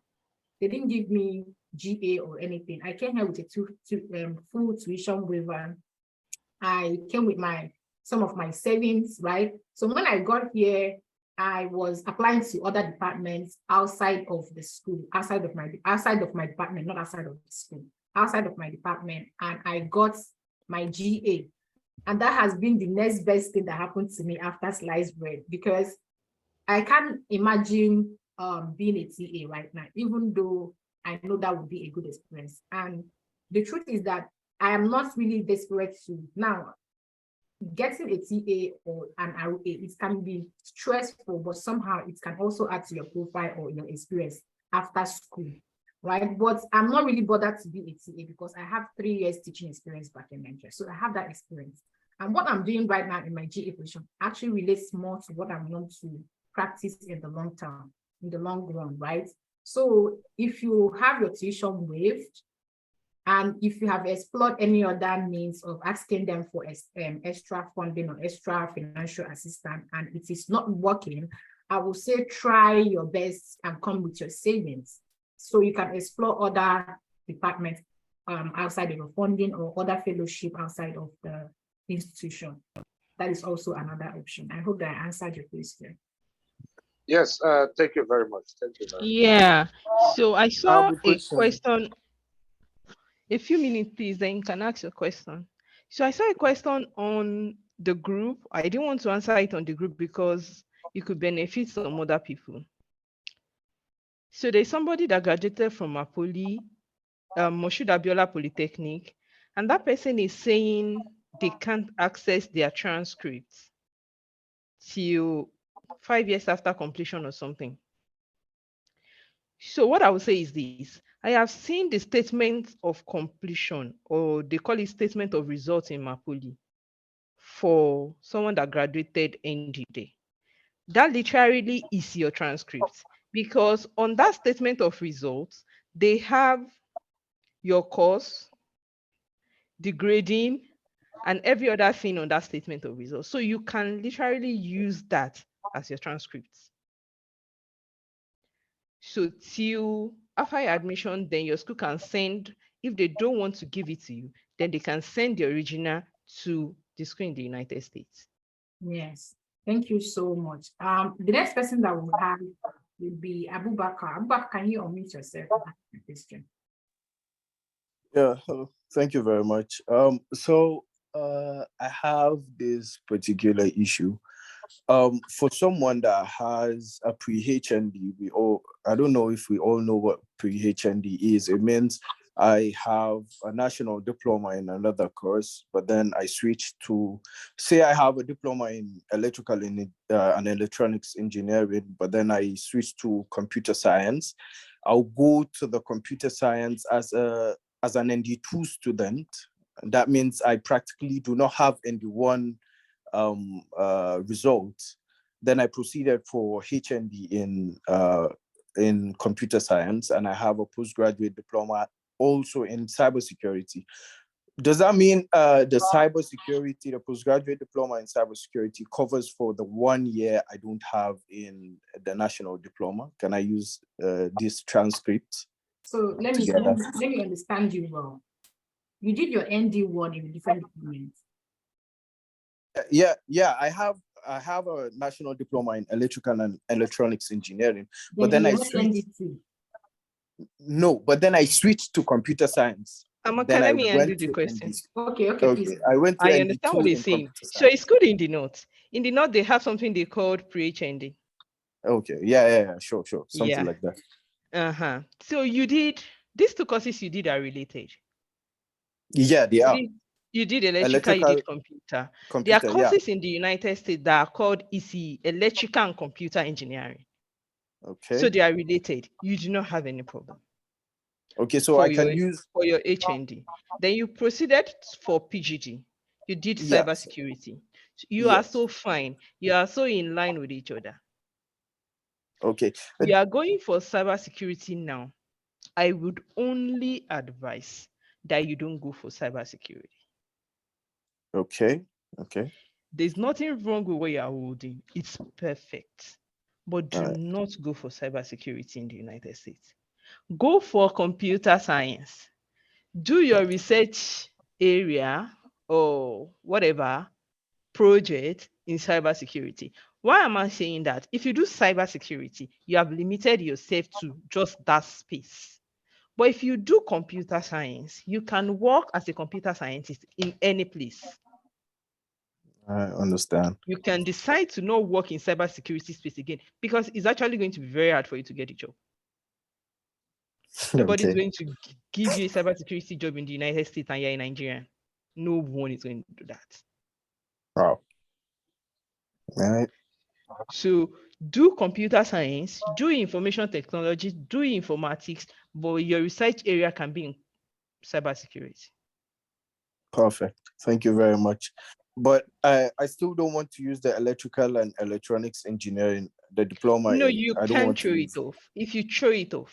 They didn't give me GA or anything. I came here with a full tuition waiver. I came with some of my savings, right? So when I got here, I was applying to other departments outside of the school, outside of my department, not outside of the school, outside of my department, and I got my GA. And that has been the next best thing that happened to me after sliced bread, because I can't imagine being a TA right now, even though I know that would be a good experience. And the truth is that I am not really desperate to now. getting a TA or an ROA, it can be stressful, but somehow it can also add to your profile or your experience after school, right? But I'm not really bothered to be a TA because I have 3 years teaching experience back in Nigeria. So I have that experience. And what I'm doing right now in my GA position actually relates more to what I want to practice in the long term, in the long run, right? So if you have your tuition waived, and if you have explored any other means of asking them for extra funding or extra financial assistance and it is not working, I will say try your best and come with your savings. So you can explore other departments outside of your funding or other fellowship outside of the institution. That is also another option. I hope that I answered your question. Yes, thank you very much. Thank you very much. Yeah. So I I have saw a a question. question. A few minutes, please, then you can ask your question. So I saw a question on the group. I didn't want to answer it on the group because it could benefit some other people. So there's somebody that graduated from Apoli, Moshood Abiola Polytechnic, and that person is saying they can't access their transcripts till 5 years after completion or something. So what I would say is this: I have seen the statement of completion, or they call it statement of results in Mapoli, for someone that graduated ND day. That literally is your transcript, because on that statement of results, they have your course, the grading, and every other thing on that statement of results. So you can literally use that as your transcript. So till after your admission, then your school can send, if they don't want to give it to you, then they can send the original to the school in the United States. Yes, thank you so much. The next person that we'll have will be Abubakar. Abubakar, can you unmute yourself and ask the question? Yeah, thank you very much. I have this particular issue. For someone that has a pre-HND, I don't know if we all know what pre-HND is. It means I have a national diploma in another course, but then I switch to, say I have a diploma in electrical and electronics engineering, but then I switch to computer science. I'll go to the computer science as an ND2 student. That means I practically do not have ND1 results. Then I proceeded for HND in computer science, and I have a postgraduate diploma also in cybersecurity. Does that mean the cybersecurity, the postgraduate diploma in cybersecurity covers for the 1 year I don't have in the national diploma? Can I use this transcript? So let me understand you well. You did your ND1 in a different department. Yeah. I have a national diploma in electrical and electronics engineering, but then I switched. No, but then I switched to computer science. Amaka, let me answer the question. Okay, please. I went to I understand what he's saying. So it's good in the note. In the note, they have something they called pre-HND. Okay, yeah, sure. Something like that. So you did, these two courses you did are related. Yeah, they are. You did electrical, you did computer. There are courses in the United States that are called ECE, electrical and computer engineering. Okay. So they are related. You do not have any problem. Okay, so I can use for your HND. Then you proceeded for PGD. You did cybersecurity. You are so fine. You are so in line with each other. Okay. You are going for cybersecurity now. I would only advise that you don't go for cybersecurity. Okay. There's nothing wrong with what you are holding. It's perfect. But do not go for cybersecurity in the United States. Go for computer science. Do your research area or whatever project in cybersecurity. Why am I saying that? If you do cybersecurity, you have limited yourself to just that space. But if you do computer science, you can work as a computer scientist in any place. I understand. You can decide to not work in cybersecurity space again because it's actually going to be very hard for you to get a job. Nobody's going to give you a cybersecurity job in the United States and you're in Nigeria. No one is going to do that. Wow. All right. So do computer science, do information technology, do informatics, but your research area can be in cybersecurity. Perfect. Thank you very much. But I still don't want to use the electrical and electronics engineering, the diploma. No, you I don't can't want to throw use. it off. If you throw it off,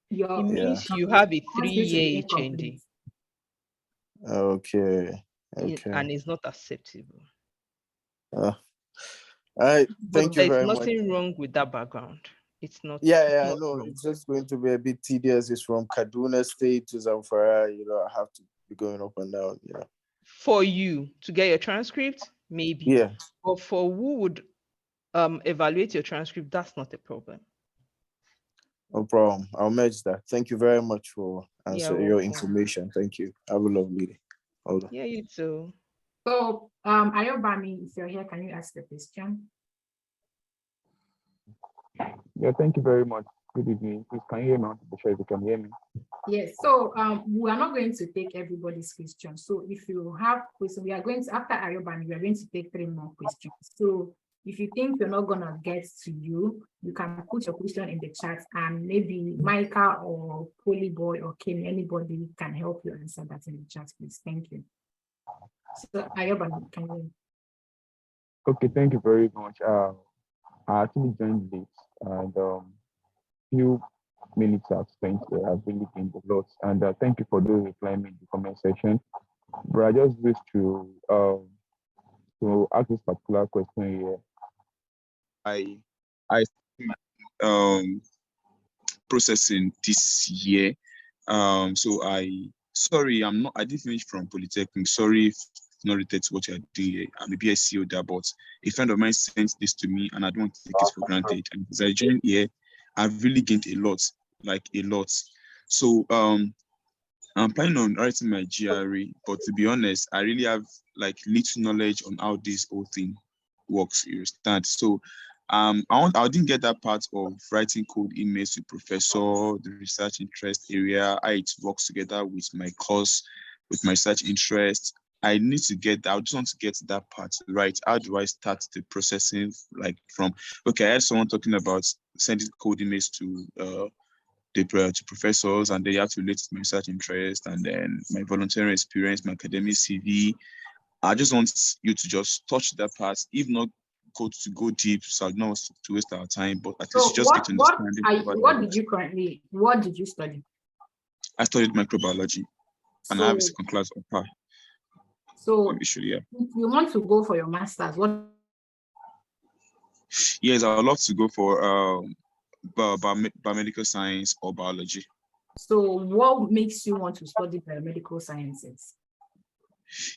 it Your means you have a What's going to be 3-year incomplete. HND Okay. Okay. and it's not acceptable. All right. But Thank you there's very much. nothing wrong with that background. It's not. Yeah, I not know. wrong. It's just going to be a bit tedious. It's from Kaduna State to Zamfara. You know, I have to be going up and down. Yeah. For you to get your transcript, maybe. Yeah. But for who would evaluate your transcript, that's not a problem. No problem. I'll merge that. Thank you very much for You're answering your welcome. information. Thank you. Have a lovely day. Hold on. Yeah, you too. So, Ayobami, if you're here, can you ask the question? Yeah, thank you very much. Good evening. Please, can you hear me? I'm sure if you can hear me. Yes, so we are not going to take everybody's question. So if you have questions, we are going to, after Ayobami, we are going to take 3 more questions. So if you think you're not gonna get to you, you can put your question in the chat and maybe Micah or Polyboy or Kim, anybody can help you answer that in the chat, please. Thank you. So Ayobami, can you? Okay, thank you very much. I actually joined late and few minutes I've spent there. I've really gained a lot. And thank you for those replying in the comment section. But I just wish to ask this particular question here. I processing this year. So sorry, I didn't finish from Polytechnic. Sorry if not related to what you're doing. I'm a BSc holder, but a friend of mine sent this to me and I don't take it for granted. And as I joined here, I've really gained a lot, like a lot. So I'm planning on writing my GRE, but to be honest, I really have like little knowledge on how this whole thing works. You understand? So I didn't get that part of writing code emails to professor, the research interest area, how it works together with my course, with my research interest. I need to get that. I just want to get that part right. How do I start the processing? Like from, okay, I had someone talking about sending code emails to professors, and they have to relate to my research interest and then my volunteering experience, my academic CV. I just want you to just touch that part, if not go deep, so not to waste our time, but at least just get understanding. What did you study? I studied microbiology, and I have a second class upper. So initially, yeah. If you want to go for your master's, what? Yes, I would love to go for biomedical science or biology. So what makes you want to study biomedical sciences?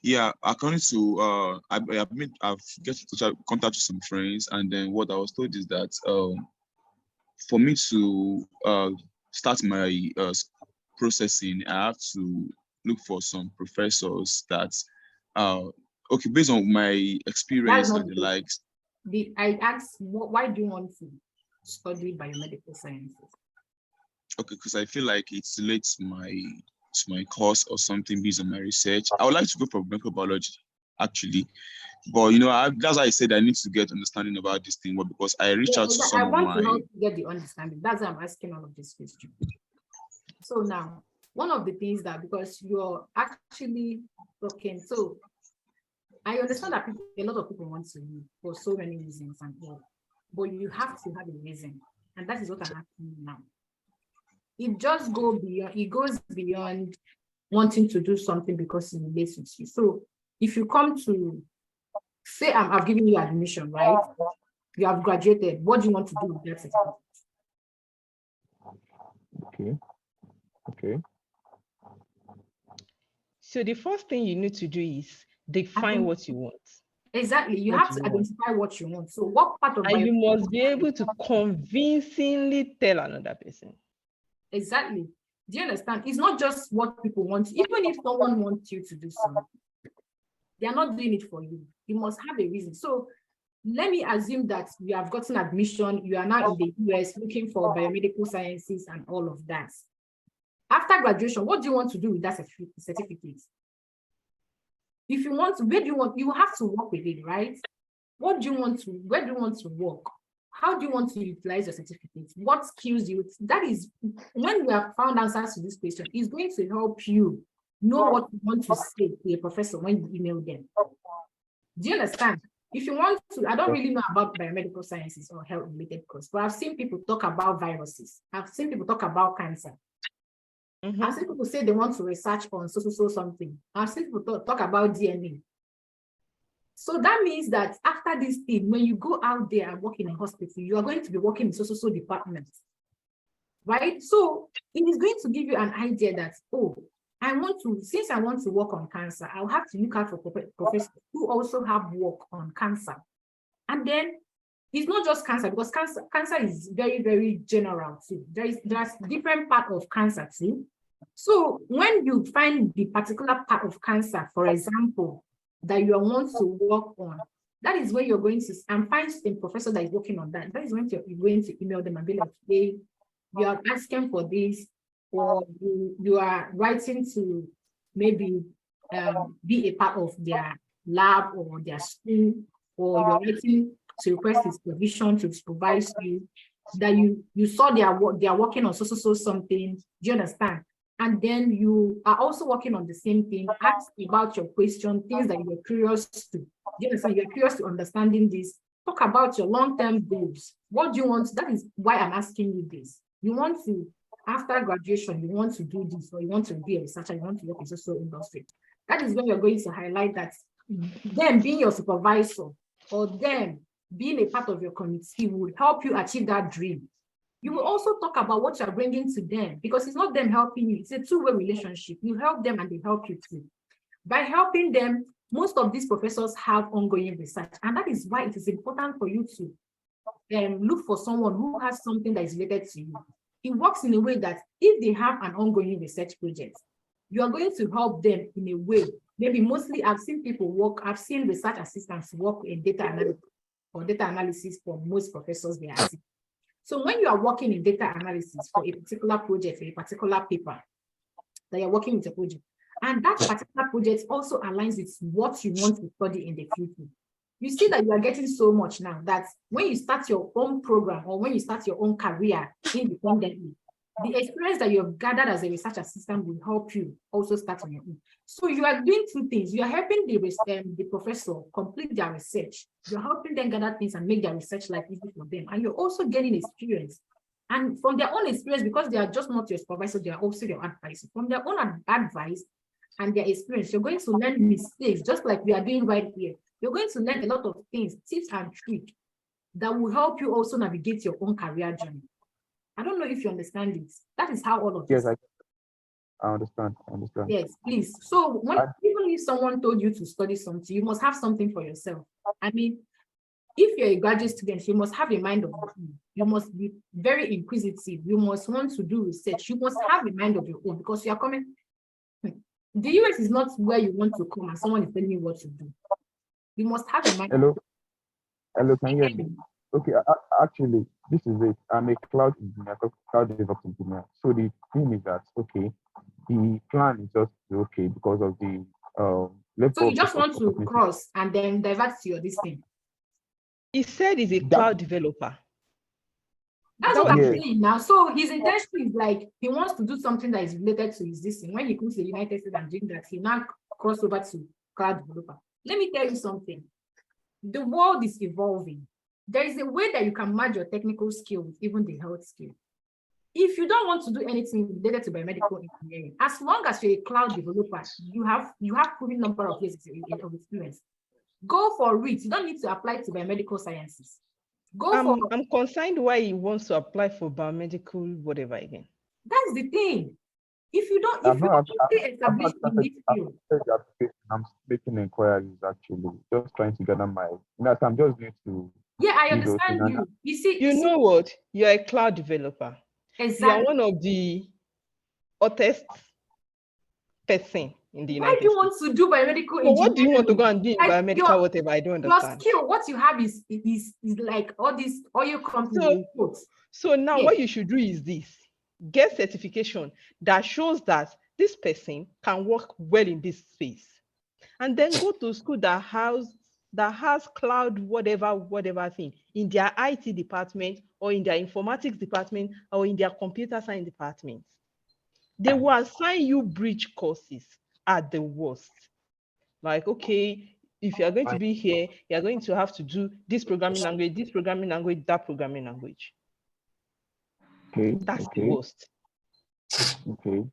Yeah, according to I've get to contact with some friends, and then what I was told is that for me to start my processing, I have to look for some professors that okay, based on my experience and the likes. I asked, why do you want to study biomedical sciences? Okay, because I feel like it's relates to my course or something based on my research. I would like to go for microbiology, actually, but you know, that's why I said I need to get understanding about this thing. Well, because I reached out to some of my. I want to help you get the understanding. That's why I'm asking all of these questions. So now, one of the things that, because you're actually talking, so I understand that a lot of people want to leave for so many reasons and all, but you have to have a reason, and that is what I'm asking you now. It goes beyond wanting to do something because it relates with you. So if you come to say I've given you admission, right? You have graduated. What do you want to do with that certificate? Okay. So the first thing you need to do is define what you want. Exactly. You have to identify what you want. So what part of and you must be able to convincingly tell another person. Exactly. Do you understand? It's not just what people want. Even if someone wants you to do something, they are not doing it for you. You must have a reason. So let me assume that you have gotten admission. You are now in the US looking for biomedical sciences and all of that. After graduation, what do you want to do with that certificate? If you want to, where do you want, you have to work with it, right? What do you want to, where do you want to work? How do you want to utilize your certificate? What skills do you, that is, when we have found answers to this question, it's going to help you know what you want to say to a professor when you email them. Do you understand? If you want to, I don't really know about biomedical sciences or health related course, but I've seen people talk about viruses. I've seen people talk about cancer. I've seen people say they want to research on so something. I've seen people talk about DNA. So that means that after this thing, when you go out there and work in a hospital, you are going to be working in so departments, right? So it is going to give you an idea that, oh, I want to, since I want to work on cancer, I'll have to look out for professors who also have work on cancer. And then it's not just cancer, because cancer is very, very general too. There's different part of cancer too. So when you find the particular part of cancer, for example, that you want to work on, that is where you're going to, and find a professor that is working on that. That is when you're going to email them and be like, hey, you are asking for this, or you are writing to maybe be a part of their lab or their school, or you're writing to request his permission to supervise you, that you saw they are working on so something. Do you understand? And then you are also working on the same thing. Ask about your question, things that you're curious to. Do you understand? You're curious to understanding this. Talk about your long-term goals. What do you want? That is why I'm asking you this. You want to, after graduation, you want to do this, or you want to be a researcher, you want to work in the social industry. That is when you're going to highlight that them being your supervisor or them being a part of your committee would help you achieve that dream. You will also talk about what you're bringing to them, because it's not them helping you, it's a two-way relationship. You help them and they help you too. By helping them, most of these professors have ongoing research, and that is why it is important for you to look for someone who has something that is related to you. It works in a way that if they have an ongoing research project, you are going to help them in a way. Maybe mostly I've seen people work, I've seen research assistants work in data analysis or data analysis for most professors they are. So when you are working in data analysis for a particular project, for a particular paper, that you're working with a project, and that particular project also aligns with what you want to study in the future, you see that you are getting so much now that when you start your own program or when you start your own career independently, the experience that you've gathered as a research assistant will help you also start on your own. So you are doing two things. You are helping the professor complete their research. You're helping them gather things and make their research life easy for them. And you're also getting experience. And from their own experience, because they are just not your supervisor, they are also your advisor. From their own advice and their experience, you're going to learn mistakes, just like we are doing right here. You're going to learn a lot of things, tips and tricks that will help you also navigate your own career journey. I don't know if you understand it. That is how all of this. Yes, I understand. I understand. Yes, please. So even if someone told you to study something, you must have something for yourself. I mean, if you're a graduate student, you must have a mind of your own. You must be very inquisitive. You must want to do research. You must have a mind of your own, because you are coming. The US is not where you want to come and someone is telling you what to do. You must have a mind. Hello, can you hear me? Okay, actually, this is it. I'm a cloud engineer, cloud DevOps engineer. So the thing is that, okay, the plan is just okay because of the So you just want to cross and then divert to your this thing. He said he's a cloud developer. That's what I'm saying now. So his intention is like he wants to do something that is related to his this thing. When he comes to the United States and doing that, he now cross over to cloud developer. Let me tell you something. The world is evolving. There is a way that you can merge your technical skill with even the health skill. If you don't want to do anything related to biomedical engineering, as long as you're a cloud developer, you have proven number of years of experience. Go for it. You don't need to apply to biomedical sciences. I'm concerned why he wants to apply for biomedical whatever again. That's the thing. If you don't, if you're established in this field. I'm making inquiries actually, just trying to gather my. I'm just going to. Yeah, I understand you. You know what? You're a cloud developer. Exactly. You are one of the hottest person in the United States. Why do you want to do biomedical engineering? What do you want to go and do in biomedical whatever? I don't understand. Your skill, what you have is like all these oil companies. So now what you should do is this: get certification that shows that this person can work well in this space. and then go to school that has cloud whatever thing in their IT department or in their informatics department or in their computer science department. They will assign you bridge courses at the worst. Like, okay, if you're going to be here, you're going to have to do this programming language, that programming language. Okay. That's the Okay. worst. Okay.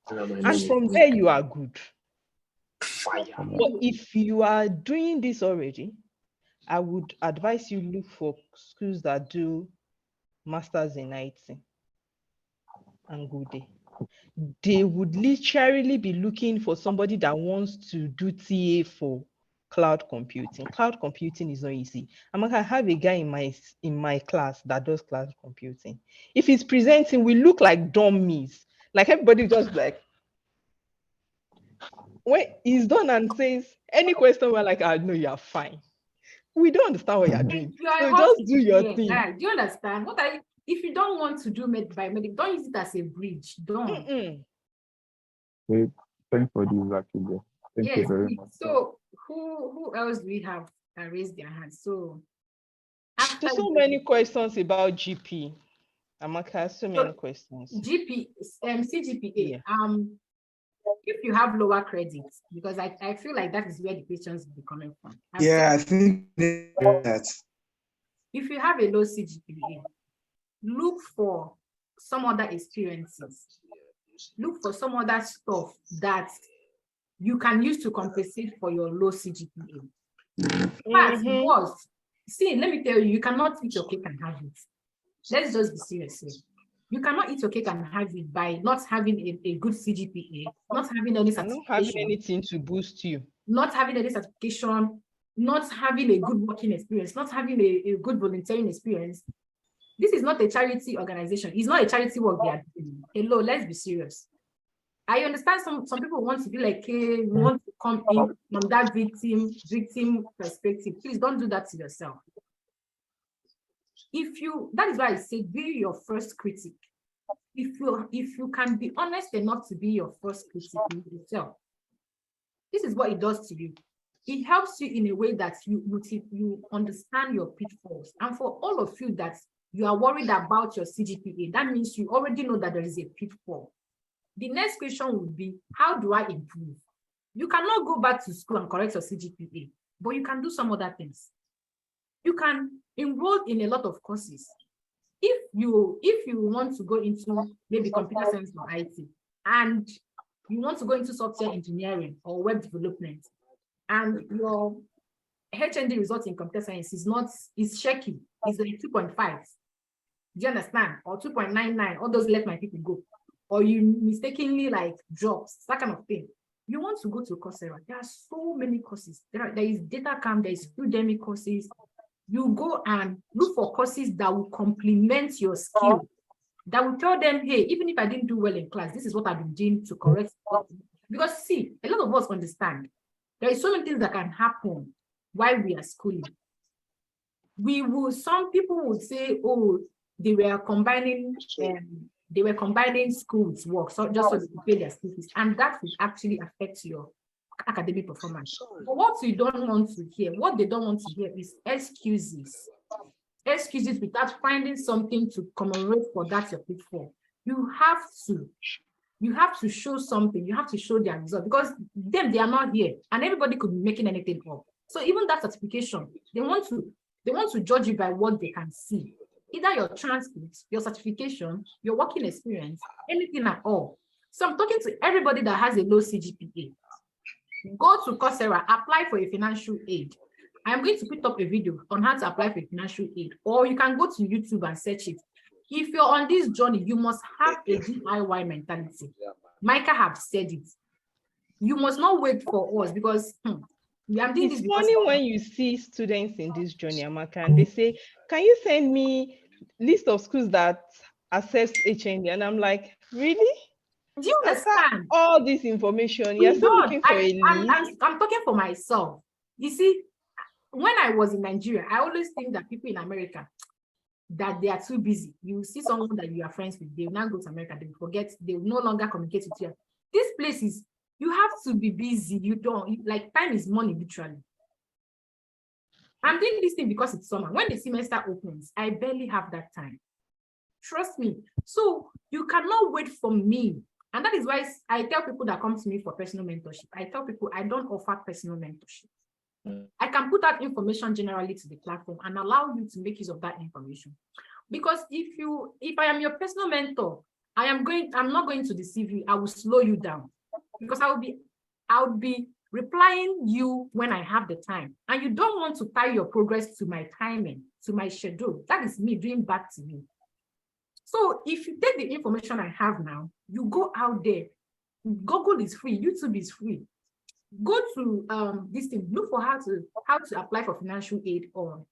And from there, you are good. But if you are doing this already, I would advise you look for schools that do masters in IT and go there. They would literally be looking for somebody that wants to do TA for cloud computing. Cloud computing is not easy. I have a guy in my class that does cloud computing. If he's presenting, we look like dummies. Like everybody just like, when he's done and says any question, we're like, no, you're fine. We don't understand what you're doing. So just do your thing. Do you understand? If you don't want to do biomedical, don't use it as a bridge. Don't. Okay. Thanks for the exactly. Thank you very much. So who else do we have that raised their hands? So after so many questions about GP. Amaka, so many questions. GP, CGPA. Yeah. If you have lower credits, because I feel like that is where the questions will be coming from. I think that. If you have a low CGPA, look for some other experiences. Look for some other stuff that you can use to compensate for your low CGPA. See, let me tell you, you cannot eat your cake and have it. Let's just be serious here. You cannot eat your cake and have it by not having a good CGPA, not having any certification, not having anything to boost you, not having any certification, not having a good working experience, not having a good volunteering experience. This is not a charity organization. It's not a charity work they are doing. Hello, let's be serious. I understand some people want to be like, hey, we want to come in from that victim perspective. Please don't do that to yourself. That is why I say be your first critic. If you can be honest enough to be your first critic with yourself, this is what it does to you. It helps you in a way that you understand your pitfalls. And for all of you that you are worried about your CGPA, that means you already know that there is a pitfall. The next question would be, how do I improve? You cannot go back to school and correct your CGPA, but you can do some other things. You can enroll in a lot of courses. If you want to go into maybe computer science or IT, and you want to go into software engineering or web development, and your HND result in computer science is shaky, it's like 2.5. Do you understand? Or 2.99, all those let my people go. Or you mistakenly like drops, that kind of thing. You want to go to Coursera. There are so many courses. There is DataCamp, there is Udemy courses. You go and look for courses that will complement your skill, that will tell them, hey, even if I didn't do well in class, this is what I've been doing to correct. Because see, a lot of us understand there is so many things that can happen while we are schooling. Some people would say, oh, they were combining school with work, so just so they pay their school fees, and that will actually affect your academic performance. But what they don't want to hear is excuses without finding something to commemorate for that your pitfall. You have to show something. You have to show their result, because they are not here, and everybody could be making anything up. So even that certification, they want to judge you by what they can see. Either your transcripts, your certification, your working experience, anything at all. So I'm talking to everybody that has a low CGPA. Go to Coursera, apply for a financial aid. I'm going to put up a video on how to apply for a financial aid, or you can go to YouTube and search it. If you're on this journey, you must have a DIY mentality. Micah have said it. You must not wait for us, because I'm doing this. It's funny when you see students in this journey, Amaka, and they say, can you send me list of schools that accept HND? And I'm like, really? Do you understand? All this information, you're still looking for a list? I'm talking for myself. You see, when I was in Nigeria, I always think that people in America, that they are too busy. You see someone that you are friends with, they will now go to America, they will forget, they will no longer communicate with you. This place is You have to be busy. You don't, like, time is money, literally. I'm doing this thing because it's summer. When the semester opens, I barely have that time. Trust me. So you cannot wait for me. And that is why I tell people that come to me for personal mentorship, I tell people I don't offer personal mentorship. I can put out information generally to the platform and allow you to make use of that information. Because if I am your personal mentor, I'm not going to deceive you. I will slow you down because I would be replying you when I have the time. And you don't want to tie your progress to my timing, to my schedule. That is me doing back to you. So if you take the information I have now, you go out there. Google is free, YouTube is free. Go to this thing, look for how to apply for financial aid on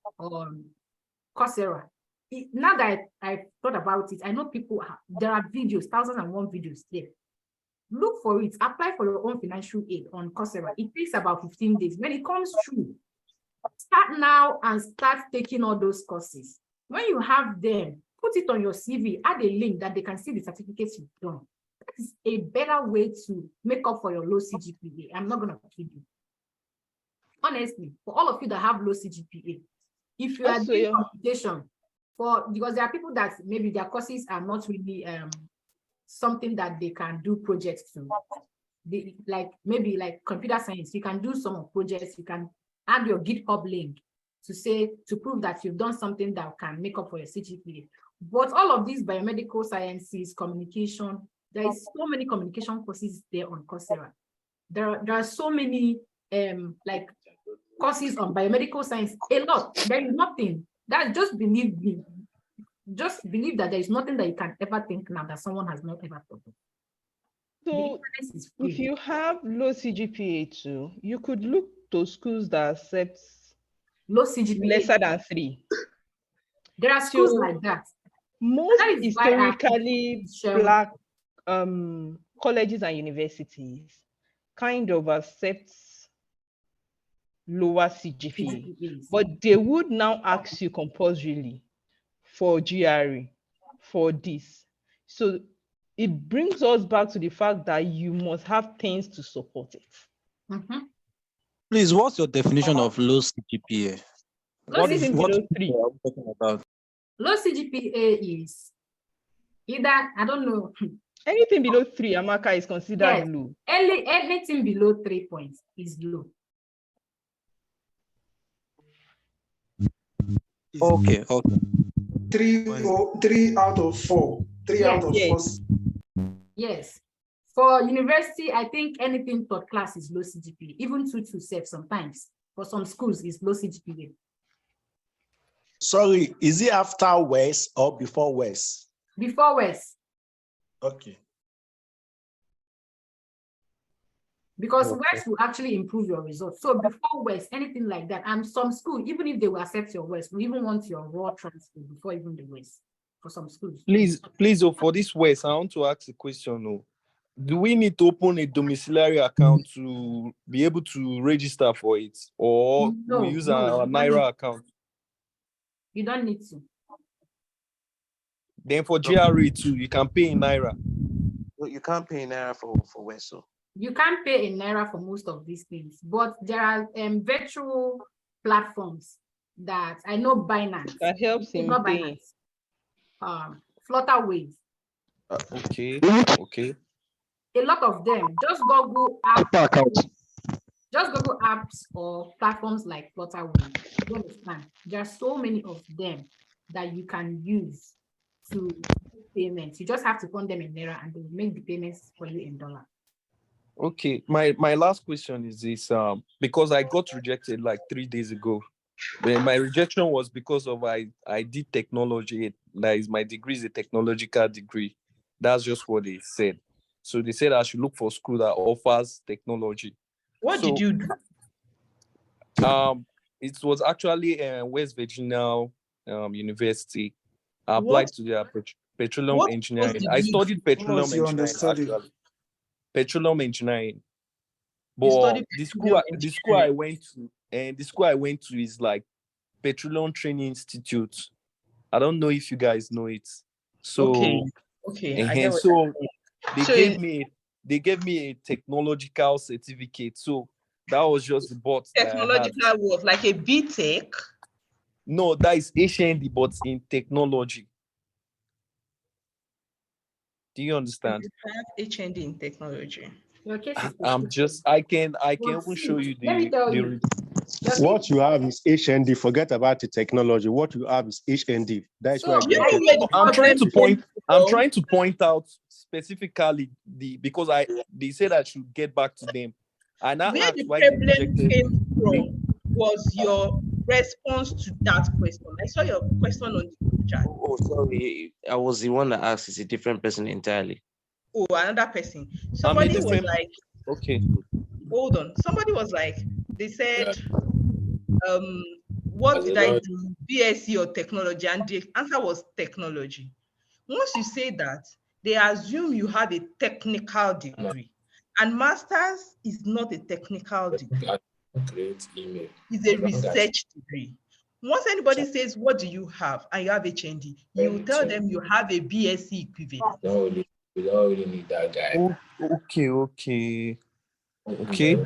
Coursera. Now that I thought about it, I know people there are videos, 1001 videos there. Look for it, apply for your own financial aid on Coursera. It takes about 15 days. When it comes through, start now and start taking all those courses. When you have them, put it on your CV, add a link that they can see the certificates you've done. That is a better way to make up for your low CGPA. I'm not going to kid you. Honestly, for all of you that have low CGPA, if you are doing computation, because there are people that maybe their courses are not really something that they can do projects to. Maybe like computer science, you can do some projects, you can add your GitHub link to prove that you've done something that can make up for your CGPA. But all of these biomedical sciences, communication, there is so many communication courses there on Coursera. There are so many like courses on biomedical science, a lot. There is nothing. Just believe me. Just believe that there is nothing that you can ever think now that someone has not ever thought of. So if you have low CGPA too, you could look to schools that accept low CGPA lesser than 3. There are schools like that. Most historically Black colleges and universities kind of accept lower CGPA, but they would now ask you compulsorily for GRE, for this. So it brings us back to the fact that you must have things to support it. Please, what's your definition of low CGPA? What are we talking about? Low CGPA is either, I don't know. Anything below 3, Amaka, is considered low. Anything below 3 points is low. Okay. 3 out of 4. 3 out of 4. Yes. For university, I think anything third class is low CGPA. Even 2 to 7 sometimes. For some schools, is low CGPA. Sorry, is it after West or before West? Before West. Okay. Because West will actually improve your results. So before West, anything like that, and some school, even if they will accept your West, we even want your raw transfer before even the West for some schools. Please, for this West, I want to ask a question. Do we need to open a domiciliary account to be able to register for it, or we use our Naira account? You don't need to. Then for GRE too, you can pay in Naira. You can't pay in Naira for West. So you can't pay in Naira for most of these things, but there are virtual platforms that I know Binance. That helps in paying. Flutterwave. Okay. A lot of them. Just Google apps or platforms like Flutterwave. You understand? There are so many of them that you can use to make payments. You just have to fund them in Naira and they will make the payments for you in dollar. Okay, my last question is this, because I got rejected like 3 days ago. My rejection was because of I did technology. That is, my degree is a technological degree. That's just what they said. So they said I should look for a school that offers technology. What did you do? It was actually West Virginia University. I applied to their petroleum engineering. I studied petroleum engineering actually. Petroleum engineering. But the school I went to is like Petroleum Training Institute. I don't know if you guys know it. So okay. And so they gave me they gave me a technological certificate. So that was just the bots that I had. Technological what? Like a BTech? No, that is HND, but in technology. Do you understand? You have HND in technology. Your case is I'm just, I can even show you let me tell you. What you have is HND. Forget about the technology. What you have is HND. That's So, why I'm trying to point out specifically because they said I should get back to them. And I Where asked the why they problem rejected came from was your response to that question. I saw your question on the group chat. Oh, sorry. I was the one that asked. It's a different person entirely. Oh, another person. Somebody was like, okay. Hold on. Somebody was like, they said, what did I do? BSc or technology? And the answer was technology. Once you say that, they assume you have a technical degree. And master's is not a technical degree. It's a research degree. Once anybody says, what do you have? And you have HND, you tell them you have a BSc equivalent. We don't really need that guy. Okay.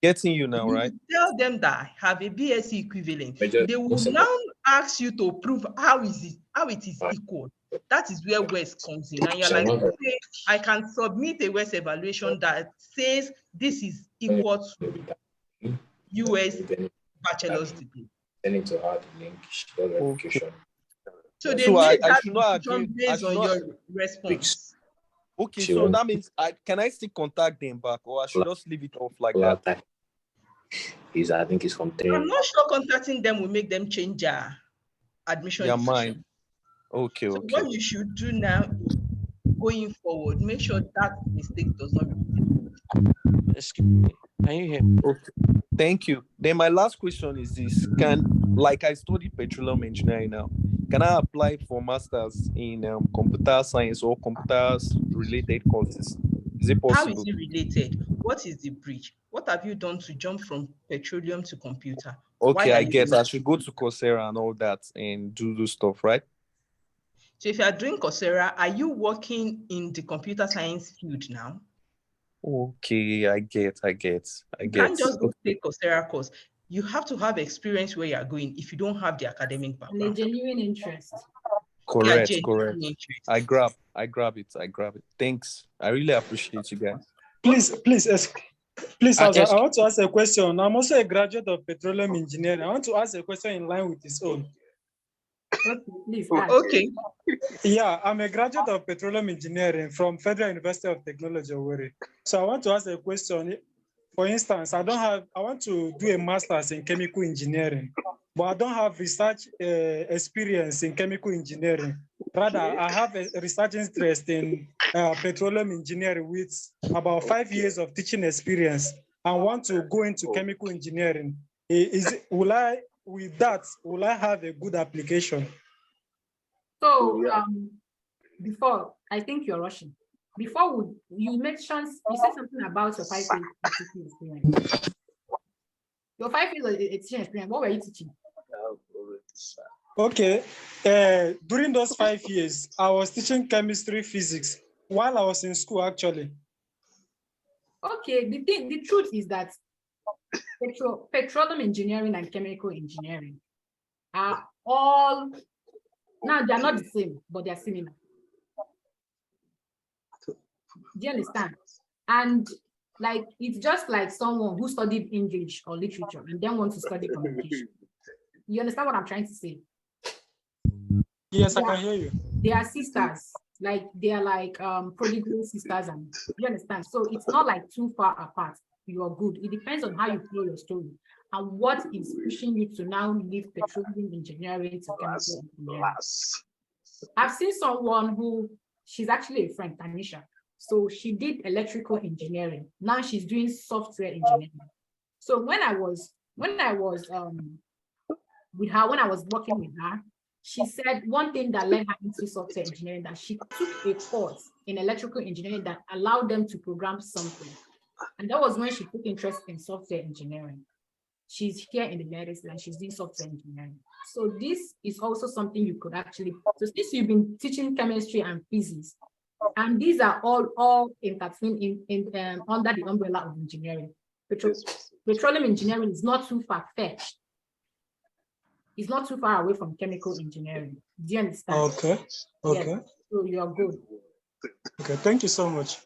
Getting you now, right? Tell them that I have a BSc equivalent. They will now ask you to prove how it is equal. That is where West comes in. And you're like, okay, I can submit a West evaluation that says this is equal to US bachelor's degree. Sending to her the link, she does verification. So they made that decision based on your response. Okay, so that means can I still contact them back, or I should just leave it off like that? I think it's from 10. I'm not sure contacting them will make them change their admission decision. Mind. Okay. What you should do now is, going forward, make sure that mistake does not repeat. Excuse me. Can you hear me? Okay. Thank you. Then my last question is this: I studied petroleum engineering now, can I apply for masters in computer science or computers related courses? Is it possible? How is it related? What is the bridge? What have you done to jump from petroleum to computer? Okay, I guess I should go to Coursera and all that and do those stuff, right? So if you are doing Coursera, are you working in the computer science field now? Okay, I get. You can't just go take Coursera course. You have to have experience where you are going if you don't have the academic background. And a genuine interest. Correct. Interest. I grab it. Thanks. I really appreciate you guys. Please, I want to ask a question. I'm also a graduate of petroleum engineering. I want to ask a question in line with his own. Okay. Yeah, I'm a graduate of petroleum engineering from Federal University of Technology, Owerri. So I want to ask a question. For instance, I want to do a master's in chemical engineering, but I don't have research experience in chemical engineering. Rather, I have a research interest in petroleum engineering with about 5 years of teaching experience. I want to go into chemical engineering. Will I have a good application? So before, I think you're rushing. Before you mentioned, you said something about your 5 years of teaching experience. Your 5 years of teaching experience, what were you teaching? Okay, during those 5 years, I was teaching chemistry, physics while I was in school, actually. Okay, the truth is that petroleum engineering and chemical engineering are all, now they're not the same, but they're similar. Do you understand? And like, it's just like someone who studied English or literature and then wants to study communication. You understand what I'm trying to say? Yes, I can hear you. They are sisters, like they are like prodigal sisters, and you understand? So it's not like too far apart. You are good. It depends on how you play your story and what is pushing you to now leave petroleum engineering to chemical engineering. I've seen someone who, she's actually a friend, Tanisha. So she did electrical engineering. Now she's doing software engineering. So when I was with her, when I was working with her, she said one thing that led her into software engineering, that she took a course in electrical engineering that allowed them to program something. And that was when she took interest in software engineering. She's here in the United States and she's doing software engineering. So this is also something you could actually, so since you've been teaching chemistry and physics, And these are all entertained under the umbrella of engineering. Petroleum engineering is not too far-fetched. It's not too far away from chemical engineering. Do you understand? Okay. Okay. Yes. So you are good. Okay. Thank you so much.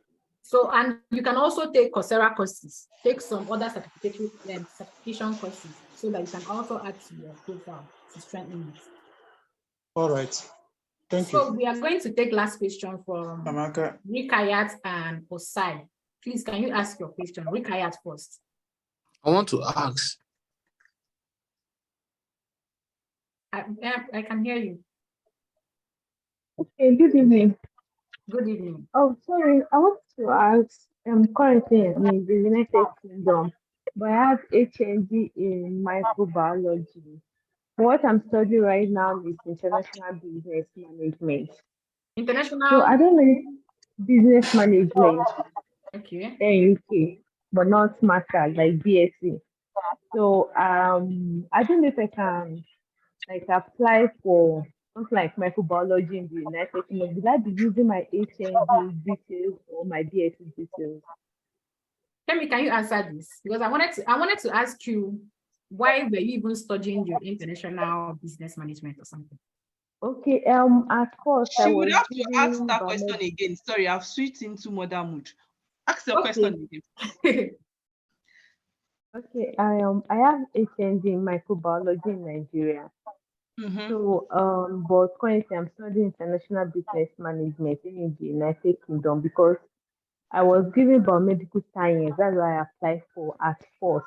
So, and you can also take Coursera courses, take some other certification courses, so that you can also add to your profile to strengthen it. All right. Thank So you. we are going to take last question from Amaka. Rikayat and Osai. Please, can you ask your question? Rikayat first. I want to ask. I can hear you. Okay, good evening. Good evening. Oh, sorry, I want to ask, I'm currently in the United Kingdom, but I have HND in microbiology. What I'm studying right now is international business management. So International. I don't know business management Okay. in UK, but not master's like BSc. So I don't know if I can like apply for something like microbiology in the United Kingdom. Will I be using my HND details or my BSc details? Kemi, can you answer this? Because I wanted to ask you, why were you even studying your international business management or something? Okay, at first I She would was have to ask doing that question biomedical. again. Sorry, I've switched into mother mood. Ask your Okay. question again. Okay, I have HND in microbiology in Nigeria. So but currently I'm studying international business management in the United Kingdom because I was given biomedical science. That's why I applied for at first.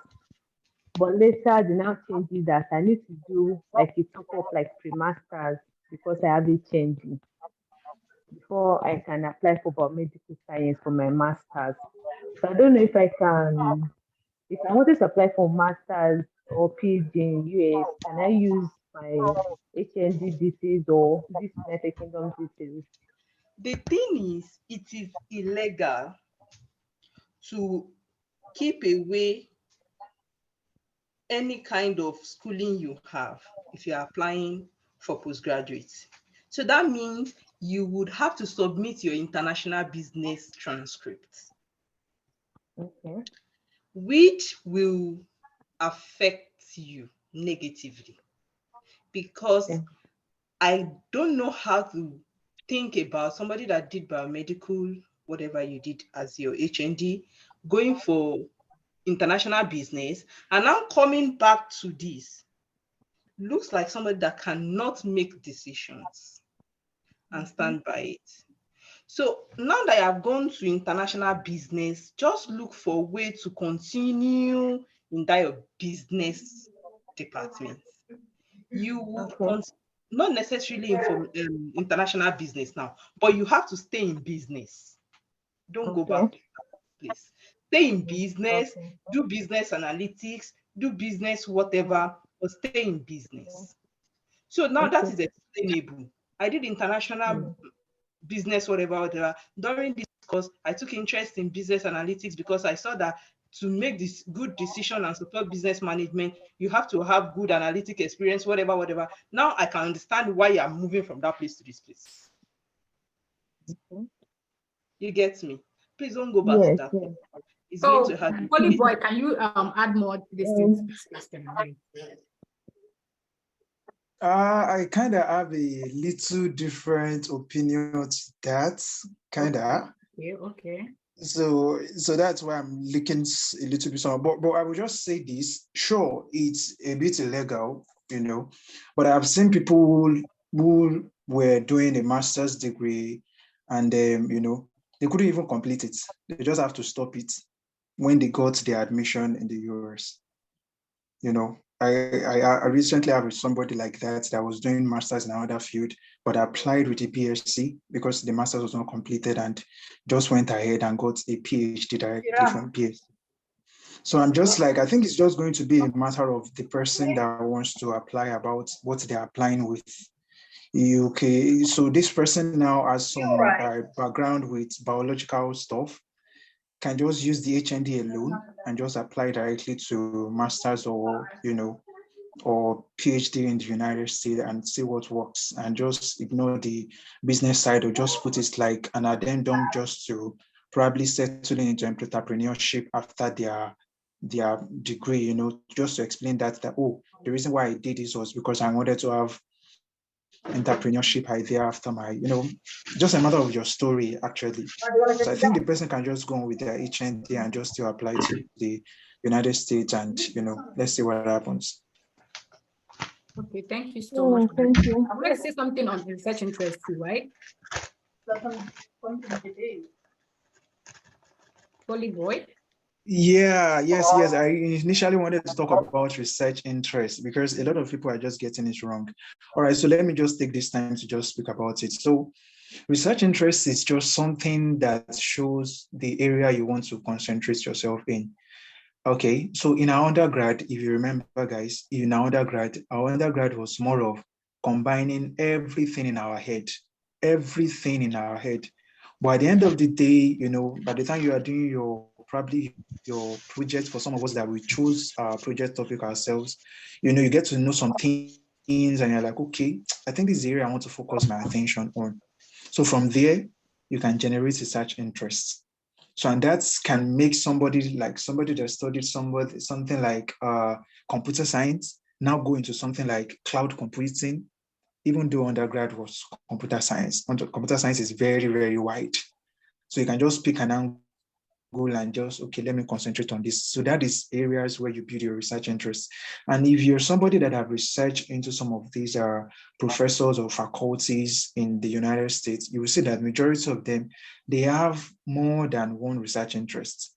But later they now changed it that I need to do like a top up like pre-masters because I have HND before I can apply for biomedical science for my masters. So I don't know if I can, if I wanted to apply for masters or PhD in US, can I use my HND details or this United Kingdom details? The thing is, it is illegal to keep away any kind of schooling you have if you're applying for postgraduate. So that means you would have to submit your international business transcript, Okay. which will affect you negatively because I don't know how to think about somebody that did biomedical, whatever you did as your HND, going for international business, and now coming back to this. Looks like somebody that cannot make decisions and stand by it. So now that I have gone to international business, just look for a way to continue in that business department. You would not necessarily in international business now, but you have to stay in business. Don't go back to that place. Stay in business, do business analytics, do business whatever, but stay in business. So now that is explainable. I did international business, whatever. During this course, I took interest in business analytics because I saw that to make this good decision and support business management, you have to have good analytic experience, whatever. Now I can understand why I'm moving from that place to this place. You get me? Please don't go back to that. It's going to have Holy boy, can you add more to this question? I kind of have a little different opinion to that, kind of. Okay. So that's why I'm looking a little bit somewhere. But I will just say this. Sure, it's a bit illegal, but I've seen people who were doing a master's degree and they couldn't even complete it. They just have to stop it when they got their admission in the US. I recently have somebody like that was doing masters in another field, but applied with a BSc because the masters was not completed and just went ahead and got a PhD directly from BSc. So I'm just like, I think it's just going to be a matter of the person that wants to apply about what they're applying with. Okay, so this person now has some background with biological stuff, can just use the HND alone and just apply directly to masters or or PhD in the United States and see what works and just ignore the business side or just put it like an addendum just to probably settle into entrepreneurship after their degree, you know, just to explain that oh, the reason why I did this was because I wanted to have entrepreneurship idea after my, you know, just a matter of your story actually. So I think the person can just go on with their HND and just still apply to the United States and, you know, let's see what happens. Okay, thank you so much. Thank you. I'm going to say something on research interest too, right? Holy boy. Yeah, yes. I initially wanted to talk about research interest because a lot of people are just getting it wrong. All right, so let me just take this time to just speak about it. So research interest is just something that shows the area you want to concentrate yourself in. Okay, so in our undergrad, if you remember, guys, our undergrad was more of combining everything in our head. But at the end of the day, you know, by the time you are doing probably your project, for some of us that we choose our project topic ourselves, you know, you get to know some things and you're like, okay, I think this is the area I want to focus my attention on. So from there, you can generate research interests. So, and that can make somebody that studied something like computer science now go into something like cloud computing, even though undergrad was computer science. Computer science is very, very wide. So you can just pick an angle and just, okay, let me concentrate on this. So that is areas where you build your research interests. And if you're somebody that have researched into some of these professors or faculties in the United States, you will see that majority of them, they have more than one research interest.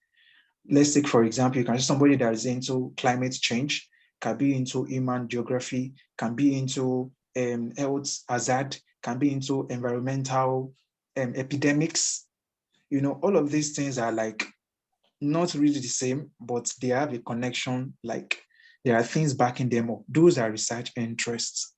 Let's take, for example, you can see somebody that is into climate change, can be into human geography, can be into health hazard, can be into environmental epidemics. You know, all of these things are like not really the same, but they have a connection, like there are things backing them up. Those are research interests.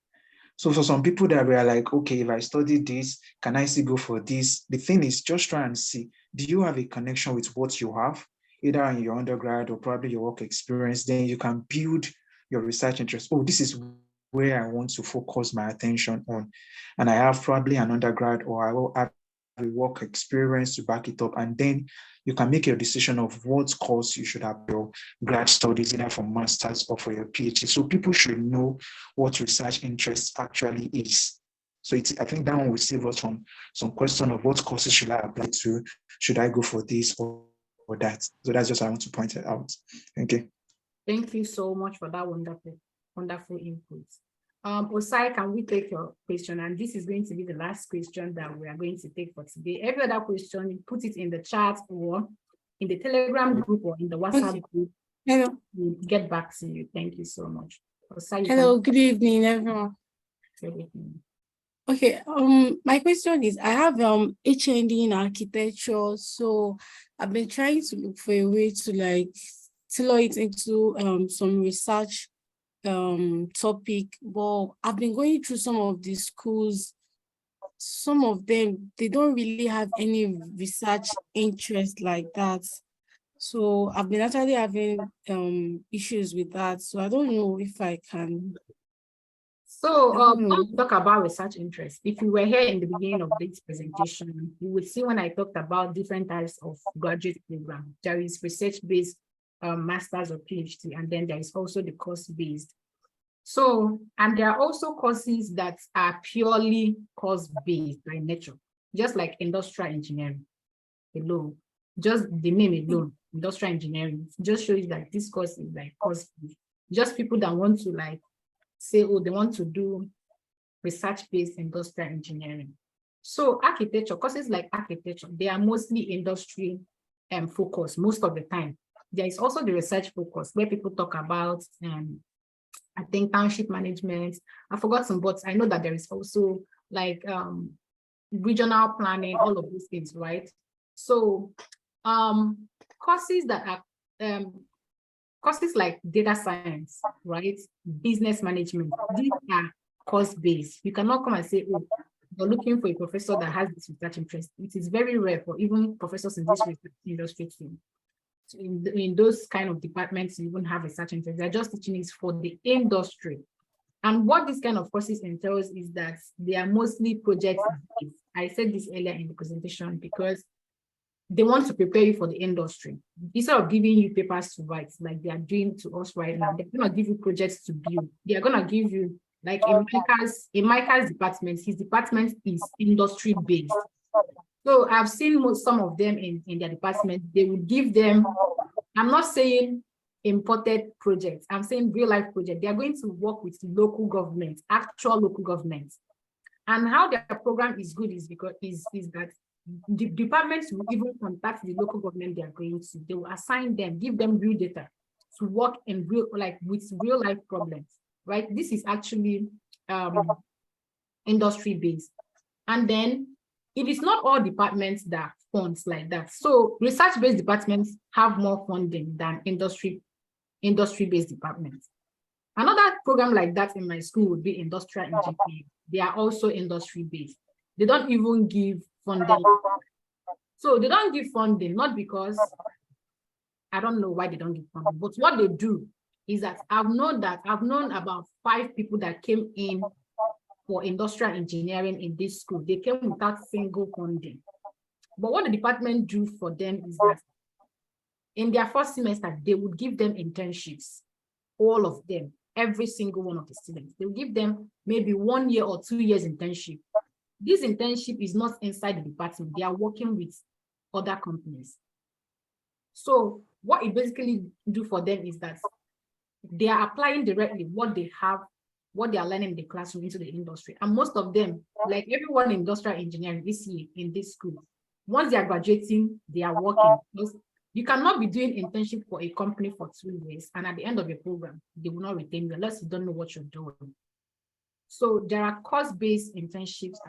So for some people that were like, okay, if I study this, can I still go for this? The thing is just try and see, do you have a connection with what you have, either in your undergrad or probably your work experience? Then you can build your research interest. Oh, this is where I want to focus my attention on. And I have probably an undergrad or I will have a work experience to back it up. And then you can make your decision of what course you should have your grad studies, either for master's or for your PhD. So people should know what research interest actually is. So I think that one will save us from some question of what courses should I apply to? Should I go for this or that? So that's just what I want to point it out. Thank you. Thank you so much for that wonderful input. Osai, can we take your question? And this is going to be the last question that we are going to take for today. Every other question, you put it in the chat or in the Telegram group or in the WhatsApp group. Hello. We'll get back to you. Thank you so much. Osai, Hello, good evening, everyone. Good evening. Okay, my question is, I have HND in architecture, so I've been trying to look for a way to like tailor it into some research topic, but I've been going through some of the schools. Some of them, they don't really have any research interest like that. So I've been actually having issues with that. So I don't know if I can. So let's talk about research interest. If you were here in the beginning of this presentation, you would see when I talked about different types of graduate program. There is research-based master's or PhD, and then there is also the course-based. So, and there are also courses that are purely course-based by nature, just like industrial engineering alone. Just the name alone, industrial engineering, just shows that this course is like course-based. Just people that want to like say, oh, they want to do research-based industrial engineering. So architecture, courses like architecture, they are mostly industry focused most of the time. There is also the research focus where people talk about, I think, township management. I've forgotten, but I know that there is also like regional planning, all of these things, right? So courses that are courses like data science, right? Business management, these are course-based. You cannot come and say, oh, you're looking for a professor that has this research interest. It is very rare for even professors in this research industry too. in those kind of departments, you won't have research interest. They're just teaching it for the industry. And what this kind of courses entails is that they are mostly project-based. I said this earlier in the presentation because they want to prepare you for the industry. Instead of giving you papers to write, like they are doing to us right now, they're going to give you projects to build. They are going to give you, like in Micah's department, his department is industry-based. So I've seen some of them in their department, they will give them, I'm not saying imported projects, I'm saying real life projects. They are going to work with local government, actual local government. And how their program is good is because is that the departments will even contact the local government they are going to. They will assign them, give them real data to work in real, like with real life problems, right? This is actually industry based. And then it is not all departments that funds like that. So research-based departments have more funding than industry-based departments. Another program like that in my school would be industrial engineering. They are also industry-based. They don't even give funding. So they don't give funding, not because, I don't know why they don't give funding, but what they do is that I've known about 5 people that came in for industrial engineering in this school. They came without single funding. But what the department do for them is that in their first semester, they would give them internships, all of them, every single one of the students. They will give them maybe 1 year or 2 years internship. This internship is not inside the department. They are working with other companies. So what it basically do for them is that they are applying directly what they have, what they are learning in the classroom into the industry. And most of them, like everyone in industrial engineering this year in this school, once they are graduating, they are working. You cannot be doing internship for a company for 2 years, and at the end of your program, they will not retain you unless you don't know what you're doing. So there are course-based internships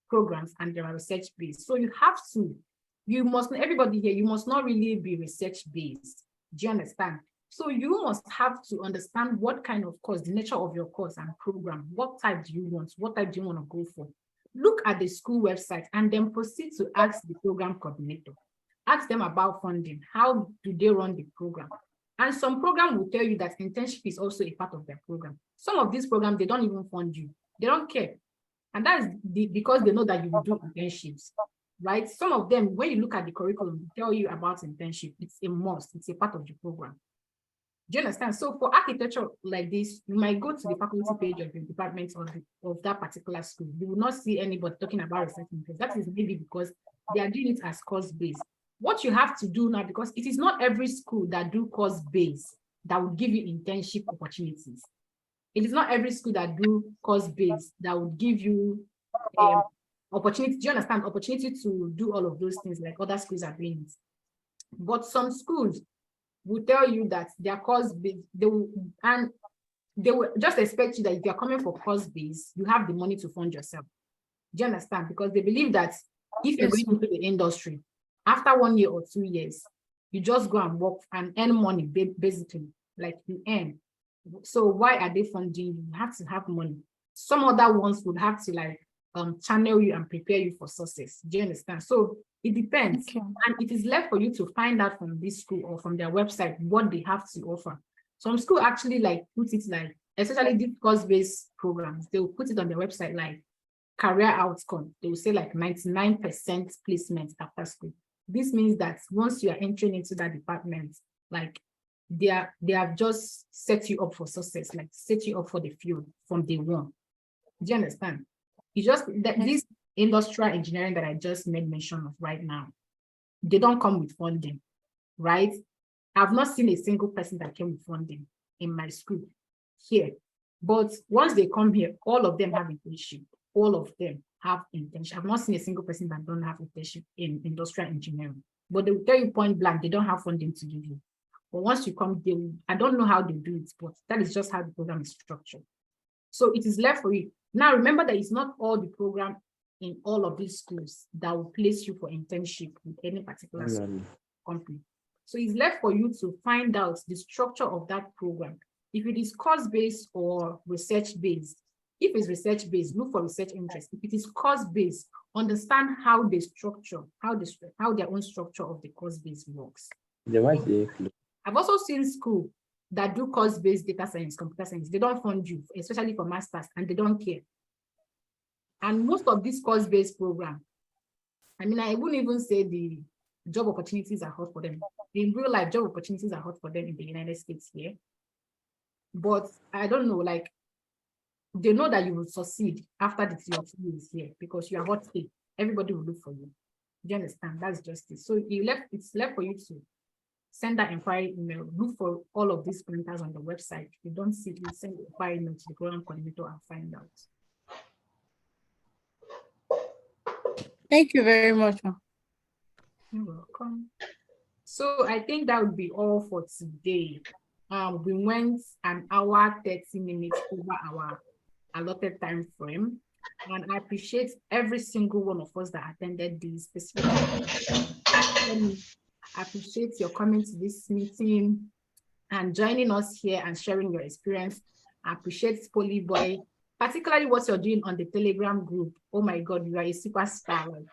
programs, and there are research-based. So everybody here, you must not really be research-based. Do you understand? So you must have to understand what kind of course, the nature of your course and program, what type do you want, what type do you want to go for? Look at the school website and then proceed to ask the program coordinator. Ask them about funding. How do they run the program? And some program will tell you that internship is also a part of their program. Some of these programs, they don't even fund you. They don't care. And that's because they know that you will do internships, right? Some of them, when you look at the curriculum, they tell you about internship. It's a must. It's a part of the program. Do you understand? So for architecture like this, you might go to the faculty page of the department of that particular school. You will not see anybody talking about research interest. That is maybe because they are doing it as course-based. What you have to do now, because it is not every school that do course-based that will give you internship opportunities. It is not every school that do course-based that will give you opportunity. Do you understand? Opportunity to do all of those things like other schools are doing it. But some schools will tell you that their course-based, they will just expect you that if you're coming for course-based, you have the money to fund yourself. Do you understand? Because they believe that if you're going into the industry, after 1 year or 2 years, you just go and work and earn money, basically, like you earn. So why are they funding you? You have to have money. Some other ones would have to like channel you and prepare you for success. Do you understand? So it depends. Okay. And it is left for you to find out from this school or from their website what they have to offer. Some school actually like put it like, especially these course-based programs, they will put it on their website like career outcome. They will say like 99% placement after school. This means that once you are entering into that department, like they have just set you up for success, like set you up for the field from day one. Do you understand? It's just that this industrial engineering that I just made mention of right now, they don't come with funding, right? I've not seen a single person that came with funding in my school here. But once they come here, all of them have internship. All of them have internship. I've not seen a single person that don't have internship in industrial engineering. But they will tell you point blank, they don't have funding to give you. But once you come, I don't know how they do it, but that is just how the program is structured. So it is left for you. Now, remember that it's not all the program in all of these schools that will place you for internship with any particular company. So it's left for you to find out the structure of that program. If it is course-based or research-based. If it's research-based, look for research interest. If it is course-based, understand how they structure, how their own structure of the course-based works. I've also seen school that do course-based data science, computer science. They don't fund you, especially for masters, and they don't care. And most of these course-based programs, I mean, I wouldn't even say the job opportunities are hot for them. In real life, job opportunities are hot for them in the United States here. But I don't know, like, they know that you will succeed after your field is here because you are hot state. Everybody will look for you. Do you understand? That's just it. So it's left for you to send that inquiry email, look for all of these pointers on the website. If you don't see it, you send the inquiry email to the program coordinator and find out. Thank you very much, ma'am. You're welcome. So I think that would be all for today. We went an hour, 30 minutes over our allotted time frame. And I appreciate every single one of us that attended this specifically. I appreciate your coming to this meeting and joining us here and sharing your experience. I appreciate Polyboy, particularly what you're doing on the Telegram group. Oh my God, you are a superstar. Like,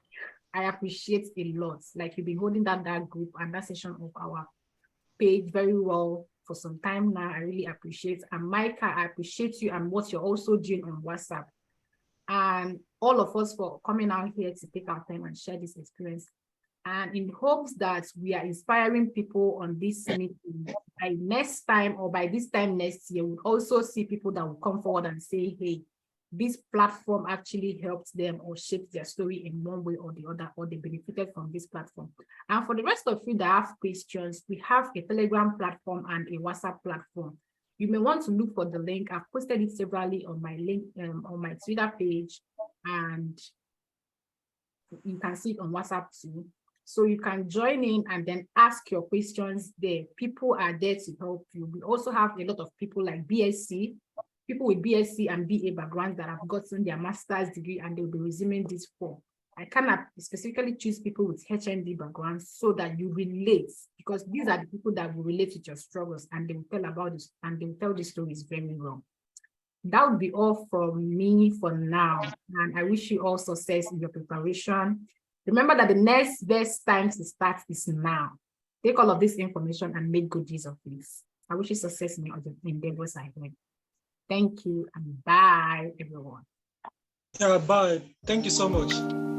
I appreciate a lot. Like, you've been holding that group and that session of our page very well for some time now. I really appreciate. And Micah, I appreciate you and what you're also doing on WhatsApp. And all of us for coming out here to take our time and share this experience. And in hopes that we are inspiring people on this meeting, by next time or by this time next year, we'll also see people that will come forward and say, hey, this platform actually helped them or shaped their story in one way or the other, or they benefited from this platform. And for the rest of you that have questions, we have a Telegram platform and a WhatsApp platform. You may want to look for the link. I've posted it severally on my link on my Twitter page, and you can see it on WhatsApp too. So you can join in and then ask your questions there. People are there to help you. We also have a lot of people like BSc, people with BSc and BA backgrounds that have gotten their master's degree and they'll be resuming this fall. I cannot specifically choose people with HND backgrounds so that you relate, because these are the people that will relate with your struggles and they will tell about this and they will tell the stories very well. That would be all from me for now. And I wish you all success in your preparation. Remember that the next best time to start is now. Take all of this information and make good use of this. I wish you success in your endeavors ahead. Thank you and bye, everyone. Yeah, bye. Thank you so much.